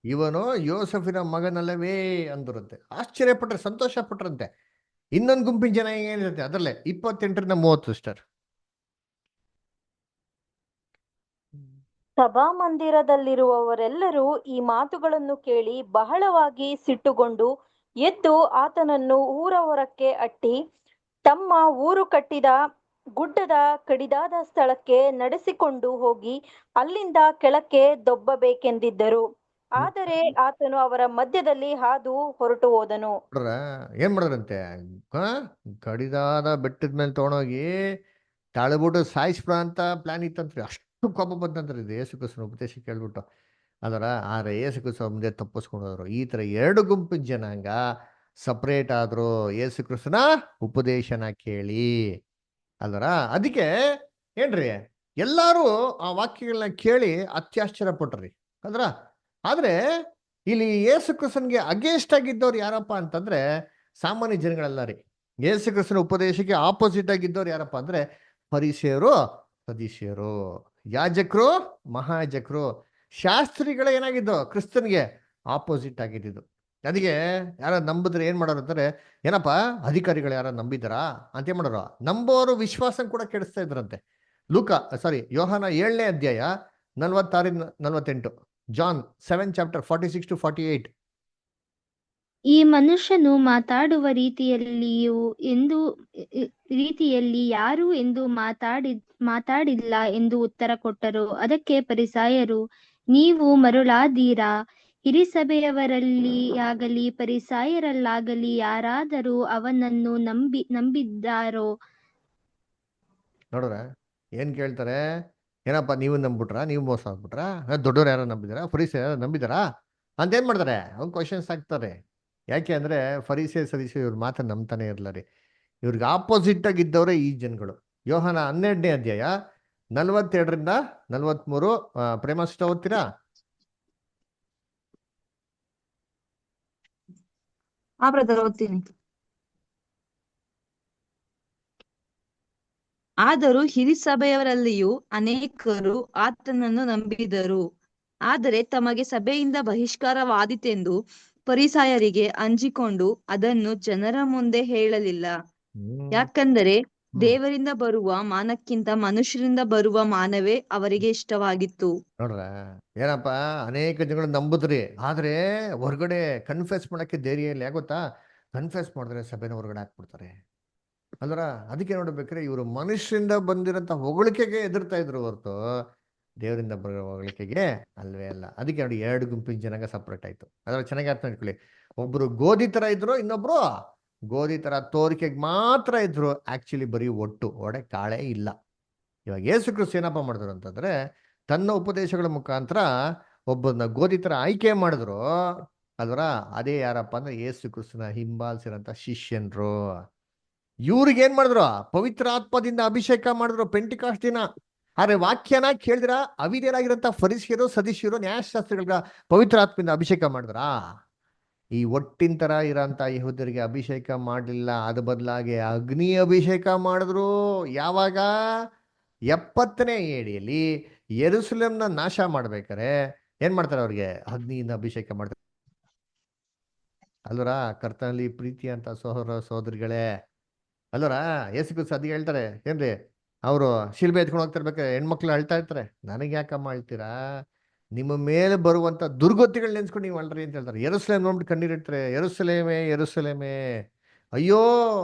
ಇವನು ಯೋಸೆಫಿನ ಮಗನಲ್ಲವೇ ಅಂದಿರುತ್ತೆ. ಆಶ್ಚರ್ಯಪಟ್ರೆ, ಸಂತೋಷ ಪಟ್ರಂತೆ. ಇನ್ನೊಂದು ಗುಂಪಿನ ಜನ ಏನಿರುತ್ತೆ ಅದರಲ್ಲೇ 28ರಿಂದ 30 ಸಿಸ್ಟರ್. ಸಭಾಮಂದಿರದಲ್ಲಿರುವವರೆಲ್ಲರೂ ಈ ಮಾತುಗಳನ್ನು ಕೇಳಿ ಬಹಳವಾಗಿ ಸಿಟ್ಟುಗೊಂಡು ಎದ್ದು ಆತನನ್ನು ಊರ ಹೊರಕ್ಕೆ ಅಟ್ಟಿ ತಮ್ಮ ಊರು ಕಟ್ಟಿದ ಗುಡ್ಡದ ಕಡಿದಾದ ಸ್ಥಳಕ್ಕೆ ನಡೆಸಿಕೊಂಡು ಹೋಗಿ ಅಲ್ಲಿಂದ ಕೆಳಕ್ಕೆ ದೊಬ್ಬಬೇಕೆಂದಿದ್ದರು. ಆದರೆ ಆತನು ಅವರ ಮಧ್ಯದಲ್ಲಿ ಹಾದು ಹೊರಟು ಹೋದನು. ಏನ್ ಮಾಡಿದ್ರಂತೆ, ಕಡಿದಾದ ಬೆಟ್ಟದ ಮೇಲೆ ತಗೊಂಡೋಗಿ ತಾಳ್ಬಿಟ್ಟು ಸಾಯಿಸ್ಬಿಡ ಅಂತ ಪ್ಲಾನ್ ಇತ್ತಂತ್ರಿ. ಅಷ್ಟು ಕೋಪ ಬಂತಂತ್ರಿ ಇದು ಯೇಸು ಕ್ರಿಸ್ತನ ಉಪದೇಶ ಕೇಳ್ಬಿಟ್ಟು. ಅದರ ಆದ್ರೆ ಯೇಸು ಕ್ರಿಸ್ತ ಮುಂದೆ ತಪ್ಪಿಸ್ಕೊಂಡು ಹೋದ್ರು. ಈ ತರ ಎರಡು ಗುಂಪಿನ ಜನಾಂಗ ಸಪ್ರೇಟ್ ಆದ್ರು ಯೇಸು ಕ್ರಿಸ್ತನ ಉಪದೇಶನ ಕೇಳಿ. ಅಲ್ವರ ಅದಕ್ಕೆ ಏನ್ರಿ ಎಲ್ಲಾರು ಆ ವಾಕ್ಯಗಳನ್ನ ಕೇಳಿ ಅತ್ಯಾಶ್ಚರ್ಯ ಪಟ್ರಿ ಅಂದ್ರ. ಆದ್ರೆ ಇಲ್ಲಿ ಯೇಸು ಕ್ರಿಸ್ತನ್ಗೆ ಅಗೇನ್ಸ್ಟ್ ಆಗಿದ್ದವ್ರು ಯಾರಪ್ಪ ಅಂತಂದ್ರೆ ಸಾಮಾನ್ಯ ಜನಗಳೆಲ್ಲ ರೀ. ಯೇಸು ಕ್ರಿಸ್ತನ ಉಪದೇಶಕ್ಕೆ ಆಪೋಸಿಟ್ ಆಗಿದ್ದವ್ರು ಯಾರಪ್ಪ ಅಂದ್ರೆ ಫರಿಸೇಯರು, ಸದೀಶಿಯರು, ಯಾಜಕರು, ಮಹಾಯಾಜಕರು, ಶಾಸ್ತ್ರಿಗಳ ಏನಾಗಿದ್ದು ಕ್ರಿಸ್ತನ್ಗೆ ಆಪೋಸಿಟ್ ಆಗಿದ್ದು. ಅದಕ್ಕೆ ಯಾರ ನಂಬಿದ್ರೆ ಏನ್ ಮಾಡೋರು ಅಂತಾರೆ, ಏನಪ್ಪ ಅಧಿಕಾರಿಗಳು ಯಾರ ನಂಬಿದಾರಾ ಅಂತ ಏನ್ ಮಾಡೋರು, ನಂಬೋರು ವಿಶ್ವಾಸ ಕೂಡ ಕೆಡಿಸ್ತಾ ಇದ್ರಂತೆ. ಯೋಹಾನ 7ನೇ ಅಧ್ಯಾಯ 46-48. ಜಾನ್ 7:46-48. ಈ ಮನುಷ್ಯನು ಮಾತಾಡುವ ರೀತಿಯಲ್ಲಿ ಯಾರು ಎಂದು ಮಾತಾಡಿಲ್ಲ ಎಂದು ಉತ್ತರ ಕೊಟ್ಟರು. ಅದಕ್ಕೆ ಫರಿಸಾಯರು, ನೀವು ಮರುಳಾದೀರಾ? ಹಿರೀಸಭೆಯವರಲ್ಲಿಯಾಗಲಿ ಫರಿಸಾಯರಲ್ಲಾಗಲಿ ಯಾರಾದರೂ ಅವನನ್ನು ನಂಬಿದ್ದಾರೋ? ನೋಡ್ರ ಏನ್ ಕೇಳ್ತಾರೆ, ಏನಪ್ಪ ನೀವು ನಂಬಿಬಿಟ್ರಾ, ನೀವು ಮೋಸ ಆಗ್ಬಿಟ್ರಾ, ದೊಡ್ಡವ್ರು ಯಾರು ನಂಬಿದಾರಾ, ಫರಿಸೆ ಯಾರು ನಂಬಿದಾರಾ ಅಂತ ಏನ್ ಮಾಡ್ತಾರೆ, ಅವ್ನು ಕ್ವಶನ್ಸ್ ಹಾಕ್ತಾರೆ. ಯಾಕೆ ಅಂದ್ರೆ ಫರಿಸೆ ಸದೀಶೆ ಇವ್ರ ಮಾತನ್ನ ನಂಬ್ತಾನೆ ಇರಲ್ಲ ರೀ. ಇವ್ರಿಗೆ ಆಪೋಸಿಟ್ ಆಗಿದ್ದವರೇ ಈ ಜನಗಳು. ಯೋಹಾನ 12ನೇ ಅಧ್ಯಾಯ 42-43. ಪ್ರೇಮಸ್ಟ ಓದ್ತೀರಾ? ಬ್ರದರ್ ಓದ್ತೀನಿ. ಆದರೂ ಹಿರೀಸಭೆಯವರಲ್ಲಿಯೂ ಅನೇಕರು ಆತನನ್ನು ನಂಬಿದರು. ಆದರೆ ತಮಗೆ ಸಭೆಯಿಂದ ಬಹಿಷ್ಕಾರವಾದೀತೆಂದು ಫರಿಸಾಯರಿಗೆ ಅಂಜಿಕೊಂಡು ಅದನ್ನು ಜನರ ಮುಂದೆ ಹೇಳಲಿಲ್ಲ. ಯಾಕಂದರೆ ದೇವರಿಂದ ಬರುವ ಮಾನಕ್ಕಿಂತ ಮನುಷ್ಯರಿಂದ ಬರುವ ಮಾನವೇ ಅವರಿಗೆ ಇಷ್ಟವಾಗಿತ್ತು. ನೋಡ್ರ ಏನಪ್ಪ, ಅನೇಕ ಜನಗಳು ನಂಬುದ್ರಿ, ಆದ್ರೆ ಹೊರಗಡೆ ಕನ್ಫೆಸ್ ಮಾಡಕ್ಕೆ ಧೈರ್ಯ ಇಲ್ಲ. ಗೊತ್ತಾ, ಕನ್ಫೆಸ್ ಮಾಡಿದ್ರೆ ಸಭೆನ ಹೊರಗಡೆ ಹಾಕ್ಬಿಡ್ತಾರೆ. ಅಲ್ರ ಅದಕ್ಕೆ ನೋಡ್ಬೇಕ್ರೆ ಇವರು ಮನುಷ್ಯರಿಂದ ಬಂದಿರೋಂಥ ಹೊಗಳಿಕೆಗೆ ಎದುರ್ತಾ ಇದ್ರು ಹೊರತು ದೇವರಿಂದ ಬರೋ ಹೊಗಳಿಕೆಗೆ ಅಲ್ವೇ ಅಲ್ಲ. ಅದಕ್ಕೆ ನೋಡಿ 2 ಗುಂಪಿನ ಜನಾಂಗ ಸಪ್ರೇಟ್ ಆಯ್ತು. ಅದ್ರಲ್ಲಿ ಚೆನ್ನಾಗಿ ಅರ್ಥ ಮಾಡ್ಕೊಳ್ಳಿ. ಒಬ್ರು ಗೋಧಿ ತರ ಇದ್ರು, ಇನ್ನೊಬ್ರು ಗೋಧಿ ತರ ತೋರಿಕೆಗೆ ಮಾತ್ರ ಇದ್ರು. ಆಕ್ಚುಲಿ ಬರೀ ಒಡೆ ಕಾಳೇ ಇಲ್ಲ. ಇವಾಗ ಯೇಸು ಕ್ರಿಸ್ತ ಏನಪ್ಪ ಮಾಡಿದ್ರು ಅಂತಂದ್ರೆ, ತನ್ನ ಉಪದೇಶಗಳ ಮುಖಾಂತರ ಒಬ್ಬನ ಗೋಧಿ ತರ ಆಯ್ಕೆ ಮಾಡಿದ್ರು. ಅಲ್ವರ ಅದೇ ಯಾರಪ್ಪ ಅಂದ್ರೆ ಯೇಸು ಕ್ರಿಸ್ತನ ಹಿಂಬಾಲಿಸಿರಂತ ಶಿಷ್ಯನ್ರು. ಇವ್ರಿಗೆ ಏನ್ ಮಾಡಿದ್ರು? ಪವಿತ್ರ ಆತ್ಮದಿಂದ ಅಭಿಷೇಕ ಮಾಡಿದ್ರು ಪೆಂಟಿಕಾಸ್ಟ್ ದಿನ. ಆದ್ರೆ ವಾಕ್ಯನ ಕೇಳಿದ್ರ ಅವಿದೇರಾಗಿರಂತ ಫರಿಸಿಯರು, ಸದಸ್ಯರು, ನ್ಯಾಯಶಾಸ್ತ್ರಿಗಳ ಪವಿತ್ರ ಆತ್ಮದಿಂದ ಅಭಿಷೇಕ ಮಾಡಿದ್ರಾ? ಈ ಒಟ್ಟಿನ ತರ ಇರೋಂಥ ಯಹೂದ್ಯರಿಗೆ ಅಭಿಷೇಕ ಮಾಡಲಿಲ್ಲ. ಅದ ಬದಲಾಗಿ ಅಗ್ನಿ ಅಭಿಷೇಕ ಮಾಡಿದ್ರು. ಯಾವಾಗ? 70ನೇ ಏಡಿಯಲ್ಲಿ ಯೆರೂಸಲೇಮ್ನ ನಾಶ ಮಾಡ್ಬೇಕಾರೆ ಏನ್ ಮಾಡ್ತಾರೆ? ಅವ್ರಿಗೆ ಅಗ್ನಿಯಿಂದ ಅಭಿಷೇಕ ಮಾಡ್ತಾರೆ. ಅಲ್ವರ ಕರ್ತನಲ್ಲಿ ಪ್ರೀತಿ ಅಂತ ಸಹೋದರ ಸಹೋದರಿಗಳೇ, ಅಲ್ವರ ಯೇಸು ಕ್ರಿಸ್ತ ಅದಿಗೆ ಹೇಳ್ತಾರೆ ಏನ್ರಿ, ಅವರು ಶಿಲ್ಬೆ ಎತ್ಕೊಂಡು ಹೋಗ್ತಿರ್ಬೇಕಾರೆ ಹೆಣ್ಮಕ್ಳು ಅಳ್ತಾ ಇರ್ತಾರೆ. ನನಗೆ ಯಾಕಮ್ಮ ಅಳ್ತೀರಾ? ನಿಮ್ಮ ಮೇಲೆ ಬರುವಂತ ದುರ್ಗತಿಗಳು ನೆನ್ಸ್ಕೊಂಡು ನೀವು ಅಳ್ರಿ ಅಂತ ಹೇಳ್ತಾರೆ. ಯೆರೂಸಲೇಮ್ ನೋಡ್ಬಿಟ್ಟು ಕಣ್ಣೀರಿಡ್ತಾರೆ. ಯೆರೂಸಲೇಮೇ ಯೆರೂಸಲೇಮೇ ಅಯ್ಯೋ,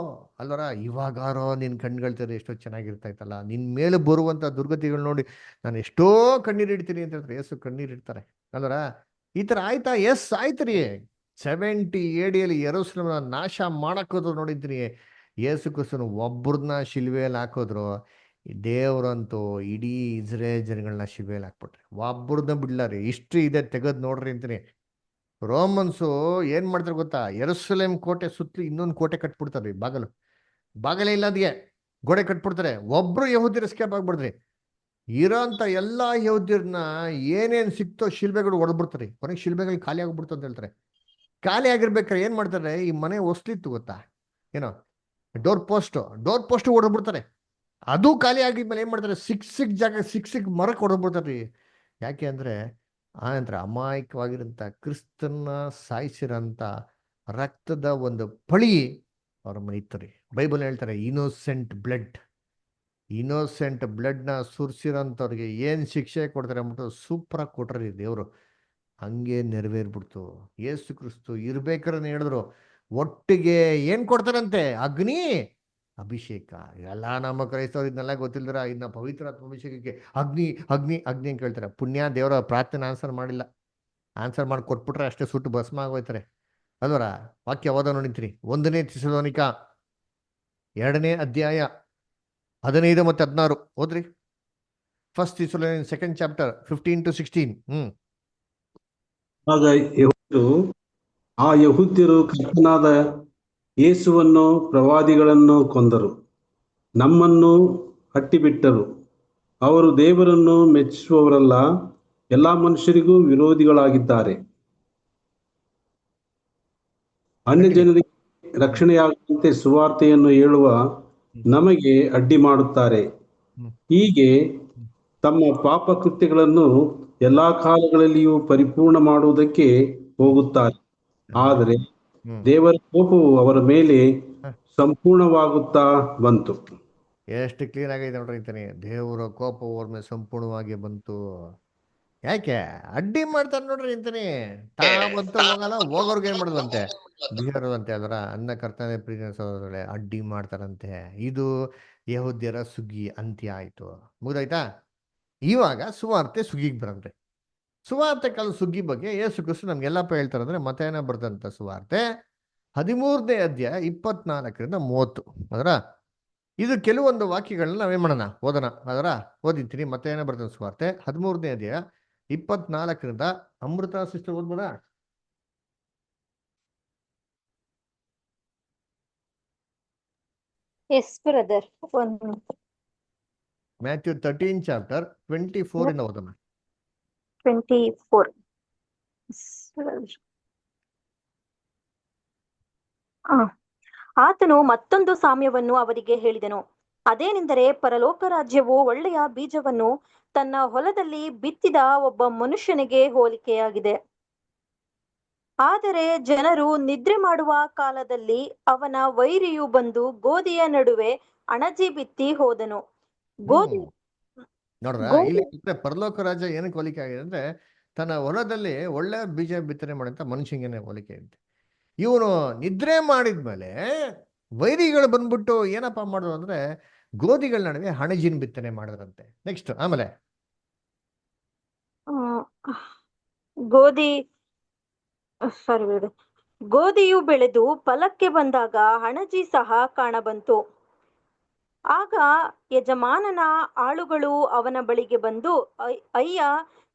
ಅಲ್ವರ ಇವಾಗಾರೋ ನಿನ್ ಕಣ್ಗಳ್ತಾರೆ ಎಷ್ಟೋ ಚೆನ್ನಾಗಿರ್ತಾ ಇತ್ತಲ್ಲ, ನಿನ್ ಮೇಲೆ ಬರುವಂತ ದುರ್ಗತಿಗಳು ನೋಡಿ ನಾನು ಎಷ್ಟೋ ಕಣ್ಣೀರಿಡ್ತೀನಿ ಅಂತ ಹೇಳ್ತಾರೆ. ಯೇಸು ಕಣ್ಣೀರಿಡ್ತಾರೆ. ಅಲ್ವರ ಈ ತರ ಆಯ್ತಾ? ಎಸ್ ಆಯ್ತು ರೀ. 70 AD ಯೆರೂಸಲೇಮ್ನ ನಾಶ ಮಾಡಕ್ಕೋದ್ರು ನೋಡಿದ್ದೀನಿ. ಯೇಸು ಕ್ರಿಸ್ತನು ಒಬ್ಬರನ್ನ ಶಿಲ್ವೆಯಲ್ಲಿ ಹಾಕೋದ್ರು. ದೇವ್ರಂತೂ ಇಡೀ ಇಸ್ರೇಲ್ ಜನಗಳನ್ನ ಶಿಲ್ವೆಯಲ್ಲಿ ಹಾಕ್ಬಿಟ್ರೆ ಒಬ್ಬರನ್ನ ಬಿಡ್ಲ ರೀ. ಹಿಸ್ಟ್ರಿ ಇದೆ, ತೆಗೆದ್ ನೋಡ್ರಿ ಅಂತೀನಿ. ರೋಮನ್ಸು ಏನ್ ಮಾಡ್ತಾರೆ ಗೊತ್ತಾ? ಯೆರೂಸಲೇಮ್ ಕೋಟೆ ಸುತ್ತಲೂ ಇನ್ನೊಂದು ಕೋಟೆ ಕಟ್ಬಿಡ್ತಾರ್ರಿ. ಬಾಗಲೇ ಇಲ್ಲ ಅದಿಗೆ ಗೋಡೆ ಕಟ್ಬಿಡ್ತಾರೆ. ಒಬ್ರು ಯಹೂದ್ಯರು ಎಸ್ಕೇಪ್ ಆಗ್ಬಿಡ್ರಿ. ಇರೋಂಥ ಎಲ್ಲಾ ಯಹೂದ್ಯರನ್ನ ಏನೇನ್ ಸಿಕ್ತೋ ಶಿಲ್ಬೆಗಳು ಹೊಡೆದ್ಬಿಡ್ತಾರೆ. ಕೊನೆಗೆ ಶಿಲ್ಬೆಗಳು ಖಾಲಿ ಆಗ್ಬಿಡ್ತು ಅಂತ ಹೇಳ್ತಾರೆ. ಖಾಲಿ ಆಗಿರ್ಬೇಕಾರೆ ಏನ್ ಮಾಡ್ತಾರೆ? ಈ ಮನೆ ಹೊಸ್ಲಿತ್ತು ಗೊತ್ತಾ, ಏನೋ ಡೋರ್ ಪೋಸ್ಟ್ ಹೊಡೆದ್ಬಿಡ್ತಾರೆ. ಅದು ಖಾಲಿ ಆಗಿದ್ಮೇಲೆ ಏನ್ ಮಾಡ್ತಾರೆ? ಸಿಕ್ ಜಾಗ ಸಿಕ್ ಮರಕ್ಕೆ ಹೊಡೆದ್ಬಿಡ್ತಾರೆ. ಯಾಕೆ ಅಂದ್ರೆ ಆನಂತರ ಅಮಾಯಕವಾಗಿರಂತ ಕ್ರಿಸ್ತನ್ನ ಸಾಯಿಸಿರಂತ ರಕ್ತದ ಒಂದು ಪಳಿ ಅವ್ರ ಮನೆ ಇತ್ತರಿ. ಬೈಬಲ್ ಹೇಳ್ತಾರೆ ಇನ್ನೋಸೆಂಟ್ ಬ್ಲಡ್ನ ಸುರಿಸಿರೋಂಥವ್ರಿಗೆ ಏನ್ ಶಿಕ್ಷೆ ಕೊಡ್ತಾರೆ ಅಂದ್ಬಿಟ್ಟು ಸೂಪರಾಗಿ ಕೊಟ್ರಿ ದೇವರು. ಹಂಗೆ ನೆರವೇರ್ಬಿಡ್ತು. ಯೇಸು ಕ್ರಿಸ್ತು ಇರ್ಬೇಕಾದ್ರೆ ಹೇಳಿದ್ರು ಒಟ್ಟಿಗೆ ಏನ್ ಕೊಡ್ತಾರಂತೆ? ಅಗ್ನಿ ಅಭಿಷೇಕ. ಎಲ್ಲ ನಮ್ಮ ಕ್ರೈಸ್ತವ್ರು ಇದನ್ನೆಲ್ಲ ಗೊತ್ತಿಲ್ದ್ರ ಇನ್ನ ಪವಿತ್ರಾತ್ಮ ಅಭಿಷೇಕಕ್ಕೆ ಅಗ್ನಿ ಅಗ್ನಿ ಅಗ್ನಿ ಅಂತ ಕೇಳ್ತಾರೆ. ಪುಣ್ಯ ದೇವರ ಪ್ರಾರ್ಥನೆ ಆನ್ಸರ್ ಮಾಡಿಲ್ಲ. ಆನ್ಸರ್ ಮಾಡಿ ಕೊಟ್ಬಿಟ್ರೆ ಅಷ್ಟೇ ಸುಟ್ಟು ಭಸ್ಮ ಆಗೋಯ್ತಾರೆ. ಅಲ್ವರ ವಾಕ್ಯ ಓದ ನೋಡಿರ್ತೀನಿ. 1ನೇ ಥೆಸಲೋನಿಕ 2ನೇ ಅಧ್ಯಾಯ 15 ಮತ್ತು 16 ಓದ್ರಿ. First Thessalonica 2nd chapter 15 to 16. ಆಗ ಯಹೂದ್ಯರು ಕರ್ತನಾದ ಯೇಸುವನ್ನು ಪ್ರವಾದಿಗಳನ್ನು ಕೊಂದರು, ನಮ್ಮನ್ನು ಹಟ್ಟಿಬಿಟ್ಟರು. ಅವರು ದೇವರನ್ನು ಮೆಚ್ಚಿಸುವವರಲ್ಲ, ಎಲ್ಲಾ ಮನುಷ್ಯರಿಗೂ ವಿರೋಧಿಗಳಾಗಿದ್ದಾರೆ. ಅನ್ಯ ಜನರಿಗೆ ರಕ್ಷಣೆಯಾಗುವಂತೆ ಸುವಾರ್ತೆಯನ್ನು ಹೇಳುವ ನಮಗೆ ಅಡ್ಡಿ ಮಾಡುತ್ತಾರೆ. ಹೀಗೆ ತಮ್ಮ ಪಾಪ ಕೃತ್ಯಗಳನ್ನು ಎಲ್ಲಾ ಕಾಲಗಳಲ್ಲಿಯೂ ಪರಿಪೂರ್ಣ ಮಾಡುವುದಕ್ಕೆ ಹೋಗುತ್ತಾರೆ. ಆದರೆ ದೇವರ ಕೋಪವು ಅವರ ಮೇಲೆ ಸಂಪೂರ್ಣವಾಗುತ್ತಾ ಬಂತು. ಎಷ್ಟು ಕ್ಲೀನ್ ಆಗೈತೆ ನೋಡ್ರಿ ಅಂತಾನೆ. ದೇವರ ಕೋಪವು ಅವ್ರ ಮೇಲೆ ಸಂಪೂರ್ಣವಾಗಿ ಬಂತು. ಯಾಕೆ? ಅಡ್ಡಿ ಮಾಡ್ತಾರೆ ನೋಡ್ರಿ ಅಂತಾನೆ. ತಾವಂತೂ ಹೋಗಲ್ಲ, ಹೋಗೋರ್ಗೆ ಏನ್ ಮಾಡುದಂತೆ? ಬಿಹಾರದಂತೆ. ಅದರ ಅನ್ನ ಕರ್ತನೆ ಪ್ರೀತಿ ಸಹೋದರರೇ ಅಡ್ಡಿ ಮಾಡ್ತಾರಂತೆ. ಇದು ಯಹೂದ್ಯರ ಸುಗ್ಗಿ ಅಂತ್ಯ ಆಯ್ತು, ಮುಗಿದಾಯ್ತಾ? ಇವಾಗ ಸುವಾರ್ತೆ ಸುಗ್ಗಿಗೆ ಬರಂತೆ. ಸುವಾರ್ತೆ ಕಾಲ ಸುಗ್ಗಿ ಬಗ್ಗೆ ಯೇಸು ಕ್ರಿಸ್ತು ನಮ್ಗೆಲ್ಲಪ್ಪ ಹೇಳ್ತಾರೆ ಅಂದ್ರೆ ಮತ್ತೇನ ಬರ್ತಂತ ಸುವಾರ್ತೆ 13ನೇ ಅಧ್ಯಾಯ 24ರಿಂದ 30. ಅದರ ಇದು ಕೆಲವೊಂದು ವಾಕ್ಯಗಳನ್ನ ನಾವೇನ್ ಮಾಡೋಣ, ಓದೋಣ. ಅದರ ಓದಿರ್ತೀನಿ. ಮತ್ತೇನ ಬರ್ತಂತ ಸುವಾರ್ತೆ 13ನೇ ಅಧ್ಯಾಯ 24ರಿಂದ. ಅಮೃತ ಸಿಸ್ಟರ್ ಓದ್ಬೋದಾ? Yes brother. ಮ್ಯಾಥ್ಯೂ 13 chapter 24 ಇಂದ ಓದೋಣ. 24. ಆತನು ಮತ್ತೊಂದು ಸಾಮ್ಯವನ್ನು ಅವರಿಗೆ ಹೇಳಿದನು. ಅದೇನೆಂದರೆ, ಪರಲೋಕ ರಾಜ್ಯವು ಒಳ್ಳೆಯ ಬೀಜವನ್ನು ತನ್ನ ಹೊಲದಲ್ಲಿ ಬಿತ್ತಿದ ಒಬ್ಬ ಮನುಷ್ಯನಿಗೆ ಹೋಲಿಕೆಯಾಗಿದೆ. ಆದರೆ ಜನರು ನಿದ್ರೆ ಮಾಡುವ ಕಾಲದಲ್ಲಿ ಅವನ ವೈರಿಯು ಬಂದು ಗೋಧಿಯ ನಡುವೆ ಅಣಜಿ ಬಿತ್ತಿ ಹೋದನು. ನೋಡ್ರ, ಇಲ್ಲಿ ಪರಲೋಕ ರಾಜ್ಯ ಏನಕ್ಕೆ ಹೋಲಿಕೆ ಆಗಿದೆ ಅಂದ್ರೆ, ತನ್ನ ಹೊಲದಲ್ಲಿ ಒಳ್ಳೆ ಬೀಜ ಬಿತ್ತನೆ ಮಾಡಂತ ಮನುಷ್ಯಂಗೇನೆ ಹೋಲಿಕೆ ಇದೆ. ಇವನು ನಿದ್ರೆ ಮಾಡಿದ್ಮೇಲೆ ವೈರಿಗಳು ಬಂದ್ಬಿಟ್ಟು ಏನಪ್ಪಾ ಮಾಡೋದು ಅಂದ್ರೆ ಗೋಧಿಗಳ ನಡುವೆ ಹಣಜಿನ ಬಿತ್ತನೆ ಮಾಡಿದ್ರಂತೆ. ನೆಕ್ಸ್ಟ್ ಆಮೇಲೆ ಗೋಧಿ ಸಾರಿ ಬಿಡು. ಗೋಧಿಯು ಬೆಳೆದು ಫಲಕ್ಕೆ ಬಂದಾಗ ಹಣಜಿ ಸಹ ಕಾಣಬಂತು. ಆಗ ಯಜಮಾನನ ಆಳುಗಳು ಅವನ ಬಳಿಗೆ ಬಂದು, ಅಯ್ಯ,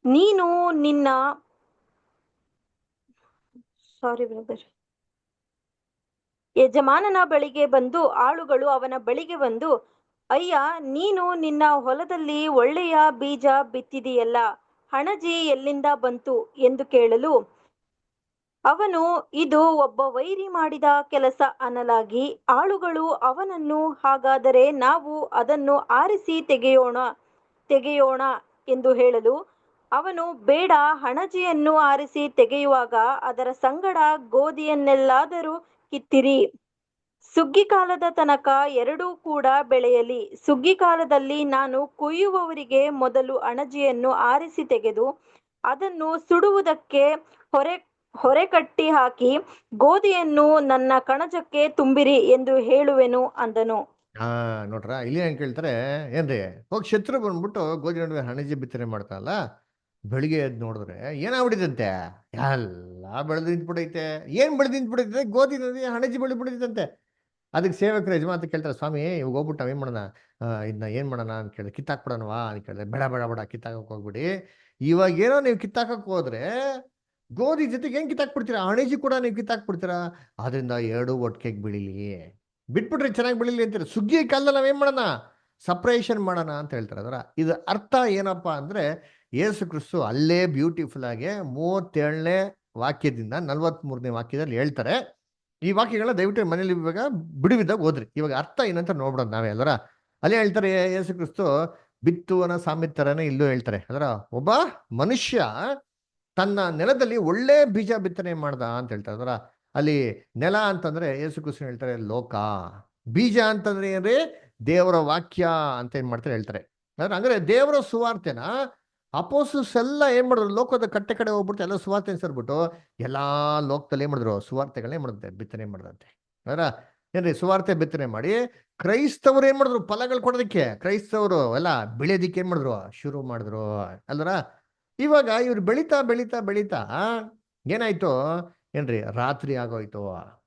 ನೀನು ನಿನ್ನ ಆಳುಗಳು ಅವನ ಬಳಿಗೆ ಬಂದು, ಅಯ್ಯ, ನೀನು ನಿನ್ನ ಹೊಲದಲ್ಲಿ ಒಳ್ಳೆಯ ಬೀಜ ಬಿತ್ತಿದೆಯಲ್ಲ, ಹಣಜಿ ಎಲ್ಲಿಂದ ಬಂತು ಎಂದು ಕೇಳಲು, ಅವನು, ಇದು ಒಬ್ಬ ವೈರಿ ಮಾಡಿದ ಕೆಲಸ ಅನ್ನಲಾಗಿ, ಆಳುಗಳು ಅವನನ್ನು, ಹಾಗಾದರೆ ನಾವು ಅದನ್ನು ಆರಿಸಿ ತೆಗೆಯೋಣ ಎಂದು ಹೇಳಲು, ಅವನು, ಬೇಡ, ಹಣಜಿಯನ್ನು ಆರಿಸಿ ತೆಗೆಯುವಾಗ ಅದರ ಸಂಗಡ ಗೋಧಿಯನ್ನೆಲ್ಲಾದರೂ ಕಿತ್ತಿರಿ. ಸುಗ್ಗಿ ಕಾಲದ ತನಕ ಎರಡೂ ಕೂಡ ಬೆಳೆಯಲಿ. ಸುಗ್ಗಿ ಕಾಲದಲ್ಲಿ ನಾನು ಕೊಯ್ಯುವವರಿಗೆ ಮೊದಲು ಅಣಜಿಯನ್ನು ಆರಿಸಿ ತೆಗೆದು ಅದನ್ನು ಸುಡುವುದಕ್ಕೆ ಹೊರೆ ಕಟ್ಟಿ ಹಾಕಿ, ಗೋಧಿಯನ್ನು ನನ್ನ ಕಣಜಕ್ಕೆ ತುಂಬಿರಿ ಎಂದು ಹೇಳುವೆನು ಅಂದನು. ನೋಡ್ರ, ಇಲ್ಲಿ ಏನ್ ಕೇಳ್ತಾರೆ, ಏನ್ರಿ, ಹೋಗಿ ಶತ್ರು ಬಂದ್ಬಿಟ್ಟು ಗೋಧಿ ನಡುವೆ ಹಣಜಿ ಬಿತ್ತನೆ ಮಾಡ್ತಾನಲ್ಲ, ಬೆಳಿಗ್ಗೆ ಎದ್ದು ನೋಡಿದ್ರೆ ಏನಾಗ್ಬಿಟ್ಟಿದಂತೆ, ಎಲ್ಲ ಬೆಳೆದು ನಿಂತ್ಬಿಡೈತೆ. ಏನ್ ಬೆಳೆದು ನಿಂತ್ಬಿಡೈತೆ? ಗೋಧಿ ನಡುವೆ ಹಣಜಿ ಬೆಳೆದು ಬಿಟ್ಟಿದಂತೆ. ಅದಕ್ಕೆ ಸೇವಕರು ಯಜಮಾನ ಕೇಳ್ತಾರೆ, ಸ್ವಾಮಿ, ಇವಾಗ ಹೋಗ್ಬಿಟ್ಟು ನಾವೇನ್ ಮಾಡೋಣ, ಇದನ್ನ ಏನ್ ಮಾಡೋಣ ಅಂತ ಕೇಳಿದ್ರೆ, ಕಿತ್ತಾಕ್ಬಿಡೋಣವಾ ಅಂತ ಕೇಳಿದ್ರೆ, ಬೇಡ ಬೇಡ ಬೇಡ, ಕಿತ್ತಾಕಕ್ ಹೋಗ್ಬಿಡಿ. ಇವಾಗ ಏನೋ ನೀವು ಕಿತ್ತಾಕಕ್ ಹೋದ್ರೆ ಗೋಧಿ ಜೊತೆಗೆ ಏನ್ ಕಿತ್ತಾಕ್ಬಿಡ್ತೀರಾ, ಹಣಜಿ ಕೂಡ ನೀವು ಕಿತ್ತಾಕ್ಬಿಡ್ತೀರಾ. ಆದ್ರಿಂದ ಎರಡು ಒಟ್ಟಿಗೆ ಬೆಳಿಲಿ, ಬಿಟ್ಬಿಟ್ರೆ ಚೆನ್ನಾಗಿ ಬೆಳಿಲಿ ಅಂತಾರೆ. ಸುಗ್ಗಿ ಕಾಲದಲ್ಲಿ ನಾವೇನ್ ಮಾಡೋಣ, ಸಪ್ರೇಷನ್ ಮಾಡೋಣ ಅಂತ ಹೇಳ್ತಾರೆ. ಅದರ ಇದು ಅರ್ಥ ಏನಪ್ಪಾ ಅಂದ್ರೆ, ಯೇಸು ಕ್ರಿಸ್ತು ಅಲ್ಲೇ ಬ್ಯೂಟಿಫುಲ್ ಆಗಿ 37ನೇ ವಾಕ್ಯದಿಂದ 43ನೇ ವಾಕ್ಯದಲ್ಲಿ ಹೇಳ್ತಾರೆ. ಈ ವಾಕ್ಯಗಳನ್ನ ದಯವಿಟ್ಟು ಮನೇಲಿ ಇವಾಗ ಬಿಡುವಿದ್ದಾಗ ಓದ್ರಿ. ಇವಾಗ ಅರ್ಥ ಏನಂತ ನೋಡ್ಬಿಡೋದು ನಾವೇ. ಅದರ ಅಲ್ಲೇ ಹೇಳ್ತಾರೆ, ಯೇಸು ಕ್ರಿಸ್ತು ಬಿತ್ತುವನ ಸಾಮ್ಯತರನೇ ಇಲ್ಲೂ ಹೇಳ್ತಾರೆ. ಅದರ ಒಬ್ಬ ಮನುಷ್ಯ ತನ್ನ ನೆಲದಲ್ಲಿ ಒಳ್ಳೆ ಬೀಜ ಬಿತ್ತನೆ ಮಾಡ್ದ ಅಂತ ಹೇಳ್ತಾರೆ. ಅದರ ಅಲ್ಲಿ ನೆಲ ಅಂತಂದ್ರೆ ಯೇಸು ಕ್ರಿಸ್ತು ಹೇಳ್ತಾರೆ ಲೋಕ, ಬೀಜ ಅಂತಂದ್ರೆ ಏನ್ರಿ, ದೇವರ ವಾಕ್ಯ ಅಂತ ಏನ್ ಮಾಡ್ತಾರೆ ಹೇಳ್ತಾರೆ. ಅಂದ್ರೆ ದೇವರ ಸುವಾರ್ತೆನ ಅಪೋಸ್ತಲರು ಎಲ್ಲ ಏನ್ ಮಾಡಿದ್ರು, ಲೋಕದ ಕಡೆ ಹೋಗ್ಬಿಟ್ಟು ಎಲ್ಲ ಸುವಾರ್ತೆ ಅನ್ಸರ್ಬಿಟ್ಟು ಎಲ್ಲಾ ಲೋಕದಲ್ಲಿ ಏನ್ ಮಾಡಿದ್ರು, ಸುವಾರ್ತೆಗಳನ್ನೇ ಮಾಡಿದ್ರೆ ಬಿತ್ತನೆ ಮಾಡ್ದಂತೆ. ಅದರ ಏನ್ರಿ, ಸುವಾರ್ತೆ ಬಿತ್ತನೆ ಮಾಡಿ ಕ್ರೈಸ್ತವರು ಏನ್ ಮಾಡಿದ್ರು, ಫಲಗಳು ಕೊಡೋದಕ್ಕೆ ಕ್ರೈಸ್ತವರು ಎಲ್ಲ ಬೆಳೆಯೋದಿಕ್ಕೆ ಏನ್ ಮಾಡಿದ್ರು, ಶುರು ಮಾಡಿದ್ರು. ಅಲ್ವರ ಇವಾಗ ಇವ್ರು ಬೆಳೀತಾ ಬೆಳೀತಾ ಬೆಳೀತಾ ಏನಾಯ್ತು ಏನ್ರಿ, ರಾತ್ರಿ ಆಗೋಯ್ತು.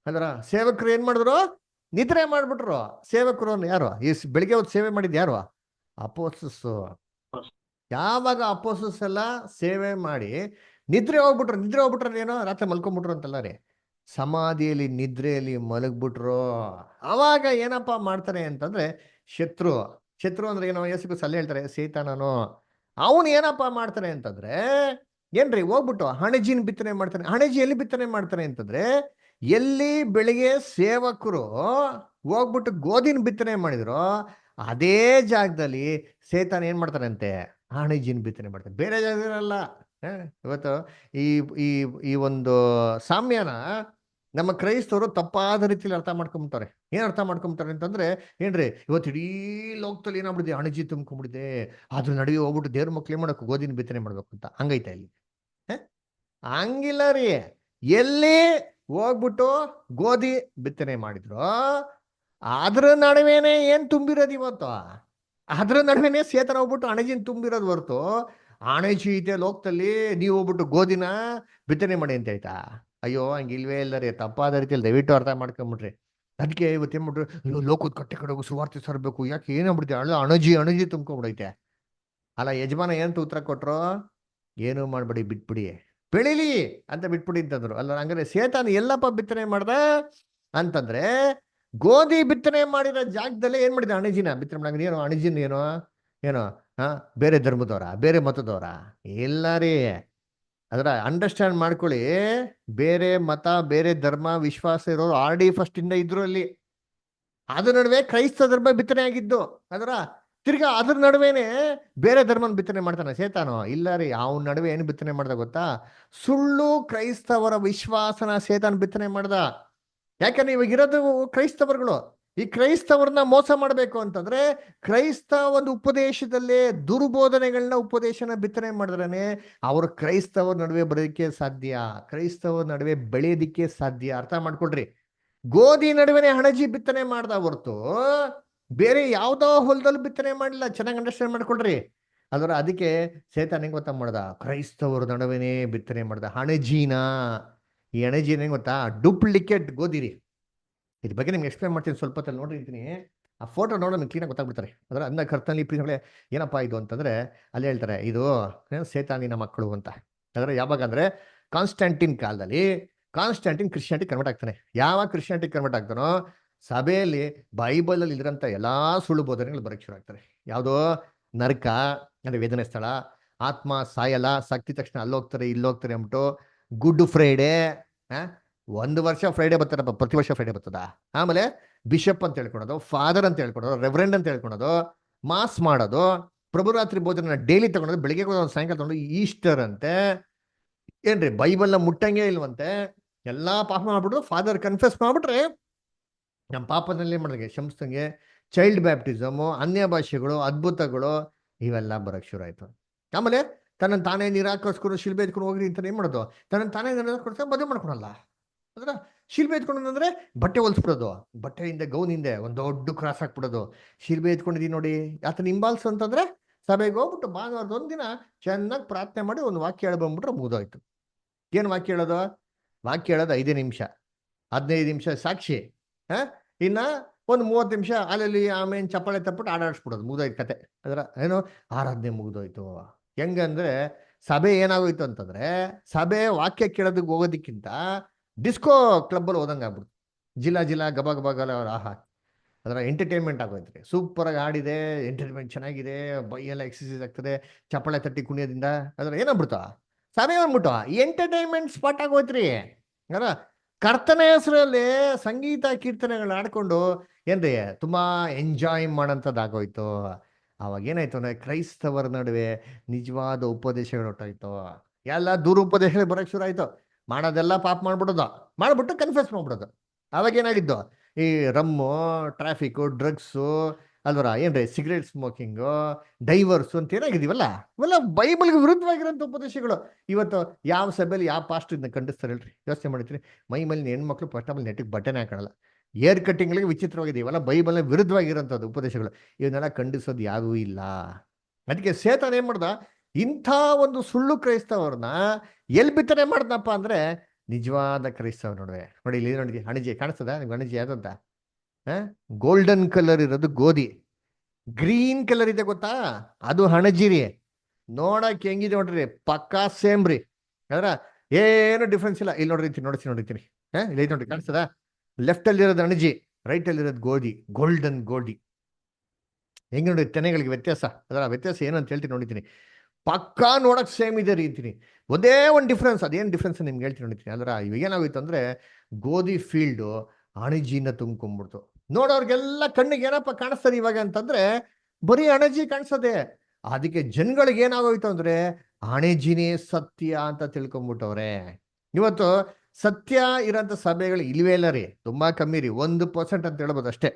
ಅಲ್ವರ ಸೇವಕರು ಏನ್ ಮಾಡಿದ್ರು, ನಿದ್ರೆ ಮಾಡ್ಬಿಟ್ರು. ಸೇವಕರು ಯಾರು, ಈ ಬೆಳಿಗ್ಗೆ ಹೊತ್ತು ಸೇವೆ ಮಾಡಿದ್ ಯಾರು, ಅಪೋಸ್ತಲರು. ಯಾವಾಗ ಅಪೋಸ್ತಲರು ಎಲ್ಲ ಸೇವೆ ಮಾಡಿ ನಿದ್ರೆ ಹೋಗ್ಬಿಟ್ರೆ ಏನೋ ರಾತ್ರಿ ಮಲ್ಕೊಂಡ್ಬಿಟ್ರು ಅಂತಲ್ಲ ರೀ, ಸಮಾಧಿಯಲ್ಲಿ ನಿದ್ರೆಯಲ್ಲಿ ಮಲಗ್ಬಿಟ್ರು. ಅವಾಗ ಏನಪ್ಪಾ ಮಾಡ್ತಾರೆ ಅಂತಂದ್ರೆ, ಶತ್ರು ಅಂದ್ರೆ ಏನೋ ಯೇಸು ಸಲ ಹೇಳ್ತಾರೆ, ಸೈತಾನನು. ಅವನು ಏನಪ್ಪಾ ಮಾಡ್ತಾನೆ ಅಂತಂದ್ರೆ ಏನ್ರಿ, ಹೋಗ್ಬಿಟ್ಟು ಹಣಜಿನ ಬಿತ್ತನೆ ಮಾಡ್ತಾನೆ. ಹಣಜಿ ಎಲ್ಲಿ ಬಿತ್ತನೆ ಮಾಡ್ತಾನೆ ಅಂತಂದ್ರೆ, ಎಲ್ಲಿ ಬೆಳಿಗ್ಗೆ ಸೇವಕರು ಹೋಗ್ಬಿಟ್ಟು ಗೋಧಿನ ಬಿತ್ತನೆ ಮಾಡಿದ್ರು, ಅದೇ ಜಾಗದಲ್ಲಿ ಸೈತಾನ ಏನ್ ಮಾಡ್ತಾನೆ ಅಂತೆ, ಹಣಜಿನ ಬಿತ್ತನೆ ಮಾಡ್ತಾನೆ. ಬೇರೆ ಜಾಗದಲ್ಲ. ಇವತ್ತು ಈ ಈ ಈ ಒಂದು ಸಾಮ್ಯನ ನಮ್ಮ ಕ್ರೈಸ್ತವರು ತಪ್ಪಾದ ರೀತಿಯಲ್ಲಿ ಅರ್ಥ ಮಾಡ್ಕೊಂಬಿಡ್ತಾರೆ. ಏನ್ ಅರ್ಥ ಮಾಡ್ಕೊಂಬಿಡ್ತಾರೆ ಅಂತಂದ್ರೆ, ಏನ್ರಿ, ಇವತ್ತು ಇಡೀ ಲೋಕದಲ್ಲಿ ಏನಾಗ್ಬಿಡಿದೆ, ಹಣಜಿ ತುಂಬ್ಕೊಂಡ್ಬಿಡಿದೆ, ಅದ್ರ ನಡುವೆ ಹೋಗ್ಬಿಟ್ಟು ದೇವ್ರ ಮಕ್ಳು ಏನ್ ಮಾಡಬೇಕು, ಗೋಧಿನ ಬಿತ್ತನೆ ಮಾಡ್ಬೇಕು ಅಂತ ಹಂಗೈತಾ ಇಲ್ಲಿ? ಹಂಗಿಲ್ಲ ರೀ. ಎಲ್ಲಿ ಹೋಗ್ಬಿಟ್ಟು ಗೋಧಿ ಬಿತ್ತನೆ ಮಾಡಿದ್ರು ಅದ್ರ ನಡುವೆನೆ ಏನ್ ತುಂಬಿರೋದು ಇವತ್ತು, ಅದ್ರ ನಡುವೆನೆ ಸೇತನ ಹೋಗ್ಬಿಟ್ಟು ಅಣಜಿನ ತುಂಬಿರೋದು ಹೊರ್ತು, ಅಣಜಿ ಇದೆ ಲೋಕದಲ್ಲಿ, ನೀವು ಹೋಗ್ಬಿಟ್ಟು ಗೋಧಿನ ಬಿತ್ತನೆ ಮಾಡಿ ಅಂತ ಆಯ್ತಾ? ಅಯ್ಯೋ, ಹಂಗಿಲ್ವೇ ಇಲ್ಲ ರೀ. ತಪ್ಪಾದ ರೀತಿಯಲ್ಲಿ ದಯವಿಟ್ಟು ಅರ್ಥ ಮಾಡ್ಕೊಂಬಿಟ್ರಿ. ಅದಕ್ಕೆ ಇವತ್ತು ಏನ್ ಮಾಡ್ರಿ, ಲೋಕದ ಕಡೆ ಹೋಗಿ ಸುವಾರ್ತೆ ಸರ್ಬೇಕು, ಯಾಕೆ ಏನಾಗ್ಬಿಡುತ್ತೆ, ಅಣಜಿ ತುಂಬ್ಕೊಂಡ್ಬಿಡೈತೆ. ಅಲ್ಲ, ಯಜಮಾನ ಏನಂತ ಉತ್ತರ ಕೊಟ್ರು, ಏನು ಮಾಡ್ಬೇಡಿ, ಬಿಟ್ಬಿಡಿ, ಬೆಳಿಲಿ ಅಂತ ಬಿಟ್ಬಿಡಿ ಅಂತಂದ್ರು. ಅಲ್ಲ, ಹಂಗಾರೆ ಸೇತಾನ ಎಲ್ಲಪ್ಪ ಬಿತ್ತನೆ ಮಾಡ್ದ ಅಂತಂದ್ರೆ, ಗೋಧಿ ಬಿತ್ತನೆ ಮಾಡಿರೋ ಜಾಗದಲ್ಲೇ ಏನ್ ಮಾಡಿದ, ಅಣಜಿನ ಬಿತ್ತನೆ ಮಾಡಿದ. ಏನೋ ಅಣಜಿನ ಏನೋ ಬೇರೆ ಧರ್ಮದವರ, ಬೇರೆ ಮತದವರ? ಇಲ್ಲ ರೀ. ಅದರ ಅಂಡರ್ಸ್ಟ್ಯಾಂಡ್ ಮಾಡ್ಕೊಳ್ಳಿ. ಬೇರೆ ಮತ, ಬೇರೆ ಧರ್ಮ, ವಿಶ್ವಾಸ ಇರೋರು ಆಲ್ರೆಡಿ ಫಸ್ಟ್ ಇಂದ ಇದ್ರು ಅಲ್ಲಿ. ಅದ್ರ ನಡುವೆ ಕ್ರೈಸ್ತ ಧರ್ಮ ಬಿತ್ತನೆ ಆಗಿದ್ದು. ಅದರ ತಿರ್ಗಾ ಅದ್ರ ನಡುವೆನೆ ಬೇರೆ ಧರ್ಮನ ಬಿತ್ತನೆ ಮಾಡ್ತಾನೆ ಸೇತಾನು? ಇಲ್ಲ ರೀ. ಅವನ ನಡುವೆ ಏನು ಬಿತ್ತನೆ ಮಾಡ್ದ ಗೊತ್ತಾ? ಸುಳ್ಳು ಕ್ರೈಸ್ತವರ ವಿಶ್ವಾಸನ ಸೇತಾನ್ ಬಿತ್ತನೆ ಮಾಡ್ದ. ಯಾಕಂದ್ರೆ ಇವಾಗ ಇರೋದು ಕ್ರೈಸ್ತವರುಗಳು. ಈ ಕ್ರೈಸ್ತವರನ್ನ ಮೋಸ ಮಾಡಬೇಕು ಅಂತಂದ್ರೆ, ಕ್ರೈಸ್ತ ಒಂದು ಉಪದೇಶದಲ್ಲೇ ದುರ್ಬೋಧನೆಗಳನ್ನ ಉಪದೇಶನ ಬಿತ್ತನೆ ಮಾಡಿದ್ರೇನೆ ಅವರು ಕ್ರೈಸ್ತವರ ನಡುವೆ ಬರೋದಕ್ಕೆ ಸಾಧ್ಯ, ಕ್ರೈಸ್ತವರ ನಡುವೆ ಬೆಳೆಯೋದಿಕ್ಕೆ ಸಾಧ್ಯ. ಅರ್ಥ ಮಾಡ್ಕೊಡ್ರಿ. ಗೋಧಿ ನಡುವೆನೆ ಹಣಜಿ ಬಿತ್ತನೆ ಮಾಡ್ದ ಹೊರ್ತು ಬೇರೆ ಯಾವ್ದೋ ಹೊಲದಲ್ಲಿ ಬಿತ್ತನೆ ಮಾಡಿಲ್ಲ. ಚೆನ್ನಾಗಿ ಅಂಡರ್ಸ್ಟ್ಯಾಂಡ್ ಮಾಡ್ಕೊಳ್ರಿ. ಅದರ ಅದಕ್ಕೆ ಸೇತಾನ್ ಹೆಂಗ್ ಗೊತ್ತಾ ಮಾಡ್ದ, ಕ್ರೈಸ್ತವರ ನಡುವೆನೇ ಬಿತ್ತನೆ ಮಾಡ್ದ ಹಣಜೀನ. ಈ ಹಣಜೀನ ಹೆಂಗ್ ಗೊತ್ತಾ, ಡೂಪ್ಲಿಕೇಟ್ ಗೋಧಿರಿ. ಇದ್ರ ಬಗ್ಗೆ ನಿಮ್ಗೆ ಎಕ್ಸ್ಪ್ಲೇನ್ ಮಾಡ್ತೀನಿ, ಸ್ವಲ್ಪ ಹೊತ್ತಲ್ಲಿ ನೋಡಿರ್ತೀನಿ. ಆ ಫೋಟೋ ನೋಡೋ ನಿಮ್ಗೆ ಕ್ಲೀನಾಗಿ ಗೊತ್ತಾಗ್ಬಿಡ್ತಾರೆ. ಅದರ ಅಂದ ಕರ್ತನಲ್ಲಿ ಪ್ರೀತಿಗಳೇ ಏನಪ್ಪ ಇದು ಅಂತಂದ್ರೆ ಅಲ್ಲಿ ಹೇಳ್ತಾರೆ ಇದು ಸೇತಾನಿನ ಮಕ್ಕಳು ಅಂತ. ಅದರ ಯಾವಾಗ ಅಂದ್ರೆ ಕಾನ್ಸ್ಟಂಟಿನ್ ಕಾಲದಲ್ಲಿ ಕಾನ್ಸ್ಟಂಟಿನ್ ಕ್ರಿಶ್ಚಿಯಾನಿಟಿ ಕನ್ವರ್ಟ್ ಆಗ್ತಾನೆ. ಯಾವಾಗ ಕ್ರಿಶ್ಚಿಯಾನಿಟಿ ಕನ್ವರ್ಟ್ ಆಗ್ತಾನೋ ಸಭೆಯಲ್ಲಿ ಬೈಬಲಲ್ಲಿ ಇದ್ರಂತ ಎಲ್ಲಾ ಸುಳ್ಳು ಬೋಧನೆಗಳು ಬರಕ್ಕೆ ಶುರು ಆಗ್ತಾರೆ. ಯಾವುದೋ ನರಕ ಅಂದ್ರೆ ವೇದನೆ ಸ್ಥಳ, ಆತ್ಮ ಸಾಯಲ್ಲ, ಸಕ್ತಿ ತಕ್ಷಣ ಅಲ್ಲೋಗ್ತಾರೆ ಇಲ್ಲೋಗ್ತಾರೆ ಅಂದ್ಬಿಟ್ಟು, ಗುಡ್ ಫ್ರೈಡೇ, ಒಂದು ವರ್ಷ ಫ್ರೈಡೇ ಬರ್ತಾರಪ್ಪ, ಪ್ರತಿ ವರ್ಷ ಫ್ರೈಡೇ ಬರ್ತದ. ಆಮೇಲೆ ಬಿಷಪ್ ಅಂತ ಹೇಳ್ಕೊಳೋದು, ಫಾದರ್ ಅಂತ ಹೇಳ್ಕೊಳೋದು, ರೆವರೆಂಡ್ ಅಂತ ಹೇಳ್ಕೊಳೋದು, ಮಾಸ್ ಮಾಡೋದು, ಪ್ರಭುರಾತ್ರಿ ಭೋಜನ ಡೈಲಿ ತಗೊಳೋದು, ಬೆಳಿಗ್ಗೆ ಒಂದು ಸಾಯಂಕಾಲ ತಗೊಂಡು, ಈಸ್ಟರ್ ಅಂತೆ ಏನ್ರಿ ಬೈಬಲ್ನ ಮುಟ್ಟಂಗೆ ಇಲ್ವಂತೆ. ಎಲ್ಲಾ ಪಾಪ ಮಾಡ್ಬಿಟ್ಟು ಫಾದರ್ ಕನ್ಫೆಸ್ ಮಾಡ್ಬಿಟ್ರೆ ನಮ್ಮ ಪಾಪದಲ್ಲಿ ಮಾಡಿದ್ರೆ ಶಂಸ್ತಂಗೆ ಚೈಲ್ಡ್ ಬ್ಯಾಪ್ಟಿಸಮು, ಅನ್ಯ ಭಾಷೆಗಳು, ಅದ್ಭುತಗಳು ಇವೆಲ್ಲ ಬರಕ್ ಶುರು ಆಯ್ತು. ಆಮೇಲೆ ತನ್ನ ತಾನೇ ನಿರಾಕರಿಸ್ಕೊಂಡು ಶಿಲ್ಬೆ ಎತ್ಕೊಂಡು ಹೋಗ್ರಿ ಅಂತ ಏನ್ ಮಾಡೋದು, ತನ್ನ ತಾನೇ ನಿರಾಕರಿಸ್ಕೊಂಡು ಮದುವೆ ಮಾಡ್ಕೊಳಲ್ಲ. ಅದ್ರ ಶಿಲ್ಬೆ ಎತ್ಕೊಂಡು ಅಂದ್ರೆ ಬಟ್ಟೆ ಹೊಲ್ಸ್ಬಿಡೋದು, ಬಟ್ಟೆ ಹಿಂದೆ ಗೌನ್ ಹಿಂದೆ ಒಂದು ದೊಡ್ಡ ಕ್ರಾಸ್ ಹಾಕ್ಬಿಡೋದು. ಶಿಲ್ಬೆ ಎತ್ಕೊಂಡಿದೀನಿ ನೋಡಿ ಆತನ ಹಿಂಬಾಲ್ಸು ಅಂತಂದ್ರೆ ಸಭೆಗೆ ಹೋಗ್ಬಿಟ್ಟು ಭಾನುವಾರದ ಒಂದಿನ ಚೆನ್ನಾಗಿ ಪ್ರಾರ್ಥನೆ ಮಾಡಿ ಒಂದು ವಾಕ್ಯ ಹೇಳಿ ಬಂದ್ಬಿಟ್ರೆ ಮುಗಿದೋಯ್ತು. ಏನು ವಾಕ್ಯ ಹೇಳೋದು? ವಾಕ್ಯ ಹೇಳೋದು 5 ನಿಮಿಷ 15 ನಿಮಿಷ ಸಾಕ್ಷಿ, ಇನ್ನ ಒಂದು 30 ನಿಮಿಷ ಅಲ್ಲಲ್ಲಿ ಆಮೇಲೆ ಚಪ್ಪಾಳೆ ತಪ್ಪಿಟ್ಟು ಆಡಾಡಿಸ್ಬಿಡೋದು, ಮುಗಿದೋಯ್ತು ಕತೆ. ಅದರ ಏನು ಆರಾಧನೆ ಮುಗಿದೋಯ್ತು. ಹೆಂಗಂದ್ರೆ ಸಭೆ ಏನಾಗೋಯ್ತು ಅಂತಂದ್ರೆ, ಸಭೆ ವಾಕ್ಯ ಕೇಳೋದಕ್ಕೆ ಹೋಗೋದಕ್ಕಿಂತ ಡಿಸ್ಕೋ ಕ್ಲಬ್ಬಲ್ಲಿ ಹೋದಂಗೆ ಆಗ್ಬಿಡ್ತು. ಜಿಲ್ಲಾ ಗಬ ಗಬ ಗಲ ಆಹಾ, ಅದರ ಎಂಟರ್ಟೈನ್ಮೆಂಟ್ ಆಗೋಯ್ತು. ಸೂಪರಾಗಿ ಆಡಿದೆ, ಎಂಟರ್ಟೈನ್ಮೆಂಟ್ ಚೆನ್ನಾಗಿದೆ, ಬೈಯೆಲ್ಲ ಎಕ್ಸಸೈಸ್ ಆಗ್ತದೆ, ಚಪ್ಪಾಳೆ ತಟ್ಟಿ ಕುಣಿಯೋದ್ರಿಂದ. ಅದರ ಏನಾಗ್ಬಿಡ್ತು, ಸಭೆ ಬಂದ್ಬಿಟ್ಟು ಎಂಟರ್ಟೈನ್ಮೆಂಟ್ ಸ್ಪಾಟ್ ಆಗೋಯ್ತ್ರಿ. ಅಲ್ಲ ಕರ್ತನ ಹೆಸರಲ್ಲಿ ಸಂಗೀತ ಕೀರ್ತನೆಗಳನ್ನ ಆಡ್ಕೊಂಡು ಏನ್ರಿ ತುಂಬಾ ಎಂಜಾಯ್ ಮಾಡೋಂಥದ್ದಾಗೋಯ್ತು. ಅವಾಗ ಏನಾಯ್ತು ಅಂದ್ರೆ ಕ್ರೈಸ್ತವರ ನಡುವೆ ನಿಜವಾದ ಉಪದೇಶಗಳು ಹೊಟ್ಟಾಯ್ತು. ಎಲ್ಲ ದುರುಪದೇಶಗಳು ಬರೋಕ್ಕೆ ಶುರು ಆಯ್ತು. ಮಾಡೋದೆಲ್ಲ ಪಾಪ ಮಾಡ್ಬಿಡೋದು, ಮಾಡ್ಬಿಟ್ಟು ಕನ್ಫ್ಯೂಸ್ ಮಾಡ್ಬಿಡೋದು. ಅವಾಗ ಏನಾಗಿದ್ದು, ಈ ರಮ್ಮು, ಟ್ರಾಫಿಕ್ಕು, ಡ್ರಗ್ಸು ಅಲ್ವರ ಏನ್ರಿ ಸಿಗರೇಟ್ ಸ್ಮೋಕಿಂಗು, ಡೈವರ್ಸು ಅಂತ ಏನಾಗಿದೀವಲ್ಲ, ಇವೆಲ್ಲ ಬೈಬಲ್ಗೆ ವಿರುದ್ಧವಾಗಿರೋಂಥ ಉಪದೇಶಗಳು. ಇವತ್ತು ಯಾವ ಸಭೆಯಲ್ಲಿ ಯಾವ ಪಾಸ್ಟ್ ಇದನ್ನ ಖಂಡಿಸ್ತಾರೆ ಹೇಳ್ರಿ? ಯೋಚನೆ ಮಾಡಿರ್ತೀನಿ. ಮೈ ಮೇಲೆ ಹೆಣ್ಮಕ್ಳು ಫಸ್ಟ್ ಆಫ್ ಆಲ್ ನೆಟ್ಟಿಗೆ ಬಟ್ಟೆನೇ ಹಾಕೊಳ್ಳಲ್ಲ, ಏರ್ ಕಟ್ಟಿಂಗ್ಗಳಿಗೆ ವಿಚಿತ್ರವಾಗಿದೆ. ಇವೆಲ್ಲ ಬೈಬಲ್ನ ವಿರುದ್ಧವಾಗಿರೋಂಥದ್ದು ಉಪದೇಶಗಳು. ಇವನ್ನೆಲ್ಲ ಖಂಡಿಸೋದು ಯಾರೂ ಇಲ್ಲ. ಅದಕ್ಕೆ ಸೇತಾನ್ ಏನ್ ಮಾಡ್ದ, ಇಂಥ ಒಂದು ಸುಳ್ಳು ಕ್ರೈಸ್ತವ್ರನ್ನ ಎಲ್ಲಿ ಬಿತ್ತನೆ ಮಾಡ್ದಪ್ಪ ಅಂದ್ರೆ ನಿಜವಾದ ಕ್ರೈಸ್ತವ ನೋಡುವೆ. ನೋಡಿ ಇಲ್ಲಿ ನೋಡಿ ಅಣಜಿ ಕಾಣಿಸ್ತದ ನಿಮ್ಗೆ? ಅಣಜಿ ಯಾವ್ದಂತ ಗೋಲ್ಡನ್ ಕಲರ್ ಇರೋದು ಗೋಧಿ, ಗ್ರೀನ್ ಕಲರ್ ಇದೆ ಗೊತ್ತಾ, ಅದು ಹಣಜಿರಿ. ನೋಡಕ್ ಹೆಂಗಿದೆ ನೋಡ್ರಿ, ಪಕ್ಕಾ ಸೇಮ್ ರೀ. ಅದ್ರ ಏನು ಡಿಫ್ರೆನ್ಸ್ ಇಲ್ಲ. ಇಲ್ಲಿ ನೋಡಿರ್ತೀನಿ ನೋಡಿರ್ತೀನಿ ಇಲ್ಲಿ ನೋಡ್ರಿ ಕಾಣಿಸ್ತದ? ಲೆಫ್ಟ್ ಅಲ್ಲಿ ಇರೋದು ಅಣಜಿ, ರೈಟ್ ಅಲ್ಲಿ ಇರೋದು ಗೋಧಿ, ಗೋಲ್ಡನ್ ಗೋಧಿ. ಹೆಂಗೆ ನೋಡಿ ತೆನೆಗಳಿಗೆ ವ್ಯತ್ಯಾಸ. ಅದರ ವ್ಯತ್ಯಾಸ ಏನು ಅಂತ ಹೇಳ್ತೀನಿ ನೋಡಿದ್ದೀನಿ. ಪಕ್ಕಾ ನೋಡಕ್ ಸೇಮ್ ಇದೆ ರೀತಿನಿ, ಒಂದೇ ಒಂದು ಡಿಫ್ರೆನ್ಸ್. ಅದೇನು ಡಿಫ್ರೆನ್ಸ್ ನಿಮ್ಗೆ ಹೇಳ್ತೀನಿ ನೋಡಿದ್ದೀನಿ. ಅದರ ಇವಾಗ ಏನಾಗೋಯ್ತು ಅಂದ್ರೆ ಗೋಧಿ ಫೀಲ್ಡು ಅಣಜಿನ ತುಂಬ್ಕೊಂಡ್ಬಿಡ್ತು. ನೋಡೋರ್ಗೆಲ್ಲ ಕಣ್ಣಿಗೆ ಏನಪ್ಪ ಕಾಣಿಸ್ತದೆ ಇವಾಗ ಅಂತಂದ್ರೆ ಬರೀ ಅಣಜಿ ಕಾಣಿಸ್ತದೆ. ಅದಕ್ಕೆ ಜನಗಳಿಗೆ ಏನಾಗೋಯ್ತು ಅಂದ್ರೆ ಅಣಜಿನೇ ಸತ್ಯ ಅಂತ ತಿಳ್ಕೊಂಡ್ಬಿಟ್ಟವ್ರೆ. ಇವತ್ತು ಸತ್ಯ ಇರೋಂಥ ಸಭೆಗಳು ಇಲ್ವೇ ಇಲ್ಲ ರೀ, ತುಂಬಾ ಕಮ್ಮಿ ರೀ, 1% ಅಂತ ಹೇಳ್ಬೋದು ಅಷ್ಟೇ.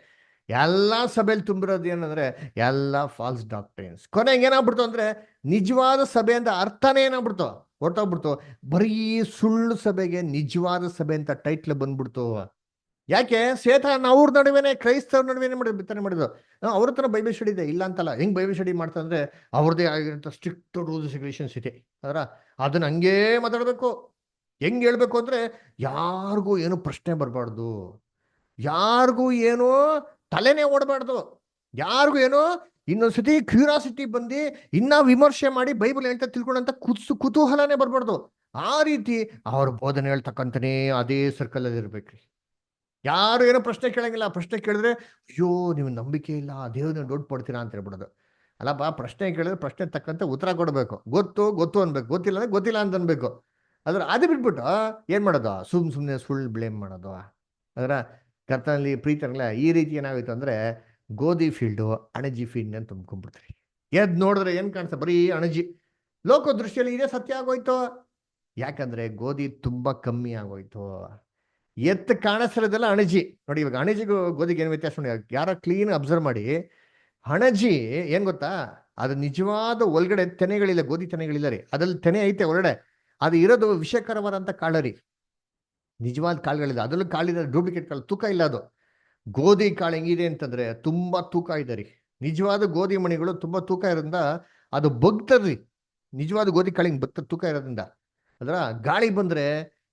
ಎಲ್ಲ ಸಭೆಯಲ್ಲಿ ತುಂಬಿರೋದು ಏನಂದ್ರೆ ಎಲ್ಲ ಫಾಲ್ಸ್ ಡಾಕ್ಟ್ರಿನ್ಸ್. ಕೊನೆಗೆ ಏನಾಗ್ಬಿಡ್ತು ಅಂದ್ರೆ ನಿಜವಾದ ಸಭೆ ಅಂತ ಅರ್ಥನೇ ಏನಾಗ್ಬಿಡ್ತು, ಹೊರಟೋಗ್ಬಿಡ್ತು. ಬರೀ ಸುಳ್ಳು ಸಭೆಗೆ ನಿಜವಾದ ಸಭೆ ಅಂತ ಟೈಟ್ಲ್ ಬಂದ್ಬಿಡ್ತು. ಯಾಕೆ? ಸೇತಾನ್ ಅವ್ರ ನಡುವೆನೆ ಕ್ರೈಸ್ತವ್ರ ನಡುವೆನೆ ಬಿತ್ತನೆ ಮಾಡಿದ್ರು. ಅವ್ರ ಹತ್ರ ಬೈಬಲ್ ಸ್ಟಡಿ ಇದೆ, ಇಲ್ಲ ಅಂತಲ್ಲ. ಹೆಂಗ್ ಬೈಬಲ್ ಸ್ಟಡಿ ಮಾಡ್ತಾರೆ ಅಂದ್ರೆ ಅವ್ರದ್ದೇ ಆಗಿರೋಂಥ ಸ್ಟ್ರಿಕ್ಟ್ ರೂಲ್ಸ್ ರೆಗ್ಯುಲೇಷನ್ಸ್ ಇದೆ. ಅದರ ಅದನ್ನ ಹಂಗೇ ಮಾತಾಡ್ಬೇಕು. ಹೆಂಗ್ ಹೇಳ್ಬೇಕು ಅಂದ್ರೆ ಯಾರಿಗೂ ಏನು ಪ್ರಶ್ನೆ ಬರಬಾರ್ದು, ಯಾರಿಗೂ ಏನೋ ತಲೆನೇ ಓಡಬಾರ್ದು, ಯಾರಿಗೂ ಏನೋ ಇನ್ನೊಂದ್ಸತಿ ಕ್ಯೂರಿಯಾಸಿಟಿ ಬಂದು ಇನ್ನ ವಿಮರ್ಶೆ ಮಾಡಿ ಬೈಬಲ್ ಹೇಳ್ತಾ ತಿಳ್ಕೊಂಡಂತ ಕುತೂಹಲನೇ ಬರಬಾರ್ದು. ಆ ರೀತಿ ಅವ್ರ ಬೋಧನೆ ಹೇಳ್ತಕ್ಕಂತಾನೆ ಅದೇ ಸರ್ಕಲ್ ಅಲ್ಲಿ ಇರ್ಬೇಕ್ರಿ. ಯಾರು ಏನೋ ಪ್ರಶ್ನೆ ಕೇಳಂಗಿಲ್ಲ. ಪ್ರಶ್ನೆ ಕೇಳಿದ್ರೆ ಅಯ್ಯೋ ನೀವು ನಂಬಿಕೆ ಇಲ್ಲ, ದೇವ್ರನ್ನ ದೊಡ್ಡ ಪಡ್ತೀರಾ ಅಂತ ಹೇಳ್ಬಿಡೋದು. ಅಲ್ಲಪ್ಪ, ಪ್ರಶ್ನೆ ಕೇಳಿದ್ರೆ ಪ್ರಶ್ನೆ ತಕ್ಕಂತೆ ಉತ್ತರ ಕೊಡಬೇಕು. ಗೊತ್ತು ಅನ್ಬೇಕು, ಗೊತ್ತಿಲ್ಲ ಅಂದ್ರೆ ಗೊತ್ತಿಲ್ಲ ಅಂತ ಅನ್ಬೇಕು. ಅದು ಬಿಟ್ಬಿಟ್ಟು ಏನ್ ಮಾಡೋದು, ಸುಮ್ಮನೆ ಸುಳ್ಳು ಬ್ಲೇಮ್ ಮಾಡೋದು. ಅದರ ಕರ್ತನಲ್ಲಿ ಪ್ರೀತರಲ್ಲ, ಈ ರೀತಿ ಏನಾಗೋಯ್ತು ಅಂದ್ರೆ ಗೋಧಿ ಫೀಲ್ಡು ಅಣಜಿ ಫೀಲ್ಡ್ ಅಂತ ತುಂಬ್ಕೊಂಡ್ಬಿಡ್ತಾರೆ. ಎದ್ ನೋಡಿದ್ರೆ ಏನ್ ಕಾಣಿಸ್ತಾ, ಬರೀ ಅಣಜಿ. ಲೋಕ ದೃಷ್ಟಿಯಲ್ಲಿ ಇದೇ ಸತ್ಯ ಆಗೋಯ್ತು. ಯಾಕಂದ್ರೆ ಗೋಧಿ ತುಂಬಾ ಕಮ್ಮಿ ಆಗೋಯ್ತು. ಎತ್ತು ಕಾಣಿಸ್ತಿರೋದೆಲ್ಲ ಅಣಜಿ. ನೋಡಿ ಇವಾಗ ಅಣಜಿಗೂ ಗೋಧಿಗೆ ಏನು ವ್ಯತ್ಯಾಸ ನೋಡಿ, ಯಾರೋ ಕ್ಲೀನ್ ಅಬ್ಸರ್ವ್ ಮಾಡಿ. ಅಣಜಿ ಏನ್ ಗೊತ್ತಾ, ಅದು ನಿಜವಾದ ಒಳಗಡೆ ತೆನೆಗಳಿಲ್ಲ, ಗೋಧಿ ತೆನೆಗಳಿಲ್ಲ ರೀ. ಅದ್ರಲ್ಲಿ ತೆನೆ ಐತೆ ಹೊರಗಡೆ, ಅದು ಇರೋದು ವಿಷಕರವಾದಂಥ ಕಾಳರಿ. ನಿಜವಾದ ಕಾಳುಗಳಿದೆ, ಅದ್ರಲ್ಲೂ ಕಾಳಿದ ಡೂಪ್ಲಿಕೇಟ್ ಕಾಳು, ತೂಕ ಇಲ್ಲ. ಅದು ಗೋಧಿ ಕಾಳು ಹೆಂಗಿದೆ ಅಂತಂದ್ರೆ ತುಂಬಾ ತೂಕ ಇದೆ ರೀ. ನಿಜವಾದ ಗೋಧಿ ಮಣಿಗಳು ತುಂಬಾ ತೂಕ ಇರೋದ್ರಿಂದ ಅದು ಬಗ್ತದ್ರಿ. ನಿಜವಾದ ಗೋಧಿ ಕಾಳಿಂಗ್ ಬಗ್ತ ತೂಕ ಇರೋದ್ರಿಂದ. ಅದರ ಗಾಳಿ ಬಂದ್ರೆ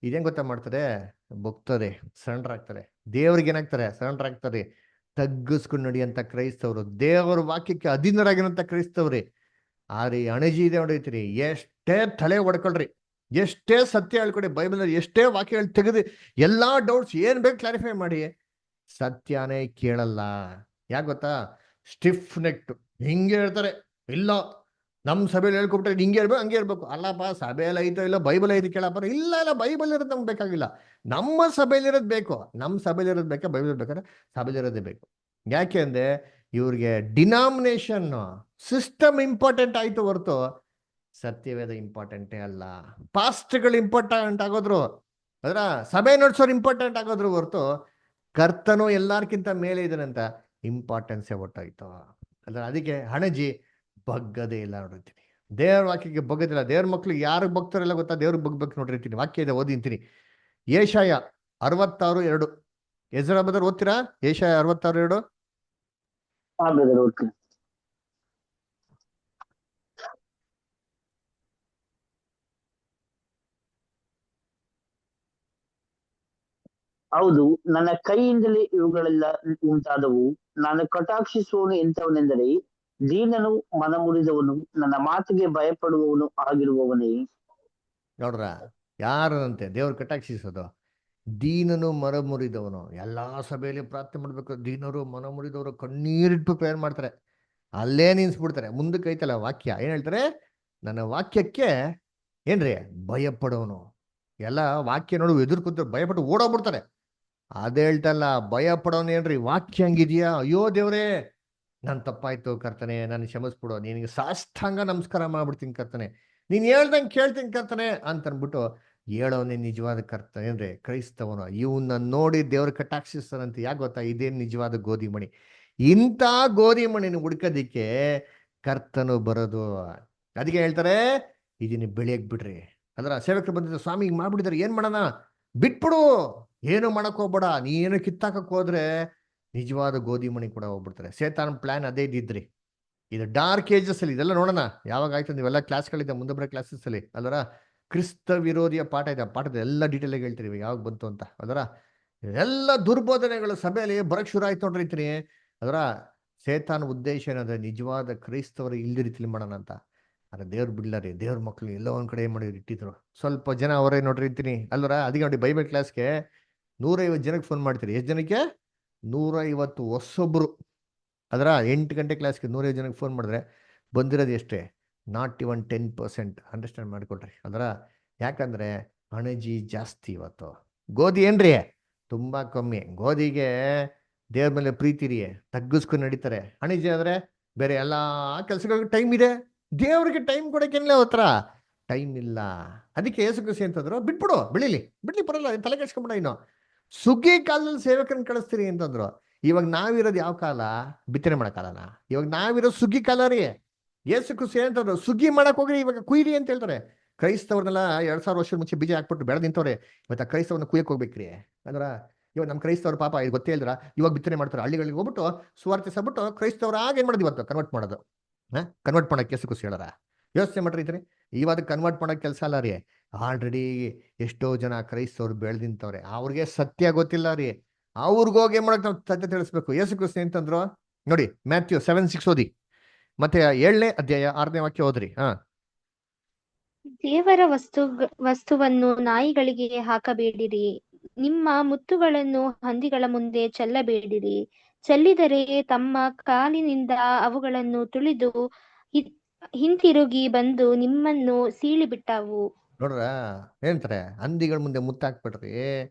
ಇದೇನ್ ಗೊತ್ತಾ ಮಾಡ್ತಾರೆ, ಬಗ್ತಾರೆ, ಸಣ್ಣ್ರಾಗ್ತಾರೆ. ದೇವ್ರಿಗೆ ಏನಾಗ್ತಾರೆ, ಸಣ್ಣ್ರಾಗ್ತಾರೆ. ತಗ್ಗಿಸ್ಕೊಂಡು ನಡಿಯಂತ ಕ್ರೈಸ್ತವ್ರು, ದೇವರ ವಾಕ್ಯಕ್ಕೆ ಅಧೀನರಾಗಿರೋಂಥ ಕ್ರೈಸ್ತವ್ರಿ. ಆದ್ರೆ ಈ ಅಣಜಿ ಇದೆ ಹೊಡೀತೀರಿ, ಎಷ್ಟೇ ತಲೆ ಹೊಡ್ಕೊಳ್ರಿ, ಎಷ್ಟೇ ಸತ್ಯ ಹೇಳ್ಕೊಡಿ, ಬೈಬಲ್ ಎಷ್ಟೇ ವಾಕ್ಯಗಳು ತೆಗೆದು ಎಲ್ಲಾ ಡೌಟ್ಸ್ ಏನ್ ಬೇಕು ಕ್ಲಾರಿಫೈ ಮಾಡಿ, ಸತ್ಯನೇ ಕೇಳಲ್ಲ. ಯಾಕೆ ಗೊತ್ತಾ, ಸ್ಟಿಫ್ ನೆಕ್ ಹಿಂಗೆ ಹೇಳ್ತಾರೆ. ಇಲ್ಲ ನಮ್ಮ ಸಭೆಯಲ್ಲಿ ಹೇಳ್ಕೊಬಿಟ್ರೆ ಹಿಂಗೆ ಇರ್ಬೇಕು ಹಂಗೆ ಇರ್ಬೇಕು. ಅಲ್ಲಪ್ಪ ಸಭೆಯಲ್ಲಿ ಐತೋ ಇಲ್ಲ ಬೈಬಲ್ ಐತಿ ಕೇಳಪ್ಪ. ಇಲ್ಲ ಇಲ್ಲ, ಬೈಬಲ್ ಇರೋದು ನಮ್ಗೆ ಬೇಕಾಗಿಲ್ಲ, ನಮ್ಮ ಸಭೆಯಲ್ಲಿರೋದು ಬೇಕು. ನಮ್ಮ ಸಭೆಯಲ್ಲಿರೋದು ಬೇಕಾ, ಬೈಬಲ್ ಬೇಕಾದ್ರೆ ಸಭೆಯಲ್ಲಿರೋದೇ ಬೇಕು. ಯಾಕೆ ಅಂದ್ರೆ ಇವ್ರಿಗೆ ಡಿನಾಮಿನೇಷನ್ ಸಿಸ್ಟಮ್ ಇಂಪಾರ್ಟೆಂಟ್ ಆಯ್ತು ಹೊರತು ಸತ್ಯವೇದ ಇಂಪಾರ್ಟೆಂಟೇ ಅಲ್ಲ. ಪಾಸ್ಟ್ಗಳು ಇಂಪಾರ್ಟೆಂಟ್ ಆಗೋದ್ರು, ಅದರ ಸಭೆ ನಡೆಸೋರು ಇಂಪಾರ್ಟೆಂಟ್ ಆಗೋದ್ರು ಹೊರತು ಕರ್ತನು ಎಲ್ಲಾರ್ಕಿಂತ ಮೇಲೆ ಇದನ್ನಂತ ಇಂಪಾರ್ಟೆನ್ಸೇ ಒಟ್ಟಾಯ್ತು. ಅದ್ರ ಅದಕ್ಕೆ ಹಣಜಿ ಬಗ್ಗದೇ ಇಲ್ಲ ನೋಡಿರ್ತೀನಿ. ದೇವ್ರ ವಾಕ್ಯಕ್ಕೆ ಬಗ್ಗದಿಲ್ಲ. ದೇವ್ರ ಮಕ್ಳಿಗೆ ಯಾರಿಗೆ ಬಗ್ತಾರಲ್ಲ ಗೊತ್ತಾ, ದೇವ್ರಿಗೆ ಬಗ್ಬೇಕು ನೋಡಿರ್ತೀನಿ. ವಾಕ್ಯ ಇದೆ, ಓದಿಂತೀನಿ. ಏಷಾಯ 66:2. ಎಜ್ರಾ ಬ್ರದರ್ ಓದ್ತೀರಾ? ಏಷಾಯ 66:2. ಹೌದು, ನನ್ನ ಕೈಯಿಂದಲೇ ಇವುಗಳೆಲ್ಲ ಉಂಟಾದವು. ನಾನು ಕಟಾಕ್ಷಿಸುವವನು ಎಂಥವನೆಂದರೆ, ದೀನನು ಮನಮುರಿದವನು, ನನ್ನ ಮಾತಿಗೆ ಭಯಪಡುವವನು ಆಗಿರುವವನೇ. ನೋಡ್ರ, ಯಾರಂತೆ ದೇವ್ರು ಕಟಾಕ್ಷಿಸೋದು? ದೀನನು ಮನಮುರಿದವನು. ಎಲ್ಲಾ ಸಭೆಯಲ್ಲಿ ಪ್ರಾರ್ಥನೆ ಮಾಡ್ಬೇಕು. ದೀನರು ಮನಮುರಿದವರು ಕಣ್ಣೀರಿಟ್ಟು ಪ್ರೇಯರ್ ಮಾಡ್ತಾರೆ, ಅಲ್ಲೇ ನಿನ್ಸ್ಬಿಡ್ತಾರೆ. ಮುಂದಕ್ಕೆ ಐತಲ್ಲ ವಾಕ್ಯ, ಏನ್ ಹೇಳ್ತಾರೆ? ನನ್ನ ವಾಕ್ಯಕ್ಕೆ ಏನ್ರಿ ಭಯಪಡೋನು. ಎಲ್ಲ ವಾಕ್ಯ ನೋಡು ಎದುರು ಕೂತ ಭಯಪಟ್ಟು ಓಡೋಗ್ಬಿಡ್ತಾರೆ. ಅದೇ ಹೇಳ್ತಲ್ಲ, ಭಯ ಪಡೋನು ಏನ್ರಿ, ವಾಕ್ಯ ಹಂಗಿದ್ಯಾ, ಅಯ್ಯೋ ದೇವ್ರೇ ನನ್ ತಪ್ಪಾಯ್ತು ಕರ್ತನೆ, ನಾನು ಕ್ಷಮಿಸ್ಬಿಡು, ನಿನಗೆ ಸಾಷ್ಟಾಂಗ ನಮಸ್ಕಾರ ಮಾಡ್ಬಿಡ್ತೀನಿ ಕರ್ತನೆ, ನೀನ್ ಹೇಳ್ದಂಗೆ ಕೇಳ್ತೀನಿ ಕರ್ತನೆ ಅಂತ ಅನ್ಬಿಟ್ಟು ಹೇಳೋನೇ ನಿಜವಾದ ಕರ್ತ ಏನ್ರಿ ಕ್ರೈಸ್ತವನು. ಇವನ್ನ ನೋಡಿ ದೇವ್ರ ಕಟಾಕ್ಷಿಸ್ತಾರಂತೆ. ಯಾಕೆ ಗೊತ್ತಾ, ಇದೇನು ನಿಜವಾದ ಗೋಧಿ ಮಣಿ. ಇಂಥ ಗೋಧಿ ಮಣಿನ ಹುಡ್ಕೋದಿಕ್ಕೆ ಕರ್ತನು ಬರೋದು. ಅದಕ್ಕೆ ಹೇಳ್ತಾರೆ, ಇದನ್ನ ಬೆಳೆಯಕ್ ಬಿಡ್ರಿ. ಅದರ ಸೇವಕರು ಬಂದಿದ್ದ, ಸ್ವಾಮಿ ಹಿಂಗ್ ಮಾಡ್ಬಿಟ್ಟಿದ್ದಾರೆ, ಏನ್ ಮಾಡೋಣ, ಬಿಟ್ಬಿಡು, ಏನು ಮಾಡಕ್ ಹೋಗ್ಬೇಡ. ನೀನು ಕಿತ್ತಾಕಕ್ ಹೋದ್ರೆ ನಿಜವಾದ ಗೋಧಿ ಮಣಿ ಕೂಡ ಹೋಗ್ಬಿಡ್ತಾರೆ. ಸೇತಾನ್ ಪ್ಲಾನ್ ಅದೇ ಇದ್ದಿದ್ರಿ. ಇದು ಡಾರ್ಕ್ ಏಜಸ್ ಅಲ್ಲಿ ಇದೆಲ್ಲ ನೋಡೋಣ ಯಾವಾಗ ಆಯ್ತು. ನೀವೆಲ್ಲ ಕ್ಲಾಸ್ಗಳಿದೆ, ಮುಂದೆ ಬರೋ ಕ್ಲಾಸಸ್ ಅಲ್ಲಿ ಅಲ್ವರ ಕ್ರಿಸ್ತ ವಿರೋಧಿಯ ಪಾಠ ಇದೆ. ಆ ಪಾಠದ ಎಲ್ಲ ಡೀಟೇಲ್ ಆಗಿ ಹೇಳ್ತೀರಿ ಯಾವಾಗ ಬಂತು ಅಂತ. ಅದರ ಎಲ್ಲ ದುರ್ಬೋಧನೆಗಳು ಸಭೆಯಲ್ಲಿ ಬರಕ್ ಶುರು ಆಯ್ತು ನೋಡ್ರಿತೀನಿ. ಅದರ ಸೇತಾನ್ ಉದ್ದೇಶ ಏನಂದ್ರೆ ನಿಜವಾದ ಕ್ರೈಸ್ತವರು ಇಲ್ದಿ ರೀತಿಲಿ ಮಾಡೋಣ ಅಂತ. ಅದ್ರ ದೇವ್ರು ಬಿಡ್ಲಾರಿ, ದೇವ್ರ ಮಕ್ಳು ಎಲ್ಲೋ ಒಂದ್ ಕಡೆ ಮಾಡಿದ್ರು ಇಟ್ಟಿದ್ರು. ಸ್ವಲ್ಪ ಜನ ಅವರೇ ನೋಡ್ರಿರ್ತೀನಿ ಅಲ್ವರ. ಅದಕ್ಕೆ ನೋಡಿ ಬೈಬಲ್ ಕ್ಲಾಸ್ಗೆ 150 ಜನಕ್ಕೆ ಫೋನ್ ಮಾಡ್ತೀರಿ. ಎಷ್ಟು ಜನಕ್ಕೆ? 150 ಹೊಸೊಬ್ರು. ಅದರ 8 ಗಂಟೆ ಕ್ಲಾಸ್ಗೆ 150 ಜನಕ್ಕೆ ಫೋನ್ ಮಾಡಿದ್ರೆ ಬಂದಿರೋದು ಎಷ್ಟೇ? Not even 10%. ಅಂಡರ್ಸ್ಟ್ಯಾಂಡ್ ಮಾಡ್ಕೊಳ್ರಿ. ಅದರ ಯಾಕಂದ್ರೆ ಅಣಜಿ ಜಾಸ್ತಿ ಇವತ್ತು, ಗೋಧಿ ಏನ್ರಿ ತುಂಬಾ ಕಮ್ಮಿ. ಗೋಧಿಗೆ ದೇವ್ರ ಮೇಲೆ ಪ್ರೀತಿ ರೀ, ತಗ್ಗಿಸ್ಕೊಂಡು ನಡೀತಾರೆ. ಅಣಜಿ ಆದ್ರೆ ಬೇರೆ ಎಲ್ಲಾ ಕೆಲ್ಸಗಳಿಗೆ ಟೈಮ್ ಇದೆ, ದೇವ್ರಿಗೆ ಟೈಮ್ ಕೊಡೋಕೆಲ್ಲ ಹತ್ರ ಟೈಮ್ ಇಲ್ಲ. ಅದಕ್ಕೆ ಯೇಸು ಕ್ರಿಸ್ತ ಅಂತಂದ್ರು, ಬಿಟ್ಬಿಡು, ಬಿಡ್ಲಿ ಬರಲ್ಲ, ತಲೆ ಕೆಡ್ಸ್ಕೊಂಬಿಡ. ಇನ್ನು ಸುಗ್ಗಿ ಕಾಲದಲ್ಲಿ ಸೇವಕರನ್ನ ಕಳಿಸ್ತೀರಿ ಅಂತಂದ್ರು. ಇವಾಗ ನಾವಿರೋದು ಯಾವ ಕಾಲ? ಬಿತ್ತನೆ ಮಾಡಕ್ಕಾಲನ. ಇವಾಗ ನಾವಿರೋದು ಸುಗ್ಗಿ ಕಾಲ ರೀ. ಯೇಸು ಕ್ರಿಸ್ತ ಏನಂತಂದ್ರು, ಸುಗ್ಗಿ ಮಾಡಕ್ ಹೋಗ್ರಿ, ಇವಾಗ ಕುಯ್ರಿ ಅಂತ ಹೇಳ್ತಾರೆ. ಕ್ರೈಸ್ತವ್ರನ್ನೆಲ್ಲ 2000 ವರ್ಷದ ಮುಂಚೆ ಬೀಜ ಹಾಕ್ಬಿಟ್ಟು ಬೆಳೆದ್ ನಿಂತವ್ರೆ. ಇವತ್ತು ಕ್ರೈಸ್ತವನ್ನ ಕುಯ್ಯಕ್ ಹೋಗ್ಬೇಕ್ರಿ. ಅಂದ್ರ ಇವಾಗ ನಮ್ಮ ಕ್ರೈಸ್ತವ್ರ ಪಾಪ ಇದು ಗೊತ್ತೇ ಇಲ್ದ್ರ, ಇವಾಗ ಬಿತ್ತನೆ ಮಾಡ್ತಾರೆ. ಹಳ್ಳಿಗಳಿಗೆ ಹೋಗ್ಬಿಟ್ಟು ಸುವಾರ್ತೆ ಸಬಿಟ್ಟು ಕ್ರೈಸ್ತವ್ರ ಆಗ ಏನ್ ಮಾಡೋದು ಇವತ್ತು ಕನ್ವರ್ಟ್ ಮಾಡೋದು. ಕನ್ವರ್ಟ್ ಮಾಡಕ್ಕೆ ಯೇಸು ಕ್ರಿಸ್ತ ಹೇಳಾರ? ಯೋಚನೆ ಮಾಡ್ರಿ. ಇವಾಗ ಕನ್ವರ್ಟ್ ಮಾಡಕ್ ಕೆಲಸ ಅಲ್ಲ ರೀ. ಆಲ್ರೆಡಿ ಎಷ್ಟೋ ಜನ ಕ್ರೈಸ್ತವ್ರು ಬೆಳೆದಿಂತವ್ರೆ, ಅವ್ರಿಗೆ ಸತ್ಯ ಗೊತ್ತಿಲ್ಲ ರೀ. ಅವ್ರಿಗೋಗಿ ಏನ್ ಮಾಡಕ್ ನಾವು ಸತ್ಯ ತಿಳಿಸ್ಬೇಕು. ಯೇಸು ಕ್ರಿಸ್ತ ಅಂತಂದ್ರು ನೋಡಿ, ಮ್ಯಾಥ್ಯೂ 7:6 ಓದಿ, ಮತ್ತೆ 7ನೇ ಅಧ್ಯಾಯ 6ನೇ ವಾಕ್ಯ ಓದ್ರಿ. ದೇವರ ವಸ್ತುವನ್ನು ನಾಯಿಗಳಿಗೆ ಹಾಕಬೇಡಿರಿ, ನಿಮ್ಮ ಮುತ್ತುಗಳನ್ನು ಹಂದಿಗಳ ಮುಂದೆ ಚೆಲ್ಲಬೇಡಿರಿ. ಚೆಲ್ಲಿದರೆ ತಮ್ಮ ಕಾಲಿನಿಂದ ಅವುಗಳನ್ನು ತುಳಿದು ಹಿಂತಿರುಗಿ ಬಂದು ನಿಮ್ಮನ್ನು ಸೀಳಿಬಿಟ್ಟವು. ನೋಡ್ರ ಹೇಳ್ತಾರೆ, ಹಂದಿಗಳ ಮುಂದೆ ಮುತ್ತ ಹಾಕ್ಬಿಡ್ರಿ,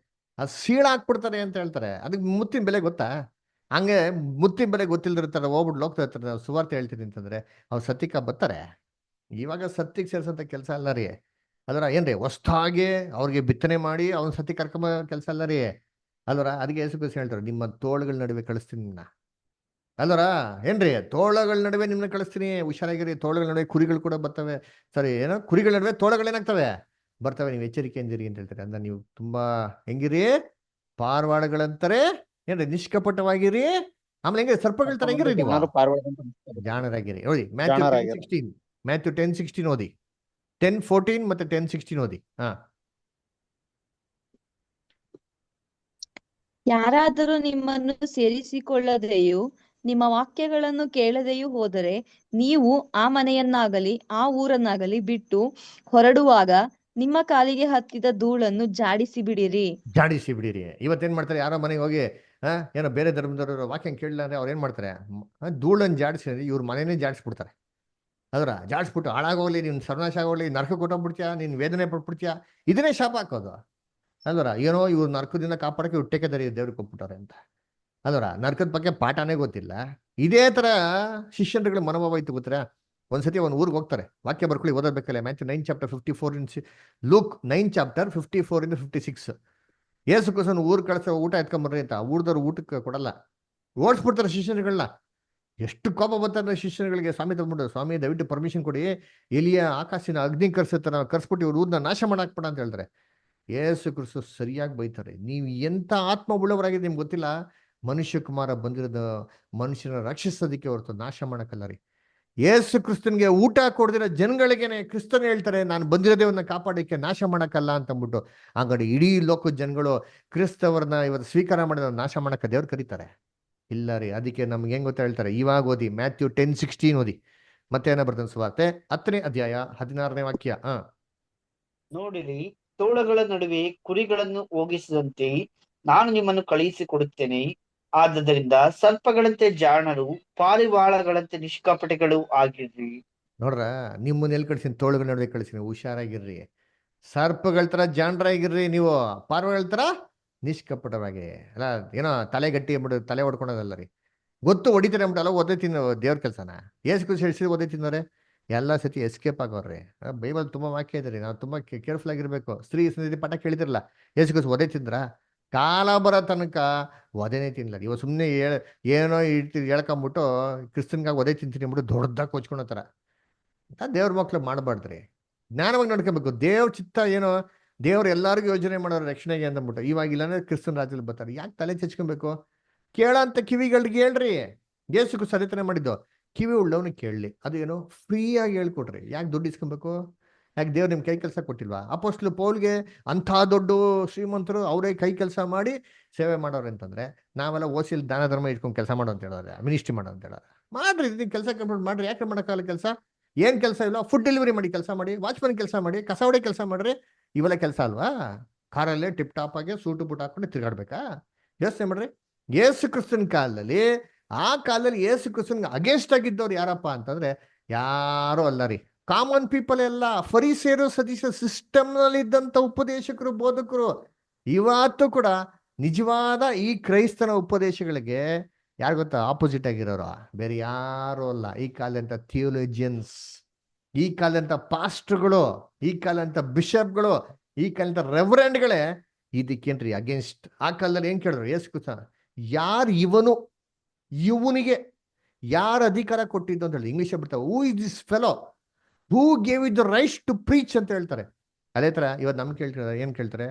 ಅದು ಸೀಳಾಕ್ಬಿಡ್ತಾರೆ ಅಂತ ಹೇಳ್ತಾರೆ. ಅದಕ್ಕೆ ಮುತ್ತಿನ ಬೆಲೆ ಗೊತ್ತಾ? ಹಂಗೆ ಮುತ್ತಿನ ಬೆಲೆ ಗೊತ್ತಿಲ್ದಿರ್ತಾರೆ, ಹೋಗ್ಬಿಟ್ಟು ಹೋಗ್ತಾ ಇರ್ತಾರೆ. ನಾವು ಸುವಾರ್ತೆ ಹೇಳ್ತೀನಿ ಅಂತಂದ್ರೆ ಅವ್ರು ಸತ್ಯಕ್ಕೆ ಬರ್ತಾರೆ. ಇವಾಗ ಸತ್ಯಕ್ಕೆ ಸೇರ್ಸಂತ ಕೆಲಸ ಅಲ್ಲ ರೀ. ಅದರ ಏನ್ರಿ ಹೊಸ್ತಾಗಿ ಅವ್ರಿಗೆ ಬಿತ್ತನೆ ಮಾಡಿ ಅವ್ನ ಸತ್ಯ ಕರ್ಕೊಂಬ ಕೆಲಸ ಅಲ್ಲ ರೀ. ಅಲ್ವರ ಅದಕ್ಕೆ ಯೇಸು ಕ್ರಿಸ್ತ ಹೇಳ್ತಾರೆ, ನಿಮ್ಮ ತೋಳುಗಳ ನಡುವೆ ಕಳಿಸ್ತೀನಿ ನಿಮ್ಮನ್ನ. ಅಲ್ವರ ಏನ್ರಿ, ತೋಳಗಳ ನಡುವೆ ನಿಮ್ಮನ್ನ ಕಳಿಸ್ತೀನಿ, ಹುಷಾರಾಗಿರಿ. ತೋಳಗಳ ನಡುವೆ ಕುರಿಗಳು ಕೂಡ ಬರ್ತವೆ. ಸರಿ, ಏನೋ ಕುರಿಗಳ ನಡುವೆ ತೋಳಗಳೇನಾಗ್ತವೆ, ಬರ್ತವೆ. ನೀವು ಎಚ್ಚರಿಕೆಯಿಂದಿರಿ ಅಂತ ಹೇಳ್ತಾರೆ. ಅಂದ್ರೆ ನೀವು ತುಂಬಾ ಹೆಂಗಿರಿ, ಪಾರ್ವಾಡಗಳಂತಾರೆ ಏನ್ರಿ, ನಿಷ್ಕಪಟವಾಗಿರಿ. ಆಮೇಲೆ ಹೆಂಗೆ ಸರ್ಪಗಳ ತರ ಹೆಂಗಿರಿ, ನೀವು ಜಾಣರಾಗಿರಿ. ನೋಡಿ ಮ್ಯಾಥ್ಯೂ 10:16. ಮ್ಯಾಥ್ಯೂ 10:16 ಓದಿ. 10:14 ಮತ್ತೆ 10:16 ಓದಿ. ಯಾರಾದರೂ ನಿಮ್ಮನ್ನು ಸೇರಿಸಿಕೊಳ್ಳದೆಯೂ ನಿಮ್ಮ ವಾಕ್ಯಗಳನ್ನು ಕೇಳದೆಯೂ ಹೋದರೆ ನೀವು ಆ ಮನೆಯನ್ನಾಗಲಿ ಆ ಊರನ್ನಾಗಲಿ ಬಿಟ್ಟು ಹೊರಡುವಾಗ ನಿಮ್ಮ ಕಾಲಿಗೆ ಹತ್ತಿದ ಧೂಳನ್ನು ಜಾಡಿಸಿ ಬಿಡಿರಿ. ಇವತ್ತೇನ್ ಮಾಡ್ತಾರೆ, ಯಾರೋ ಮನೆಗೆ ಹೋಗಿ ಏನೋ ಬೇರೆ ಧರ್ಮದವರು ವಾಕ್ಯ ಕೇಳಲಿಲ್ಲ ಅಂದ್ರೆ ಅವ್ರು ಏನ್ ಮಾಡ್ತಾರೆ, ಧೂಳನ್ನು ಜಾಡಿಸಿದ್ರೆ ಇವ್ರ ಮನೆಯೇ ಜಾಡಿಸ್ಬಿಡ್ತಾರೆ. ಅದರ ಜಾಡಿಸ್ಬಿಟ್ಟು ಹಾಳಾಗೋಗ್ಲಿ, ನೀನು ಸರ್ವನಾಶ ಆಗೋಗ್ಲಿ, ನರಕ ಕೊಟ್ಟೋಗ್ಬಿಡ್ತೀಯ, ನೀನು ವೇದನೆ ಪಡ್ಬಿಡ್ತೀಯ, ಇದನ್ನೇ ಶಾಪ ಹಾಕೋದು. ಅಲ್ವರ ಏನೋ ಇವ್ರು ನರಕದಿಂದ ಕಾಪಾಡಕ್ಕೆ ಹುಟ್ಟಕ್ಕೆ ದೇವ್ರಿಗೆ ಕೊಟ್ಬಿಟ್ಟಾರೆ ಅಂತ. ಅಲ್ವರ ನರಕದ ಬಗ್ಗೆ ಪಾಠನೇ ಗೊತ್ತಿಲ್ಲ. ಇದೇ ತರ ಶಿಷ್ಯರುಗಳ ಮನೋಭಾವ ಇತ್ತು ಗೊತ್ತರ. ಒಂದ್ಸತಿ ಒಂದು ಊರಿಗೆ ಹೋಗ್ತಾರೆ, ವಾಕ್ಯ ಬರ್ಕೊಳ್ಳಿ, ಓದಬೇಕಲ್ಲ. Matthew 9:54 luke 9:54-56. ಯೇಸು ಕ್ರಿಸ್ತನ ಊರ್ ಕಳ್ಸೋ ಊಟ ಎತ್ಕೊಂಬರ್ರಿ ಅಂತ ಊರ್ದವ್ರು ಊಟಕ್ಕೆ ಕೊಡಲ್ಲ, ಓಡಿಸ್ಬಿಡ್ತಾರೆ ಶಿಷ್ಯರುಗಳನ್ನ. ಎಷ್ಟು ಕೋಪ ಬರ್ತಾರೆ ಶಿಷ್ಯರುಗಳಿಗೆ. ಸ್ವಾಮಿ ತಗೊಂಡ್ಬಿಟ್ಟು, ಸ್ವಾಮಿ ದಯವಿಟ್ಟು ಪರ್ಮಿಷನ್ ಕೊಡಿ, ಎಲಿಯ ಆಕಾಶಿನ ಅಗ್ನಿ ಕರ್ಸುತ್ತಾರ, ಕರ್ಸ್ಬಿಟ್ಟು ಇವ್ರು ಊರ್ನ ನಾಶ ಮಾಡಾಕ್ಬೇಡ ಅಂತ ಹೇಳ್ತಾರೆ. ಯೇಸು ಕ್ರಿಸ್ತ ಸರಿಯಾಗಿ ಬೈತಾರೆ, ನೀವು ಎಂತ ಆತ್ಮ ಉಳ್ಳವರಾಗಿದೆ ನಿಮ್ಗೆ ಗೊತ್ತಿಲ್ಲ. ಮನುಷ್ಯ ಕುಮಾರ ಬಂದಿರೋದು ಮನುಷ್ಯನ ರಕ್ಷಿಸೋದಕ್ಕೆ ಹೊರತು ನಾಶ ಮಾಡಕ್ಕಲ್ಲ ರೀ. ಯೇಸು ಕ್ರಿಸ್ತನ್ಗೆ ಊಟ ಕೊಡ್ದಿರೋ ಜನಗಳಿಗೇನೆ ಕ್ರಿಸ್ತನ್ ಹೇಳ್ತಾರೆ, ನಾನು ಬಂದಿರೋದೇ ಅವನ್ನ ಕಾಪಾಡಕ್ಕೆ, ನಾಶ ಮಾಡಕ್ಕಲ್ಲ ಅಂತಂದ್ಬಿಟ್ಟು. ಹಂಗಾರೆ ಇಡೀ ಲೋಕದ ಜನಗಳು ಕ್ರಿಸ್ತವ್ರನ್ನ ಇವತ್ತು ಸ್ವೀಕಾರ ಮಾಡಿದ ನಾಶ ಮಾಡಕ್ಕೆ ದೇವ್ರು ಕರೀತಾರೆ? ಇಲ್ಲ ರೀ. ಅದಕ್ಕೆ ನಮ್ಗೆ ಹೆಂಗ್ ಗೊತ್ತಾ ಹೇಳ್ತಾರೆ, ಇವಾಗ ಓದಿ ಮ್ಯಾಥ್ಯೂ 10:16 ಓದಿ. ಮತ್ತೆ ಏನೋ ಬರ್ತದೆ ಸುವಾರ್ತೆ 10ನೇ ಅಧ್ಯಾಯ 16ನೇ ವಾಕ್ಯ. ನೋಡಿರಿ, ತೋಳಗಳ ನಡುವೆ ಕುರಿಗಳನ್ನು ಹೋಗಿಸಿದಂತೆ ನಾನು ನಿಮ್ಮನ್ನು ಕಳುಹಿಸಿ ಕೊಡುತ್ತೇನೆ. ಆದ್ದರಿಂದ ಸರ್ಪಗಳಂತೆ ಜಾಣರು, ಪಾರಿವಾಳಗಳಂತೆ ನಿಷ್ಕಪಟಿಗಳು ಆಗಿರ್ರಿ. ನೋಡ್ರ, ನಿಮ್ಮನ್ನ ಎಲ್ಲಿ ಕಳ್ಸಿನಿ? ತೋಳುಗಳ ನಡುವೆ ಕಳ್ಸಿನಿ. ಹುಷಾರಾಗಿರ್ರಿ, ಸರ್ಪಗಳ ತರ ಜಾಣರಾಗಿರ್ರಿ, ನೀವು ಪಾರಿವಾಳಗಳ ತರ ನಿಷ್ಕಪಟವಾಗಿ. ಅಲ್ಲ ಏನೋ ತಲೆ ಗಟ್ಟಿ ಅಂದ್ಬಿಟ್ಟು ತಲೆ ಹೊಡ್ಕೊಳೋದಲ್ಲ ರೀ. ಗೊತ್ತು ಹೊಡಿತಾರೆ ಅಂದ್ಬಿಟ್ಟಲ್ಲ ಒದ್ದೆ ತಿನ್ನೋ ದೇವ್ರ ಕೆಲಸನ. ಏಸು ಕ್ರಿಸ್ತ ಹೇಳಿಸಿ ಒದ್ದೆ ತಿನ್ನೋರೆ ಎಲ್ಲ ಸತಿ ಎಸ್ಕೇಪ್ ಆಗೋರ್ರಿ. ಬೈಬಲ್ ತುಂಬಾ ವಾಕ್ಯ ಇದೆ ರೀ, ನಾವು ತುಂಬಾ ಕೇರ್ಫುಲ್ ಆಗಿರ್ಬೇಕು. ಸ್ತ್ರೀ ಸನ್ನಿಧಿ ಪಾಠ ಕೇಳಿದಿರಲ್ಲ, ಏಸು ಕ್ರಿಸ್ತ ಒದ್ದೆ ತಿಂದ್ರ? ಕಾಲ ಬರೋ ತನಕ ಒದೇನೆ ತಿನ್ಲ. ಇವ ಸುಮ್ಮನೆ ಏನೋ ಹೇಳ್ಕೊಂಬಿಟ್ಟು ಕ್ರಿಸ್ತನ್ಗಾಗಿ ಒದೆ ತಿಂತೀನಿ ಅಂದ್ಬಿಟ್ಟು ದೊಡ್ಡದಾಗಿ ಕೊಚ್ಕೊಳತ್ತಾರ. ದೇವ್ರ ಮಕ್ಳು ಮಾಡಬಾರ್ದ್ರಿ. ಜ್ಞಾನವಾಗಿ ನೋಡ್ಕೊಬೇಕು. ದೇವ್ರ ಚಿತ್ತ ಏನೋ, ದೇವ್ರು ಎಲ್ಲರಿಗೂ ಯೋಜನೆ ಮಾಡೋರು ರಕ್ಷಣೆಗೆ ಅಂದ್ಬಿಟ್ಟು. ಇವಾಗ ಇಲ್ಲಾಂದ್ರೆ ಕ್ರಿಸ್ತನ್ ರಾಜ್ಯದಲ್ಲಿ ಬರ್ತಾರೆ. ಯಾಕೆ ತಲೆ ಚಚ್ಕೊಬೇಕು? ಕೇಳಂತ ಕಿವಿಗಳಿಗೆ ಹೇಳ್ರಿ. ಯೇಸು ಸರಿತನೆ ಮಾಡಿದ್ದು, ಕಿವಿ ಉಳ್ಳವನಿಗೆ ಕೇಳಲಿ. ಅದೇನು ಫ್ರೀಯಾಗಿ ಹೇಳ್ಕೊಟ್ರಿ. ಯಾಕೆ ದುಡ್ಡು ಇಸ್ಕೊಬೇಕು? ಯಾಕೆ ದೇವ್ರು ನಿಮ್ ಕೈ ಕೆಲಸ ಕೊಟ್ಟಿಲ್ವಾ? ಅಪೊಸ್ತಲ ಪೌಲ್ಗೆ ಅಂಥ ದೊಡ್ಡ ಶ್ರೀಮಂತರು ಅವರೇ ಕೈ ಕೆಲಸ ಮಾಡಿ ಸೇವೆ ಮಾಡೋರು ಅಂತಂದ್ರೆ, ನಾವೆಲ್ಲ ಓಸಿಲ್ ದಾನ ಧರ್ಮ ಇಟ್ಕೊಂಡು ಕೆಲಸ ಮಾಡೋ ಅಂತ ಹೇಳಿದ್ರೆ, ಮಿನಿಸ್ಟ್ರಿ ಮಾಡೋ ಅಂತ ಹೇಳಿದ್ರೆ ಮಾಡ್ರಿ. ಇದನ್ನ ಕೆಲಸ ಕಂಪ್ಲೀಟ್ ಮಾಡ್ರಿ. ಯಾಕೆ ಮಾಡೋಕ್ಕಾಗಲ್ಲ ಕೆಲಸ? ಏನ್ ಕೆಲಸ ಇಲ್ಲ? ಫುಡ್ ಡೆಲಿವರಿ ಮಾಡಿ ಕೆಲಸ ಮಾಡಿ, ವಾಚ್ಮನ್ ಕೆಲಸ ಮಾಡಿ, ಕಸ ಹೊಡೆ ಕೆಲಸ ಮಾಡ್ರಿ. ಇವೆಲ್ಲ ಕೆಲಸ ಅಲ್ವಾ? ಕಾರಲ್ಲೇ ಟಿಪ್ ಟಾಪ್ ಆಗಿ ಸೂಟು ಬುಟ್ ಹಾಕೊಂಡು ತಿರ್ಗಾಡ್ಬೇಕಾ? ಯೋಚನೆ ಮಾಡ್ರಿ. ಯೇಸು ಕ್ರಿಸ್ತನ ಕಾಲದಲ್ಲಿ, ಆ ಕಾಲದಲ್ಲಿ ಯೇಸು ಕ್ರಿಸ್ತನ್ಗೆ ಅಗೇನ್ಸ್ಟ್ ಆಗಿದ್ದವ್ರು ಯಾರಪ್ಪ ಅಂತಂದ್ರೆ ಯಾರು ಅಲ್ಲ ರೀ. ಕಾಮನ್ ಪೀಪಲ್ ಎಲ್ಲ, ಫರಿಸೇರು ಸದೀಶ ಸಿಸ್ಟಮ್ ನಲ್ಲಿ ಇದ್ದಂತ ಉಪದೇಶಕರು, ಬೋಧಕರು. ಇವತ್ತು ಕೂಡ ನಿಜವಾದ ಈ ಕ್ರೈಸ್ತನ ಉಪದೇಶಗಳಿಗೆ ಯಾರು ಗೊತ್ತಾ ಆಪೋಸಿಟ್ ಆಗಿರೋರು? ಬೇರೆ ಯಾರು ಅಲ್ಲ. ಈ ಕಾಲದಂತ ಥಿಯೋಲಜಿಯನ್ಸ್, ಈ ಕಾಲದಂತ ಪಾಸ್ಟರ್ಗಳು, ಈ ಕಾಲದಂತ ಬಿಷಪ್ಗಳು, ಈ ಕಾಲದಂತ ರೆವರೆಂಡ್ಗಳೇ ಇದಕ್ಕೇನ್ರಿ ಅಗೇನ್ಸ್ಟ್. ಆ ಕಾಲದಲ್ಲಿ ಏನ್ ಕೇಳಿದ್ರು ಯೇಸು ಕ್ರಿಸ್ತ, ಯಾರು ಇವನು, ಇವನಿಗೆ ಯಾರು ಅಧಿಕಾರ ಕೊಟ್ಟಿದ್ದು ಅಂತ ಹೇಳಿ ಇಂಗ್ಲಿಷ್ ಬಿಡ್ತಾವೆ. Who is this fellow who gave it the rights to preach ಅಂತ ಹೇಳ್ತಾರೆ. ಅದೇ ತರ ಇವತ್ತು ನಮ್ಗೆ ಕೇಳ್ತಾರೆ, ಏನ್ ಕೇಳ್ತಾರೆ?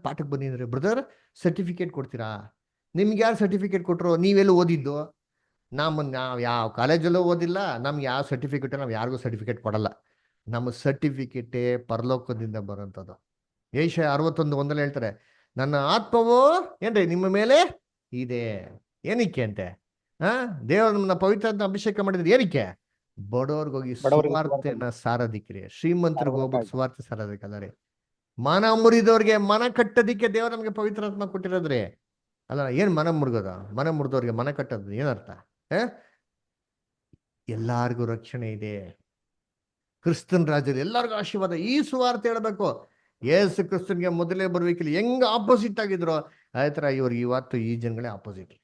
ಪಾಠಕ್ಕೆ ಬಂದಿದ್ರೆ ಬ್ರದರ್ ಸರ್ಟಿಫಿಕೇಟ್ ಕೊಡ್ತೀರಾ? ನಿಮ್ಗೆ ಯಾರು ಸರ್ಟಿಫಿಕೇಟ್ ಕೊಟ್ಟರು? ನೀವೆಲ್ಲ ಓದಿದ್ದು? ನಾವು ಯಾವ ಕಾಲೇಜಲ್ಲೂ ಓದಿಲ್ಲ, ನಮ್ಗೆ ಯಾವ ಸರ್ಟಿಫಿಕೇಟ್, ನಾವು ಯಾರಿಗೂ ಸರ್ಟಿಫಿಕೇಟ್ ಕೊಡಲ್ಲ. ನಮ್ಮ ಸರ್ಟಿಫಿಕೇಟೇ ಪರಲೋಕದಿಂದ ಬರೋಂಥದ್ದು. ಏಷ್ಯಾ 61:1 ಹೇಳ್ತಾರೆ, ನನ್ನ ಆತ್ಮವೋ ಏನ್ರಿ ನಿಮ್ಮ ಮೇಲೆ ಇದೆ. ಏನಕ್ಕೆ ಅಂತೆ? ದೇವರು ನಮ್ಮನ್ನ ಪವಿತ್ರ ಅಂತ ಅಭಿಷೇಕ ಮಾಡಿದ್ರೆ ಏನಕ್ಕೆ? ಬಡವ್ರಿಗೋಗಿ ಸುವಾರ್ತೆನ ಸಾರೋದಿಕ್ರಿ. ಶ್ರೀಮಂತರಿಗೆ ಹೋಗ್ಬಿಟ್ಟು ಸುವಾರ್ತೆ ಸಾರೋದಿಕ್ಕಲ್ಲ ರೀ. ಮನ ಮುರಿದವ್ರಿಗೆ ಮನ ಕಟ್ಟೋದಿಕ್ಕೆ ದೇವ್ರ ನಮ್ಗೆ ಪವಿತ್ರಾತ್ಮ ಕೊಟ್ಟಿರೋದ್ರಿ. ಅಲ್ಲ, ಏನ್ ಮನ ಮುರಿಗೋದ? ಮನ ಮುರಿದವ್ರಿಗೆ ಮನ ಕಟ್ಟೋದು ಏನರ್ಥ? ಎಲ್ಲಾರ್ಗು ರಕ್ಷಣೆ ಇದೆ. ಕ್ರಿಸ್ತನ್ ರಾಜ್ಯದಲ್ಲಿ ಎಲ್ಲರಿಗೂ ಆಶೀರ್ವಾದ. ಈ ಸುವಾರ್ತೆ ಹೇಳ್ಬೇಕು. ಯೇಸು ಕ್ರಿಸ್ತನ್ಗೆ ಮೊದಲೇ ಬರ್ಬೇಕಿಲ್ಲ. ಹೆಂಗ್ ಆಪೋಸಿಟ್ ಆಗಿದ್ರು ಅದೇ ತರ ಇವ್ರಿಗೆ ಇವತ್ತು ಈ ಜನಗಳೇ ಆಪೋಸಿಟ್.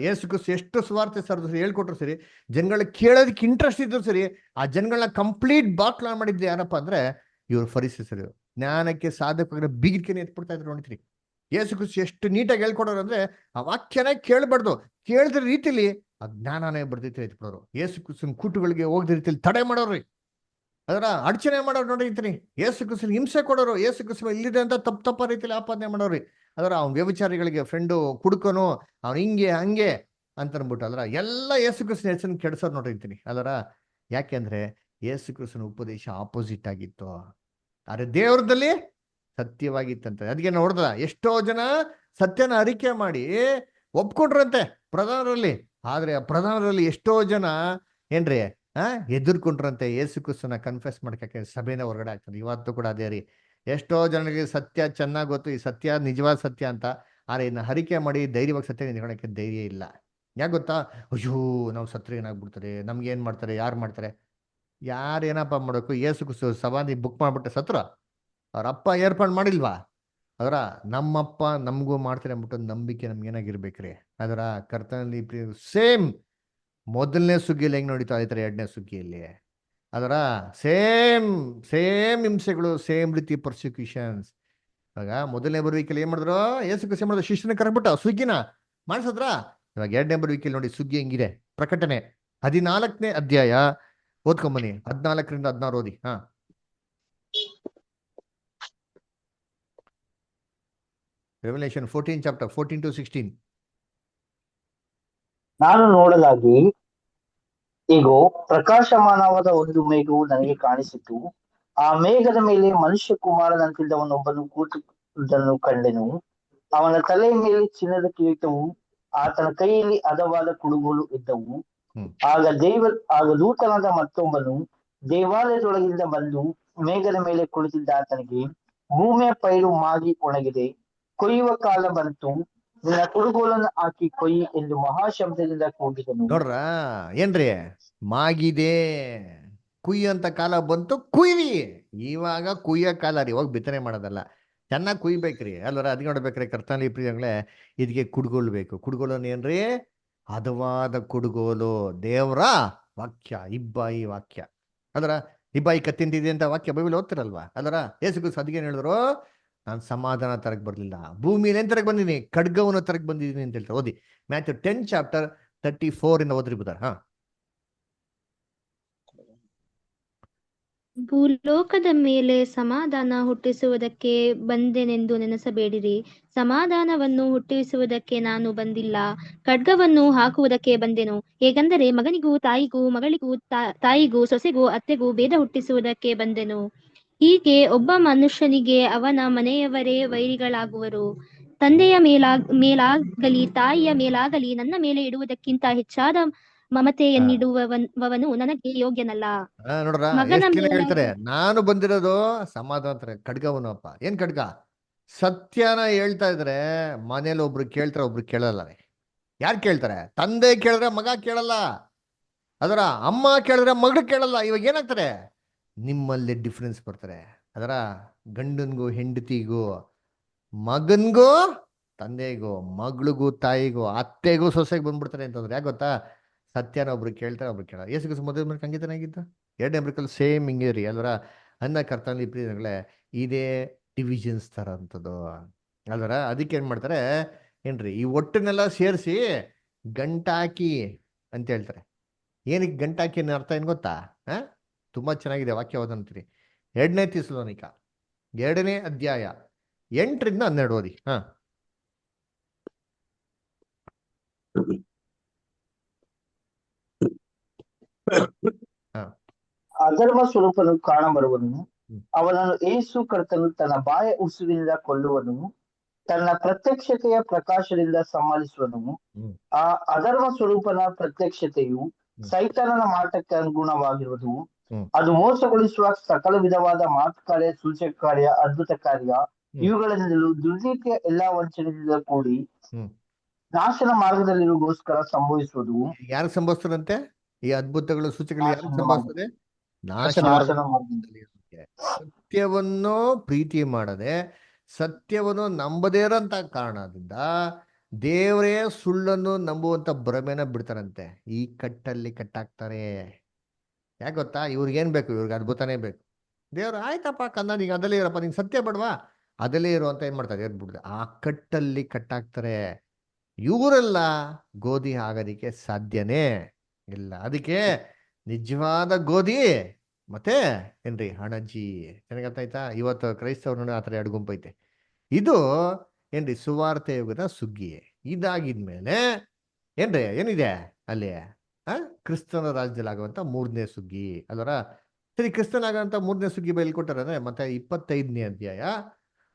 ಯೇಸು ಕ್ರಿಸ್ತ ಎಷ್ಟು ಸುವಾರ್ತೆ ಸರ್ದು ಹೇಳ್ಕೊಟ್ರು ಸರಿ, ಜನಗಳಿಗೆ ಕೇಳೋದಕ್ಕೆ ಇಂಟ್ರೆಸ್ಟ್ ಇದ್ರು ಸರಿ, ಆ ಜನಗಳನ್ನ ಕಂಪ್ಲೀಟ್ ಬಾಕ್ಲಾ ಮಾಡಿದ್ದು ಯಾರಪ್ಪ ಅಂದ್ರೆ ಇವ್ರು ಫರಿಸೇಯರು. ಜ್ಞಾನಕ್ಕೆ ಸಾಧಕವಾಗಿ ಬಿಗಿದ್ಕೆನೆ ಎತ್ಬಿಡ್ತಾ ಇದ್ರು ನೋಡಿದ್ರಿ. ಯೇಸು ಕ್ರಿಸ್ತ ಎಷ್ಟು ನೀಟಾಗಿ ಹೇಳ್ಕೊಡೋರು ಅಂದ್ರೆ, ಆ ವಾಕ್ಯನೇ ಕೇಳಬಾರ್ದು, ಕೇಳಿದ್ರ ರೀತಿಲಿ ಆ ಜ್ಞಾನನೇ ಬರ್ದೈತಿ ಎತ್ಬಿಡೋರು. ಯೇಸು ಕ್ರಿಸ್ತನ ಕೂಟುಗಳಿಗೆ ಹೋಗದ ರೀತಿಯಲ್ಲಿ ತಡೆ ಮಾಡೋರು, ಅದರ ಅಡಚಣೆ ಮಾಡೋರು ನೋಡಿರ್ತೀನಿ. ಯೇಸು ಕ್ರಿಸ್ತನ ಹಿಂಸೆ ಕೊಡೋರು, ಯೇಸು ಕ್ರಿಸ್ತ ಇಲ್ಲಿದೆ ಅಂತ ತಪ್ಪ ರೀತಿಯಲ್ಲಿ ಆಪಾದನೆ ಮಾಡೋರಿ. ಅದರ ಅವ್ನ ವ್ಯಭಿಚಾರಿಗಳಿಗೆ ಫ್ರೆಂಡು ಕುಡುಕನು, ಅವ್ನು ಹಿಂಗೆ ಹಂಗೆ ಅಂತ ಅನ್ಬಿಟ್ಟು ಅದರ ಎಲ್ಲ ಯೇಸು ಕ್ರಿಸ್ತನ ಹೆಸರನ್ನು ಕೆಡಿಸೋರು ನೋಡಿರ್ತೀನಿ. ಅದರ ಯಾಕೆಂದ್ರೆ ಯೇಸು ಕ್ರಿಸ್ತನ ಉಪದೇಶ ಆಪೋಸಿಟ್ ಆಗಿತ್ತು. ಆದ್ರೆ ದೇವ್ರದಲ್ಲಿ ಸತ್ಯವಾಗಿತ್ತಂತೆ. ಅದಕ್ಕೆ ನೋಡ್ದ ಎಷ್ಟೋ ಜನ ಸತ್ಯನ ಅರಿಕೆ ಮಾಡಿ ಒಪ್ಕೊಂಡ್ರಂತೆ ಪ್ರಧಾನರಲ್ಲಿ. ಆದ್ರೆ ಆ ಪ್ರಧಾನರಲ್ಲಿ ಎಷ್ಟೋ ಜನ ಏನ್ರಿ ಎದುರ್ಕೊಂಡ್ರಂತೆ ಯೇಸು ಕ್ರಿಸ್ತನ ಕನ್ಫೆಸ್ ಮಾಡ್ಕಕ್ಕೆ ಸಭೆನ ಹೊರಗಡೆ ಆಗ್ತದೆ. ಇವತ್ತು ಕೂಡ ಅದೇ ರೀ, ಎಷ್ಟೋ ಜನರಿಗೆ ಸತ್ಯ ಚೆನ್ನಾಗಿ ಗೊತ್ತು, ಈ ಸತ್ಯ ನಿಜವಾದ ಸತ್ಯ ಅಂತ. ಆದ್ರೆ ಇನ್ನು ಹರಿಕೆ ಮಾಡಿ ಧೈರ್ಯವಾಗಿ ಸತ್ಯ ನಿಂತ್ಕೊಳಕ್ಕೆ ಧೈರ್ಯ ಇಲ್ಲ. ಯಾಕೆ ಗೊತ್ತಾ? ಅಯ್ಯೋ ನಾವು ಸತ್ರ ಏನಾಗ್ಬಿಡ್ತಾರೆ, ನಮ್ಗೆ ಏನ್ ಮಾಡ್ತಾರೆ, ಯಾರು ಮಾಡ್ತಾರೆ, ಯಾರು ಏನಪ್ಪ ಮಾಡೋಕು? ಯೇಸು ಕ್ರಿಸ್ತ ಸಮಾಧಿ ಬುಕ್ ಮಾಡ್ಬಿಟ್ಟೆ ಸತ್ರ, ಅವ್ರ ಅಪ್ಪ ಏರ್ಪಾಡು ಮಾಡಿಲ್ವಾ? ಅದರ ನಮ್ಮಪ್ಪ ನಮಗೂ ಮಾಡ್ತಾರೆ ಅಂದ್ಬಿಟ್ಟು ನಂಬಿಕೆ ನಮ್ಗೆ ಏನಾಗಿರ್ಬೇಕ್ರಿ. ಅದರ ಕರ್ತನಲ್ಲಿ ಸೇಮ್ ಮೊದಲನೇ ಸುಗ್ಗಿಯಲ್ಲಿ ಹೆಂಗ್ ನೋಡಿತು ಅದೇ ಥರ ಎರಡನೇ ಸುಗ್ಗಿಯಲ್ಲಿ ಅದರ ಸೇಮ್ ಹಿಂಸೆಗಳು, ಸೇಮ್ ರೀತಿ ಪರ್ಸಿಕ್ಯೂಷನ್ಸ್. ಇವಾಗ ಮೊದಲನೇ ಬರುವಿಕೆಯಲ್ಲಿ ಏನ್ ಮಾಡಿದ್ರು? ಯೇಸು ಕ್ರಿಸ್ತ ಮಾಡಿದ್ರು, ಶಿಷ್ಯನ ಕರ್ಬಿಟ್ಟು ಸುಗ್ಗಿನ ಮಾಡಿಸಿದ್ರ. ಇವಾಗ ಎರಡನೇ ಬರುವಿಕೆಯಲ್ಲಿ ನೋಡಿ ಸುಗ್ಗಿ ಹೆಂಗಿದೆ. ಪ್ರಕಟಣೆ 14ನೇ ಅಧ್ಯಾಯ ಓದ್ಕೊಂಬನಿ, 14ರಿಂದ 16 ಓದಿ. Revelation 14 chapter 14 to 16. ನಾನು ನೋಡಲಾಗಿ ಇಗೋ, ಪ್ರಕಾಶಮಾನವಾದ ಒಂದು ಮೇಘವು ನನಗೆ ಕಾಣಿಸಿತು. ಆ ಮೇಘದ ಮೇಲೆ ಮನುಷ್ಯ ಕುಮಾರನಂತಿದ್ದವನೊಬ್ಬನು ಕೂತುದನ್ನು ಕಂಡೆನು. ಅವನ ತಲೆಯ ಮೇಲೆ ಚಿನ್ನದ ಕಿರೀಟವು, ಆತನ ಕೈಯಲ್ಲಿ ಹದವಾದ ಕುಡುಗೋಲು ಇದ್ದವು. ಆಗ ದೂತನಾದ ಮತ್ತೊಬ್ಬನು ದೇವಾಲಯದೊಳಗಿಂದ ಬಂದು ಮೇಘದ ಮೇಲೆ ಕುಳಿತಿದ್ದ ಆತನಿಗೆ, ಭೂಮಿಯ ಪೈರು ಮಾಗಿ ಒಣಗಿದೆ, ಕೊಯ್ಯುವ ಕಾಲ ಬಂತು, ನಿನ್ನ ಕುಡುಗೋಲನ್ನು ಹಾಕಿ ಕೊಯ್ಯಿ ಎಂದು ಮಹಾಶಬ್ದದಿಂದ ಕೂಗಿದನು. ನೋಡ್ರ ಏನ್ರಿ, ಮಾಗಿದೆ, ಕುಯ್ಯಂತ ಕಾಲ ಬಂತು, ಕುಯ್ವಿ. ಇವಾಗ ಕುಯ್ಯ ಕಾಲ ರೀ, ಹೋಗಿ ಬಿತ್ತನೆ ಮಾಡೋದಲ್ಲ, ಚೆನ್ನಾಗಿ ಕುಯ್ಬೇಕ್ರಿ ಅಲ್ವರ. ಅದಕ್ಕೆ ನೋಡ್ಬೇಕ್ರಿ ಕರ್ತನಲ್ಲಿ ಪ್ರಿಯಗಳೇ, ಇದಕ್ಕೆ ಕುಡುಗೋಲು ಬೇಕು. ಕುಡುಗೋಲನ್ನು ಏನ್ರಿ? ಹದವಾದ ಕುಡುಗೋಲು, ದೇವರ ವಾಕ್ಯ, ಇಬ್ಬಾಯಿ ವಾಕ್ಯ. ಅದರ ಇಬ್ಬಾಯಿ ಕತ್ತಿಂತಿದೆ ಅಂತ ವಾಕ್ಯ ಬೈಬಲ್ ಓದ್ತಿರಲ್ವಾ? ಅದರ ಯೇಸು ಕ್ರಿಸ್ತ ಅದಕ್ಕೆ ಹೇಳಿದ್ರು, ನಾನು ಸಮಾಧಾನ ತರಕ್ ಬರ್ಲಿಲ್ಲ, ಭೂಮಿಯಲ್ಲಿ ಏನ್ ತರಕ್ ಬಂದಿದ್ದೀನಿ? ಖಡ್ಗವನ್ನು ತರಕ್ ಬಂದಿದ್ದೀನಿ ಅಂತ ಹೇಳ್ತಾರೆ. ಓದಿ ಮ್ಯಾಥ್ಯೂ 10 chapter 34 ಇಂದ ಓದ್ರಿ ಬುಧಾರ. ಭೂಲೋಕದ ಮೇಲೆ ಸಮಾಧಾನ ಹುಟ್ಟಿಸುವುದಕ್ಕೆ ಬಂದೆನೆಂದು ನೆನೆಸಬೇಡಿರಿ. ಸಮಾಧಾನವನ್ನು ಹುಟ್ಟಿಸುವುದಕ್ಕೆ ನಾನು ಬಂದಿಲ್ಲ, ಖಡ್ಗವನ್ನು ಹಾಕುವುದಕ್ಕೆ ಬಂದೆನು. ಹೇಗೆಂದರೆ ಮಗನಿಗೂ ತಾಯಿಗೂ, ಮಗಳಿಗೂ ತಾಯಿಗೂ, ಸೊಸೆಗೂ ಅತ್ತೆಗೂ ಭೇದ ಹುಟ್ಟಿಸುವುದಕ್ಕೆ ಬಂದೆನು. ಹೀಗೆ ಒಬ್ಬ ಮನುಷ್ಯನಿಗೆ ಅವನ ಮನೆಯವರೇ ವೈರಿಗಳಾಗುವರು. ತಂದೆಯ ಮೇಲಾಗಲಿ ತಾಯಿಯ ಮೇಲಾಗಲಿ ನನ್ನ ಮೇಲೆ ಇಡುವುದಕ್ಕಿಂತ ಹೆಚ್ಚಾದ ಮಮತೆಯನ್ನಿಡುವವನು ನನಗೆ ಯೋಗ್ಯನಲ್ಲ. ನೋಡ್ರ ಹೇಳ್ತಾರೆ, ನಾನು ಬಂದಿರೋದು ಸಮಾಧಾನ ತರ, ಖಡ್ಗವನು ಅಪ್ಪ. ಏನ್ ಖಡ್ಗ? ಸತ್ಯನ ಹೇಳ್ತಾ ಇದ್ರೆ ಮನೇಲಿ ಒಬ್ರು ಕೇಳ್ತಾರೆ, ಒಬ್ರು ಕೇಳಲ್ಲ. ಯಾರು ಕೇಳ್ತಾರೆ? ತಂದೆ ಕೇಳಿದ್ರೆ ಮಗ ಕೇಳಲ್ಲ, ಅದರ ಅಮ್ಮ ಕೇಳಿದ್ರೆ ಮಗಳು ಕೇಳಲ್ಲ. ಇವಾಗ ಏನಾಗ್ತಾರೆ? ನಿಮ್ಮಲ್ಲಿ ಡಿಫ್ರೆನ್ಸ್ ಬರ್ತಾರೆ. ಅದರ ಗಂಡನ್ಗೂ ಹೆಂಡತಿಗೂ, ಮಗನ್ಗೂ ತಂದೆಗೂ, ಮಗಳಿಗೂ ತಾಯಿಗೂ, ಅತ್ತೆಗೂ ಸೊಸೆಗೆ ಬಂದ್ಬಿಡ್ತಾರೆ ಅಂತಂದ್ರೆ ಯಾಕೆ ಗೊತ್ತಾ? ಸತ್ಯನ ಒಬ್ರು ಕೇಳ್ತಾರೆ, ಒಬ್ರು ಕೇಳ. ಯೇಸು ಕ್ರಿಸ್ತ ಮೊದಲ ಮೇಲೆ ಹಂಗಿತನಾಗಿದ್ದು, ಎರಡನೇ ಬ್ರಿಕಲ್ ಸೇಮ್ ಹಿಂಗೆ ರೀ ಅಲ್ವರ. ಅನ್ನ ಕರ್ತನಲ್ಲಿ ಪ್ರಿಯಗಳೇ, ಇದೇ ಡಿವಿಷನ್ಸ್ ತರ ಅಂತದ್ದು ಅಲ್ವರ. ಅದಕ್ಕೆ ಏನ್ ಮಾಡ್ತಾರೆ ಏನ್ರಿ, ಈ ಒಟ್ಟನ್ನೆಲ್ಲ ಸೇರಿಸಿ ಗಂಟಾಕಿ ಅಂತ ಹೇಳ್ತಾರೆ. ಏನಕ್ಕೆ ಗಂಟಾಕಿ ಅನ್ನೋ ಅರ್ಥ ಏನ್ ಗೊತ್ತಾ? ತುಂಬಾ ಚೆನ್ನಾಗಿದೆ ವಾಕ್ಯ ಓದಂತೀರಿ. 2ನೇ ಥೆಸಲೋನಿಕ 2ನೇ ಅಧ್ಯಾಯ 8ರಿಂದ 12 ಓದಿ. ಅಧರ್ಮ ಸ್ವರೂಪನು ಕಾಣಬರುವನು, ಅವನನ್ನು ಯೇಸು ಕರ್ತನು ತನ್ನ ಬಾಯ ಉಸಿರಿನಿಂದ ಕೊಲ್ಲುವನು, ತನ್ನ ಪ್ರತ್ಯಕ್ಷತೆಯ ಪ್ರಕಾಶದಿಂದ ಸಂಹರಿಸುವನು. ಆ ಅಧರ್ಮ ಸ್ವರೂಪನ ಪ್ರತ್ಯಕ್ಷತೆಯು ಸೈತಾನನ ಮಾಟಕ್ಕೆ ಅನುಗುಣವಾಗಿರುವುದು. ಅದು ಮೋಸಗೊಳಿಸುವ ಸಕಲ ವಿಧವಾದ ಮಾತು ಕಾರ್ಯ, ಸೂಚಕ ಕಾರ್ಯ, ಅದ್ಭುತ ಕಾರ್ಯ ಇವುಗಳಿಂದಲೂ ದುರ್ನೀತಿಯ ಎಲ್ಲಾ ವಂಚನೆಯಿಂದ ಕೂಡಿ ನಾಶನ ಮಾರ್ಗದಲ್ಲಿರೋಗೋಸ್ಕರ ಸಂಭವಿಸುವುದು. ಯಾರು ಸಂಭವಿಸ್ತದಂತೆ? ಈ ಅದ್ಭುತಗಳು ಸೂಚಕಗಳು ಯಾರು ಸಂಭವಿಸ್ತದೆ? ಸತ್ಯವನ್ನು ಪ್ರೀತಿ ಮಾಡದೆ, ಸತ್ಯವನ್ನು ನಂಬದೇ ಇರೋಂತ ಕಾರಣದಿಂದ ದೇವರೇ ಸುಳ್ಳನ್ನು ನಂಬುವಂತ ಭ್ರಮೆನ ಬಿಡ್ತಾರಂತೆ. ಈ ಕಟ್ಟಲ್ಲಿ ಕಟ್ಟಾಕ್ತಾರೆ. ಯಾಕೆ ಗೊತ್ತಾ? ಇವ್ರಿಗೇನ್ ಬೇಕು? ಇವ್ರಿಗೆ ಅದ್ಭುತನೇ ಬೇಕು. ದೇವ್ರು ಆಯ್ತಪ್ಪ ಕಂದ, ನೀಗ ಅದಲ್ಲೇ ಇರಪ್ಪ, ನಿಂಗೆ ಸತ್ಯ ಬೇಡವಾ? ಅದಲ್ಲೇ ಇರು ಅಂತ ಏನ್ ಮಾಡ್ತಾರೆ? ಬಿಡ್ತಾರೆ, ಆ ಕಟ್ಟಲ್ಲಿ ಕಟ್ಟಾಕ್ತಾರೆ. ಇವರೆಲ್ಲ ಗೋಧಿ ಆಗೋದಿಕ್ಕೆ ಸಾಧ್ಯನೇ ಇಲ್ಲ. ಅದಕ್ಕೆ ನಿಜವಾದ ಗೋಧಿ ಮತ್ತೆ ಏನ್ರಿ ಹಣಜಿ. ಚೆನ್ನಾಗಿ ಅರ್ಥ ಆಯ್ತಾ? ಇವತ್ತು ಕ್ರೈಸ್ತವ್ರ ಆ ಥರ 2 ಗುಂಪು ಐತೆ. ಇದು ಏನ್ರಿ ಸುವಾರ್ತೆ ಯುಗದ ಸುಗ್ಗಿ. ಇದಾಗಿದ್ಮೇಲೆ ಏನ್ರಿ ಏನಿದೆ ಅಲ್ಲಿ? ಕ್ರಿಸ್ತನ ರಾಜ್ಯದಲ್ಲಿ ಆಗುವಂತ 3ನೇ ಸುಗ್ಗಿ. ಅದರ ಸರಿ, ಕ್ರಿಸ್ತನಾಗಂತ ಮೂರನೇ ಸುಗ್ಗಿ ಬಯಲು ಕೊಟ್ಟಾರೆ ಮತ್ತೆ 25ನೇ ಅಧ್ಯಾಯ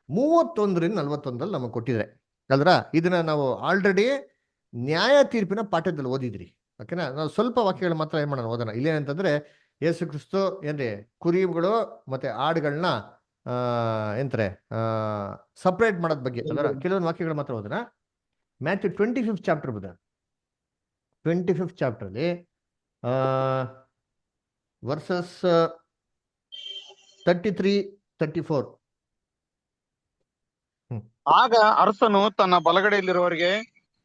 31-41 ನಮಗೆ ಕೊಟ್ಟಿದ್ರೆ ಅಲ್ರ. ಇದನ್ನ ನಾವು ಆಲ್ರೆಡಿ ನ್ಯಾಯ ತೀರ್ಪಿನ ಪಾಠದಲ್ಲಿ ಓದಿದ್ರಿ. ಓಕೆನಾ, ನಾವು ಸ್ವಲ್ಪ ವಾಕ್ಯಗಳು ಮಾತ್ರ ಏನ್ ಮಾಡೋಣ ಓದೋಣ. ಇಲ್ಲೇನಂತಂದ್ರೆ ಯೇಸು ಕ್ರಿಸ್ತು ಏನ್ರಿ ಕುರಿಗಳು ಮತ್ತೆ ಆಡುಗಳನ್ನ ಎಂತಾರೆ ಸಪ್ರೇಟ್ ಮಾಡೋದ್ ಬಗ್ಗೆ ಅದರ ಕೆಲವೊಂದು ವಾಕ್ಯಗಳು ಮಾತ್ರ ಓದೋಣ. ಮ್ಯಾಥ್ಯೂ 25th ಚಾಪ್ಟರ್ ಬದ 25th ಚಾಪ್ಟರ್ ಅಲ್ಲಿ ವರ್ಸಸ್ 33-34. ಆಗ ಅರಸನು ತನ್ನ ಬಲಗಡೆಯಲ್ಲಿರುವವರಿಗೆ,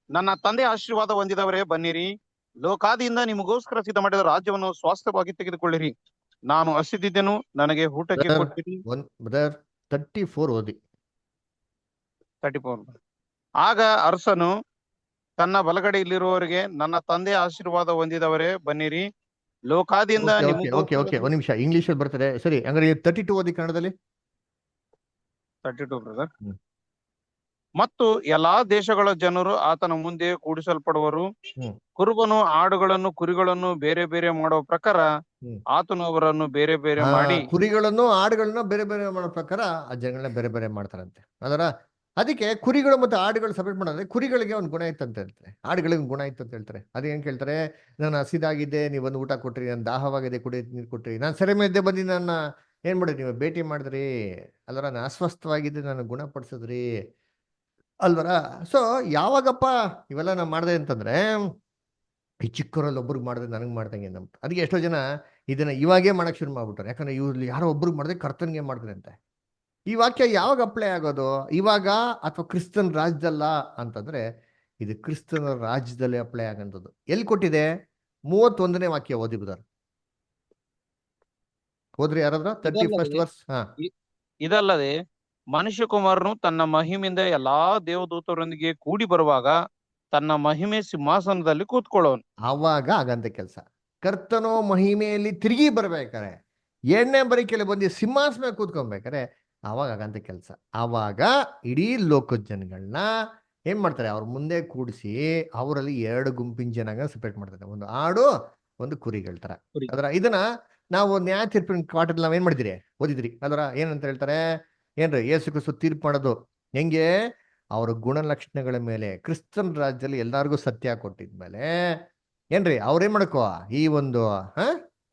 ನನ್ನ ತಂದೆ ಆಶೀರ್ವಾದ ಹೊಂದಿದವರೇ ಬನ್ನಿರಿ, ಲೋಕಾದಿಯಿಂದ ನಿಮಗೋಸ್ಕರ ಸಿದ್ಧ ಮಾಡಿದ ರಾಜ್ಯವನ್ನು ಸ್ವಾಸ್ಥ್ಯವಾಗಿ ತೆಗೆದುಕೊಳ್ಳಿರಿ. ನಾನು ಹಸಿದಿದ್ದೆನು, ನನಗೆ ಊಟಕ್ಕೆ ಕೊಟ್ಟಿರಿ. 34 ಓದಿ. 34. ಆಗ ಅರಸನು ತನ್ನ ಬಲಗಡೆಯಲ್ಲಿರುವವರಿಗೆ, ನನ್ನ ತಂದೆ ಆಶೀರ್ವಾದ ಹೊಂದಿದವರೇ ಬನ್ನಿರಿ, ಲೋಕಾದಿಯಿಂದ ಓಕೆ ಒಂದ್ ನಿಮಿಷ, ಇಂಗ್ಲಿಷ್ ಅಲ್ಲಿ ಬರ್ತದೆ. ಸರಿ, ಹಂಗಾರೆ 32 ಓದಿ ಕನ್ನಡದಲ್ಲಿ. 32 ಬ್ರದರ್. ಮತ್ತು ಎಲ್ಲಾ ದೇಶಗಳ ಜನರು ಆತನ ಮುಂದೆ ಕೂಡಿಸಲ್ಪಡುವರು. ಕುರುಬನು ಆಡುಗಳನ್ನು ಕುರಿಗಳನ್ನು ಬೇರೆ ಬೇರೆ ಮಾಡುವ ಪ್ರಕಾರ ಆತನು ಅವರನ್ನು ಬೇರೆ ಬೇರೆ ಮಾಡಿ, ಕುರಿಗಳನ್ನು ಆಡುಗಳನ್ನ ಬೇರೆ ಬೇರೆ ಮಾಡೋ ಪ್ರಕಾರ ಆ ಜನಗಳನ್ನ ಬೇರೆ ಬೇರೆ ಮಾಡ್ತಾರಂತೆ. ಅದರ ಅದಕ್ಕೆ ಕುರಿಗಳು ಮತ್ತು ಆಡುಗಳು ಸಪರೇಟ್ ಮಾಡೋದ್ರೆ ಕುರಿಗಳಿಗೆ ಒಂದು ಗುಣ ಇತ್ತು ಅಂತ ಹೇಳ್ತಾರೆ, ಆಡುಗಳಿಗೆ ಒಂದು ಗುಣ ಇತ್ತು ಅಂತ ಹೇಳ್ತಾರೆ. ಅದೇನ್ ಕೇಳ್ತಾರೆ, ನಾನು ಹಸಿದಾಗಿದ್ದೆ, ನೀವು ಒಂದು ಊಟ ಕೊಟ್ರಿ, ನಾನು ದಾಹವಾಗಿದೆ ಕುಡಿಯ ನೀರು ಕೊಟ್ರಿ, ನಾನು ಸೆರೆ ಮೇದ್ದೆ ಬಂದು ನನ್ನ ಏನ್ ಮಾಡಿದ್ರಿ, ನೀವು ಭೇಟಿ ಮಾಡಿದ್ರಿ ಅಲ್ವರ, ನಾನು ಅಸ್ವಸ್ಥವಾಗಿದ್ದೆ, ನಾನು ಗುಣಪಡಿಸಿದ್ರಿ ಅಲ್ವರ. ಸೊ ಯಾವಾಗಪ್ಪ ಇವೆಲ್ಲ ನಾವು ಮಾಡಿದೆ ಅಂತಂದ್ರೆ, ಈ ಚಿಕ್ಕವರಲ್ಲಿ ಒಬ್ರಿಗೆ ಮಾಡಿದ್ರೆ ನನಗೆ ಮಾಡ್ದಂಗೆ ನಮ್ಗೆ. ಅದಕ್ಕೆ ಎಷ್ಟೋ ಜನ ಇದನ್ನ ಇವಾಗೇ ಮಾಡಕ್ ಶುರು ಮಾಡ್ಬಿಟ್ಟಾರೆ. ಯಾಕಂದ್ರೆ ಇವ್ರಲ್ಲಿ ಯಾರೋ ಒಬ್ರಿಗೆ ಮಾಡಿದ್ರೆ ಕರ್ತನ್ಗೆ ಮಾಡಿದ್ರೆ ಅಂತ. ಈ ವಾಕ್ಯ ಯಾವಾಗ ಅಪ್ಲೈ ಆಗೋದು, ಇವಾಗ ಅಥವಾ ಕ್ರಿಸ್ತನ್ ರಾಜ್ಯದಲ್ಲ ಅಂತಂದ್ರೆ, ಇದು ಕ್ರಿಸ್ತನ ರಾಜ್ಯದಲ್ಲಿ ಅಪ್ಲೈ ಆಗಂಥದ್ದು. ಎಲ್ಲಿ ಕೊಟ್ಟಿದೆ? 31ನೇ ವಾಕ್ಯ ಓದಿ ಬುದಾರ, ಹೋದ್ರಿ ಯಾರಾದ್ರ 31st ವರ್ಸ್. ಇದಲ್ಲದೆ ಮನುಷ್ಯ ಕುಮಾರನು ತನ್ನ ಮಹಿಮೆಯಿಂದ ಎಲ್ಲಾ ದೇವದೂತರೊಂದಿಗೆ ಕೂಡಿ ಬರುವಾಗ ತನ್ನ ಮಹಿಮೆ ಸಿಂಹಾಸನದಲ್ಲಿ ಕೂತ್ಕೊಳ್ಳೋನು. ಆವಾಗ ಆಗಂತ ಕೆಲಸ. ಕರ್ತನೋ ಮಹಿಮೆಯಲ್ಲಿ ತಿರುಗಿ ಬರ್ಬೇಕಾರೆ, ಎಣ್ಣೆ ಬರಿಕೆಯಲ್ಲಿ ಬಂದು ಸಿಂಹಾಸನ ಮೇಲೆ ಕೂತ್ಕೊಬೇಕಾರೆ ಆವಾಗ ಆಗಂತ ಕೆಲಸ. ಆವಾಗ ಇಡೀ ಲೋಕದ ಜನಗಳನ್ನ ಏನ್ ಮಾಡ್ತಾರೆ, ಅವ್ರ ಮುಂದೆ ಕೂಡಿಸಿ ಅವರಲ್ಲಿ 2 ಗುಂಪಿನ ಜನಾಂಗ ಸಪರೇಟ್ ಮಾಡ್ತಾರೆ, ಒಂದು ಆಡು ಒಂದು ಕುರಿಗಳ ತರ. ಅದರ ಇದನ್ನ ನಾವು ನ್ಯಾಯ ತೀರ್ಪಿನ ಪಾಠದಲ್ಲಿ ನಾವ್ ಏನ್ ಮಾಡಿದಿರಿ, ಓದಿದ್ರಿ ಅದರ. ಏನಂತ ಹೇಳ್ತಾರೆ, ಏನ್ರಿ, ಯೇಸು ಕ್ರಿಸ್ತ ತೀರ್ಪು ಮಾಡೋದು ಹೆಂಗೆ, ಅವರ ಗುಣಲಕ್ಷಣಗಳ ಮೇಲೆ. ಕ್ರಿಸ್ತನ್ ರಾಜ್ಯದಲ್ಲಿ ಎಲ್ಲಾರ್ಗು ಸತ್ಯ ಕೊಟ್ಟಿದ್ಮೇಲೆ ಏನ್ರಿ, ಅವ್ರೇನ್ ಮಾಡ್ಕೋ, ಈ ಒಂದು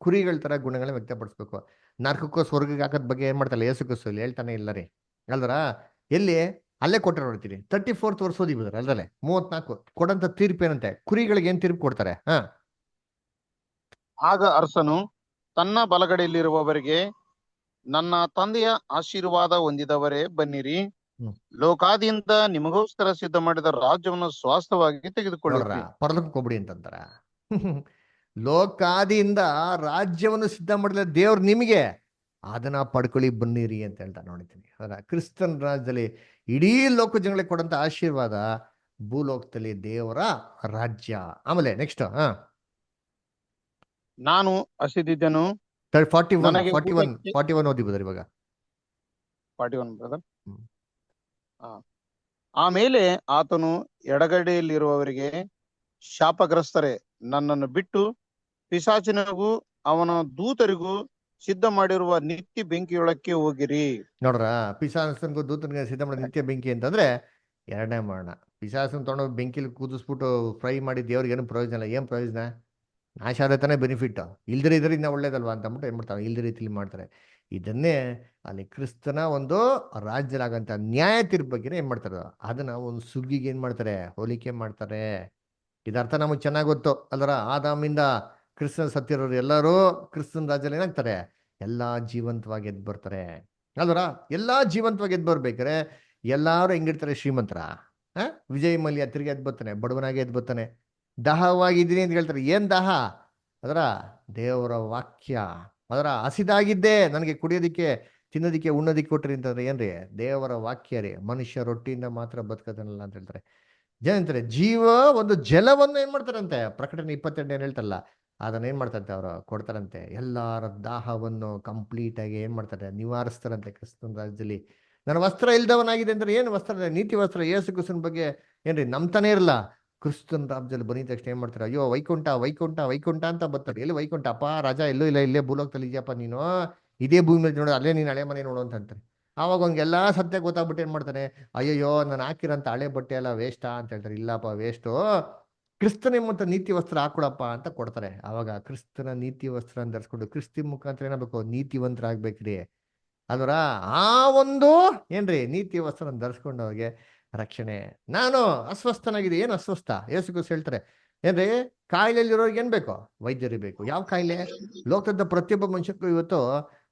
ಕುರಿಗಳ ತರ ಗುಣಗಳನ್ನ ವ್ಯಕ್ತಪಡಿಸ್ಬೇಕು. ನರಕಕ್ಕೋ ಸ್ವರ್ಗಕ್ಕೆ ಹಾಕೋದ್ ಬಗ್ಗೆ ಏನ್ ಮಾಡ್ತಾರಲ್ಲ ಯೇಸು ಕ್ರಿಸ್ತ ಹೇಳ್ತಾನೆ ಇಲ್ಲ ರೀ ಅಲ್ದರ. ಎಲ್ಲಿ ಅಲ್ಲೇ ಕೊಟ್ಟರೆ ನೋಡ್ತೀರಿ 34th ವರ್ಷ ಓದಿಬಿಡ್ತಾರೆ ಅಲ್ದಲ್ಲೇ 34 ಕೊಡಂತ ತೀರ್ಪು ಏನಂತೆ, ಕುರಿಗಳಿಗೆ ಏನ್ ತೀರ್ಪು ಕೊಡ್ತಾರೆ. ಆಗ ಅರಸನು ತನ್ನ ಬಲಗಡೆಯಲ್ಲಿರುವವರಿಗೆ, ನನ್ನ ತಂದೆಯ ಆಶೀರ್ವಾದ ಹೊಂದಿದವರೇ ಬನ್ನಿರಿ, ಲೋಕಾದಿಯಿಂದ ನಿಮಗೋಸ್ಕರ ಸಿದ್ಧ ಮಾಡಿದ ರಾಜ್ಯವನ್ನು ಸ್ವಾಸ್ಥ್ಯವಾಗಿ ತೆಗೆದುಕೊಳ್ಳಿರಿ. ಪರಲೋಕಕ್ಕೆ ಹೋಗ್ಬಿಡಿ ಅಂತಂತಾರ. ಲೋಕಾದಿಯಿಂದ ರಾಜ್ಯವನ್ನು ಸಿದ್ಧ ಮಾಡಿದ ದೇವ್ರು ನಿಮಗೆ, ಅದನ್ನ ಪಡ್ಕೊಳ್ಳಿ ಬನ್ನಿರಿ ಅಂತ ಹೇಳ್ತಾರೆ. ನೋಡಿದ್ದೀನಿ ಅದರ ಕ್ರಿಸ್ತನ್ ರಾಜ್ಯದಲ್ಲಿ ಇಡೀ ಲೋಕ ಜನಗಳಿಗೆ ಕೊಡಂತ ಆಶೀರ್ವಾದ, ಭೂಲೋಕದಲ್ಲಿ ದೇವರ ರಾಜ್ಯ. ಆಮೇಲೆ ನೆಕ್ಸ್ಟ್ ನಾನು ಹಸಿದಿದ್ದೆನು, 41 ಓದಿ ಬದರ್ ಇವಾಗ 41 ಬ್ರದರ್. ಆಮೇಲೆ ಆತನು ಎಡಗಡೆಯಲ್ಲಿರುವವರಿಗೆ, ಶಾಪಗ್ರಸ್ತರೇ, ನನ್ನನ್ನು ಬಿಟ್ಟು ಪಿಶಾಚಿನಿಗೂ ಅವನ ದೂತರಿಗೂ ಸಿದ್ಧ ಮಾಡಿರುವ ನಿತ್ಯ ಬೆಂಕಿಯೊಳಕ್ಕೆ ಹೋಗಿರಿ. ನೋಡ್ರ, ಪಿಶಾಚನಿಗೂ ದೂತನಿಗೆ ಸಿದ್ಧ ಮಾಡಿದ ನಿತ್ಯ ಬೆಂಕಿ ಅಂತಂದ್ರೆ 2ನೇ ಮರಣ. ಪಿಶಾಚನ ತೊಗೊಂಡು ಬೆಂಕಿಲಿ ಕೂದಿಸ್ಬಿಟ್ಟು ಫ್ರೈ ಮಾಡಿ ದೇವ್ರಿಗೆ ಏನು ಪ್ರಯೋಜನ ಇಲ್ಲ. ಏನ್ ಪ್ರಯೋಜನ? ನಾಶ ಆದ್ರೆ ತಾನೇ ಬೆನಿಫಿಟ್. ಇಲ್ದಿರ ಇದರಿಂದ ಒಳ್ಳೇದಲ್ವಾ ಅಂತ ಅಂದ್ಬಿಟ್ಟು ಏನ್ ಮಾಡ್ತಾರೆ, ಇಲ್ದ ರೀತಿಲಿ ಮಾಡ್ತಾರೆ. ಇದನ್ನೇ ಅಲ್ಲಿ ಕ್ರಿಸ್ತನ ಒಂದು ರಾಜ್ಯರಾಗಂತ ನ್ಯಾಯ ತೀರ್ಪು ಬಗ್ಗೆ ಏನ್ ಮಾಡ್ತಾರೆ, ಅದನ್ನ ಒಂದು ಸುಗ್ಗಿಗೆ ಏನ್ ಮಾಡ್ತಾರೆ, ಹೋಲಿಕೆ ಮಾಡ್ತಾರೆ. ಇದರ್ಥ ನಮಗೆ ಚೆನ್ನಾಗಿ ಗೊತ್ತು ಅಲ್ರ. ಆದಾಮಿಂದ ಕ್ರಿಸ್ತನ್ ಸತ್ತಿರೋರು ಎಲ್ಲರೂ ಕ್ರಿಸ್ತನ್ ರಾಜ್ಯದಲ್ಲಿ ಏನಾಗ್ತಾರೆ, ಎಲ್ಲಾ ಜೀವಂತವಾಗಿ ಎದ್ದು ಬರ್ತಾರೆ ಅಲ್ವರ. ಎಲ್ಲಾ ಜೀವಂತವಾಗಿ ಎದ್ದು ಬರ್ಬೇಕಾರೆ ಎಲ್ಲಾರು ಹೆಂಗಿರ್ತಾರೆ, ಶ್ರೀಮಂತರ. ವಿಜಯ್ ಮಲ್ಯ ತಿರುಗಿ ಎದ್ದು ಬರ್ತಾನೆ, ಬಡವನಾಗೆ ಎದ್ದು ಬರ್ತಾನೆ. ದಾಹವಾಗಿದ್ದೀನಿ ಅಂತ ಹೇಳ್ತಾರೆ. ಏನ್ ದಾಹ? ಅದರ ದೇವರ ವಾಕ್ಯ. ಅದರ ಹಸಿದಾಗಿದ್ದೆ, ನನಗೆ ಕುಡಿಯೋದಿಕ್ಕೆ ತಿನ್ನೋದಿಕ್ಕೆ ಉಣ್ಣೋದಿಕ್ಕೆ ಕೊಟ್ರಿ ಅಂತಂದ್ರೆ ಏನ್ರಿ, ದೇವರ ವಾಕ್ಯ ರೀ. ಮನುಷ್ಯ ರೊಟ್ಟಿಯಿಂದ ಮಾತ್ರ ಬದುಕೋದನ್ನಲ್ಲ ಅಂತ ಹೇಳ್ತಾರೆ. ಏನಂತಾರೆ, ಜೀವ ಒಂದು ಜಲವನ್ನು ಏನ್ ಮಾಡ್ತಾರಂತೆ, ಪ್ರಕಟಣೆ 22 ಏನ್ ಹೇಳ್ತಾರಲ್ಲ, ಅದನ್ನ ಏನ್ ಮಾಡ್ತಾರಂತೆ, ಅವರು ಕೊಡ್ತಾರಂತೆ. ಎಲ್ಲಾರ ದಾಹವನ್ನು ಕಂಪ್ಲೀಟ್ ಆಗಿ ಏನ್ ಮಾಡ್ತಾರೆ, ನಿವಾರಿಸ್ತಾರಂತೆ ಕ್ರಿಸ್ತನ ರಾಜ್ಯದಲ್ಲಿ. ನನ್ನ ವಸ್ತ್ರ ಇಲ್ದವನಾಗಿದೆ ಅಂದ್ರೆ ಏನು ವಸ್ತ್ರ? ನೀತಿ ವಸ್ತ್ರ. ಯೇಸು ಕ್ರಿಸ್ತನ ಬಗ್ಗೆ ಏನ್ರಿ ನಂಬ್ತಾನೆ ಇರಲ್ಲ, ಕ್ರಿಸ್ತನ್ ರಾಜ್ಯದಲ್ಲಿ ಬಂದಿದ ತಕ್ಷಣ ಏನ್ ಮಾಡ್ತಾರೆ, ಅಯ್ಯೋ ವೈಕುಂಠ ವೈಕುಂಠ ವೈಕುಂಠ ಅಂತ ಬರ್ತಾರೆ. ಎಲ್ಲಿ ವೈಕುಂಠ ಅಪ್ಪ, ರಾಜ ಎಲ್ಲೂ ಇಲ್ಲ, ಇಲ್ಲೇ ಭೂಲೋಕದಲ್ಲಿ ಇದೆಯಪ್ಪ ನೀನು, ಇದೇ ಭೂಮಿ ಮೇಲೆ ನೋಡು, ಅಲ್ಲೇ ನೀನು ಹಳೆ ಮನೆ ನೋಡು ಅಂತ ಅಂತಾರೆ. ಆವಾಗ ಅವ್ನಿಗೆಲ್ಲ ಸತ್ಯ ಗೊತ್ತಾಗ್ಬಿಟ್ಟು ಏನ್ ಮಾಡ್ತಾನೆ, ಅಯ್ಯಯ್ಯೋ ನಾನು ಹಾಕಿರೋಂಥ ಹಳೆ ಬಟ್ಟೆ ಎಲ್ಲ ವೇಸ್ಟಾ ಅಂತ ಹೇಳ್ತಾರೆ. ಇಲ್ಲಪ್ಪ ವೇಸ್ಟು, ಕ್ರಿಸ್ತನ ಎಂಬಂತ ನೀತಿ ವಸ್ತ್ರ ಹಾಕೊಡಪ್ಪ ಅಂತ ಕೊಡ್ತಾರೆ. ಆವಾಗ ಕ್ರಿಸ್ತನ ನೀತಿ ವಸ್ತ್ರ ಧರಿಸ್ಕೊಂಡು ಕ್ರಿಸ್ತಿ ಮುಖಾಂತರ ಏನಾಗಬೇಕು, ನೀತಿವಂತರಾಗ್ಬೇಕ್ರಿ ಅಲ್ವರ. ಆ ಒಂದು ಏನ್ರಿ ನೀತಿ ವಸ್ತ್ರ ಧರಿಸ್ಕೊಂಡವ್ರಿಗೆ ರಕ್ಷಣೆ. ನಾನು ಅಸ್ವಸ್ಥನಾಗಿದೆ, ಏನು ಅಸ್ವಸ್ಥ, ಯೇಸು ಕ್ರಿಸ್ತ ಹೇಳ್ತಾರೆ ಏನ್ರಿ, ಕಾಯಿಲೆಯಲ್ಲಿರೋರ್ಗೆ ಏನ್ ಬೇಕು, ವೈದ್ಯರು ಬೇಕು. ಯಾವ ಕಾಯಿಲೆ? ಲೋಕದ ಪ್ರತಿಯೊಬ್ಬ ಮನುಷ್ಯಕ್ಕೂ ಇವತ್ತು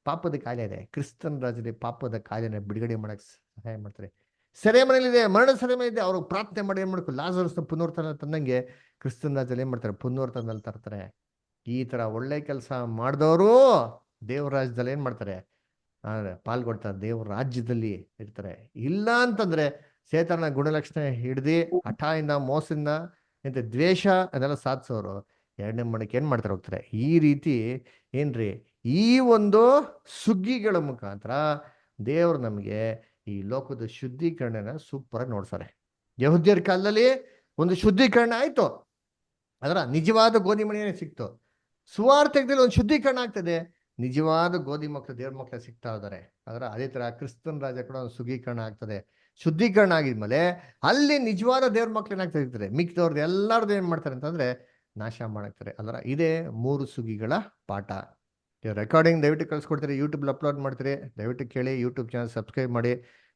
ಪಾಪದ ಕಾಯಿಲೆ ಇದೆ. ಕ್ರಿಸ್ತನ ರಾಜ್ಯದಲ್ಲಿ ಪಾಪದ ಕಾಯಿಲೆನ ಬಿಡುಗಡೆ ಮಾಡಕ್ ಸಹಾಯ ಮಾಡ್ತಾರೆ. ಸೆರೆಮನೆಯಲ್ಲಿದೆ, ಮರಣ ಸೆರೆಮನೆ ಇದೆ, ಅವ್ರಿಗೆ ಪ್ರಾರ್ಥನೆ ಮಾಡಿ ಏನ್ ಮಾಡ್ಬೇಕು, ಲಾಜರಸ್ನ ಪುನರ್ತನ ತಂದಂಗೆ ಕ್ರಿಸ್ತನ ರಾಜ್ಯದಲ್ಲಿ ಏನ್ ಮಾಡ್ತಾರೆ, ಪುನರ್ತನದಲ್ಲಿ ತರ್ತಾರೆ. ಈ ತರ ಒಳ್ಳೆ ಕೆಲಸ ಮಾಡಿದವರು ದೇವ್ರ ರಾಜ್ಯದಲ್ಲಿ ಏನ್ ಮಾಡ್ತಾರೆ, ಪಾಲ್ಗೊಳ್ತಾರೆ, ದೇವ್ರ ರಾಜ್ಯದಲ್ಲಿ ಇರ್ತಾರೆ. ಇಲ್ಲ ಅಂತಂದ್ರೆ ಸೇತನ ಗುಣಲಕ್ಷಣ ಹಿಡ್ದು ಹಠದಿಂದ, ಮೋಸದಿಂದ, ಎಂತ ದ್ವೇಷ ಅದೆಲ್ಲ ಸಾಧಿಸೋರು ಎರಡನೇ ಮಣ್ಣಕ್ಕೆ ಏನ್ ಮಾಡ್ತಾರೆ, ಹೋಗ್ತಾರೆ. ಈ ರೀತಿ ಏನ್ರಿ, ಈ ಒಂದು ಸುಗ್ಗಿಗಳ ಮುಖಾಂತರ ದೇವ್ರು ನಮಗೆ ಈ ಲೋಕದ ಶುದ್ಧೀಕರಣನ ಸೂಪರ್ ಆಗಿ ನೋಡ್ತಾರೆ. ಯಹೂದ್ಯರ ಕಾಲದಲ್ಲಿ ಒಂದು ಶುದ್ಧೀಕರಣ ಆಯ್ತು, ಅದರ ನಿಜವಾದ ಗೋಧಿ ಮಣಿಯೇ ಸಿಕ್ತು. ಸುವಾರ್ತೆಗಳಲ್ಲಿ ಒಂದು ಶುದ್ಧೀಕರಣ ಆಗ್ತದೆ, ನಿಜವಾದ ಗೋಧಿ ಮಕ್ಕಳು ದೇವ್ರ ಮಕ್ಕಳು ಸಿಗ್ತಾ ಇದ್ದಾರೆ. ಅದರ ಅದೇ ತರ ಕ್ರಿಸ್ತನ್ ರಾಜ್ಯ ಕೂಡ ಒಂದು ಶುದ್ಧೀಕರಣ ಆಗ್ತದೆ. ಶುದ್ಧೀಕರಣ ಆಗಿದ್ಮೇಲೆ ಅಲ್ಲಿ ನಿಜವಾದ ದೇವ್ರ ಮಕ್ಳು ಏನಾಗ್ತಾ ಇರ್ತಾರೆ, ಮಿಕ್ಕಿದವ್ರದ್ದು ಎಲ್ಲರದ್ದು ಏನ್ ಮಾಡ್ತಾರೆ ಅಂತಂದ್ರೆ ನಾಶ ಮಾಡಾಕ್ತಾರೆ. ಅದರ ಇದೇ 3 ಸುಗ್ಗಿಗಳ ಪಾಠ. ರೆಕಾರ್ಡಿಂಗ್ ದಯವಿಟ್ಟು ಕಳ್ಸಿಕೊಡ್ತೀರಿ, ಯೂಟ್ಯೂಬ್ ಅಪ್ಲೋಡ್ ಮಾಡ್ತೀರಿ, ದಯವಿಟ್ಟು ಕೇಳಿ, ಯೂಟ್ಯೂಬ್ ಚಾನಲ್ ಸಬ್ಸ್ಕ್ರೈಬ್ ಮಾಡಿ.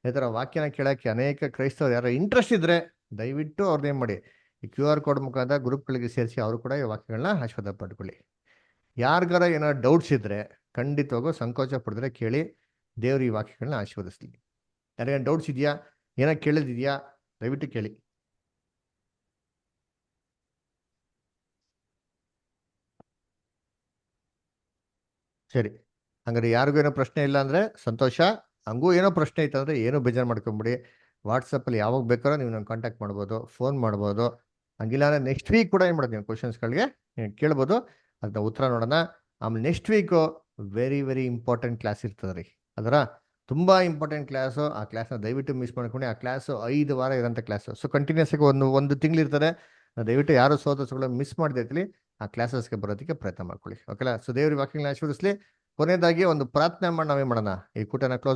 ಈ ಥರ ವಾಕ್ಯನ ಕೇಳೋಕ್ಕೆ ಅನೇಕ ಕ್ರೈಸ್ತವ್ರು ಯಾರೋ ಇಂಟ್ರೆಸ್ಟ್ ಇದ್ರೆ ದಯವಿಟ್ಟು ಅವ್ರನ್ನೇನು ಮಾಡಿ, ಈ QR ಕೋಡ್ ಮುಖಾಂತರ ಗ್ರೂಪ್ಗಳಿಗೆ ಸೇರಿಸಿ ಅವರು ಕೂಡ ಈ ವಾಕ್ಯಗಳನ್ನ ಆಶೀರ್ವಾದ ಪಡ್ಕೊಳ್ಳಿ. ಯಾರಿಗಾರ ಏನಾದ್ರು ಡೌಟ್ಸ್ ಇದ್ರೆ ಖಂಡಿತವಾಗೂ ಸಂಕೋಚ ಪಡಿದ್ರೆ ಕೇಳಿ, ದೇವ್ರ ಈ ವಾಕ್ಯಗಳನ್ನ ಆಶೀರ್ವದಿಸ್ಲಿ. ಯಾರಿಗೇನು ಡೌಟ್ಸ್ ಇದೆಯಾ, ಏನೋ ಕೇಳಿದಿದೆಯಾ, ದಯವಿಟ್ಟು ಕೇಳಿ. ಸರಿ, ಹಂಗಾರೆ ಯಾರಿಗೂ ಏನೋ ಪ್ರಶ್ನೆ ಇಲ್ಲ ಅಂದ್ರೆ ಸಂತೋಷ. ಹಂಗೂ ಏನೋ ಪ್ರಶ್ನೆ ಇತ್ತಂದ್ರೆ ಏನೂ ಬೇಜಾರು ಮಾಡ್ಕೊಂಬಿಡಿ. ವಾಟ್ಸಪ್ಪಲ್ಲಿ ಯಾವಾಗ ಬೇಕಾದ್ರೂ ನೀವು ನಾನು ಕಾಂಟ್ಯಾಕ್ಟ್ ಮಾಡ್ಬೋದು, ಫೋನ್ ಮಾಡ್ಬೋದು. ಹಂಗಿಲ್ಲ ಅಂದ್ರೆ ನೆಕ್ಸ್ಟ್ ವೀಕ್ ಕೂಡ ಏನು ಮಾಡೋದು, ನೀವು ಕ್ವಶನ್ಸ್ಗಳಿಗೆ ಕೇಳ್ಬೋದು, ಅದನ್ನ ಉತ್ತರ ನೋಡೋಣ. ಆಮೇಲೆ next week very very important class ಇರ್ತದೆ ರೀ. ಅದರ ತುಂಬ ಇಂಪಾರ್ಟೆಂಟ್ ಕ್ಲಾಸು. ಆ ಕ್ಲಾಸ್ನ ದಯವಿಟ್ಟು ಮಿಸ್ ಮಾಡ್ಕೊಂಡು, ಆ ಕ್ಲಾಸು 5 ವಾರ ಇರೋಂಥ ಕ್ಲಾಸು. ಸೊ ಕಂಟಿನ್ಯೂಸ್ ಆಗಿ ಒಂದು ತಿಂಗಳಿರ್ತದೆ. ದಯವಿಟ್ಟು ಯಾರು ಸೋದರ್ಸ್ಗಳು ಮಿಸ್ ಮಾಡದಿರ್ಲಿ, ಆ ಕ್ಲಾಸಸ್ಗೆ ಬರೋದಕ್ಕೆ ಪ್ರಯತ್ನ ಮಾಡ್ಕೊಳ್ಳಿ. ಓಕೆಲಾ? ಸೊ ದೇವ್ರ ವಾಕ್ಯಗಳನ್ನ ಆಶೀರ್ವದಿಸ್ಲಿ. ಕೊನೆಯದಾಗಿ ಒಂದು ಪ್ರಾರ್ಥನೆ ಮಾಡಿ ನಾವೇ ಮಾಡೋಣ, ಈ ಕೂಟನ ಕ್ಲೋಸ್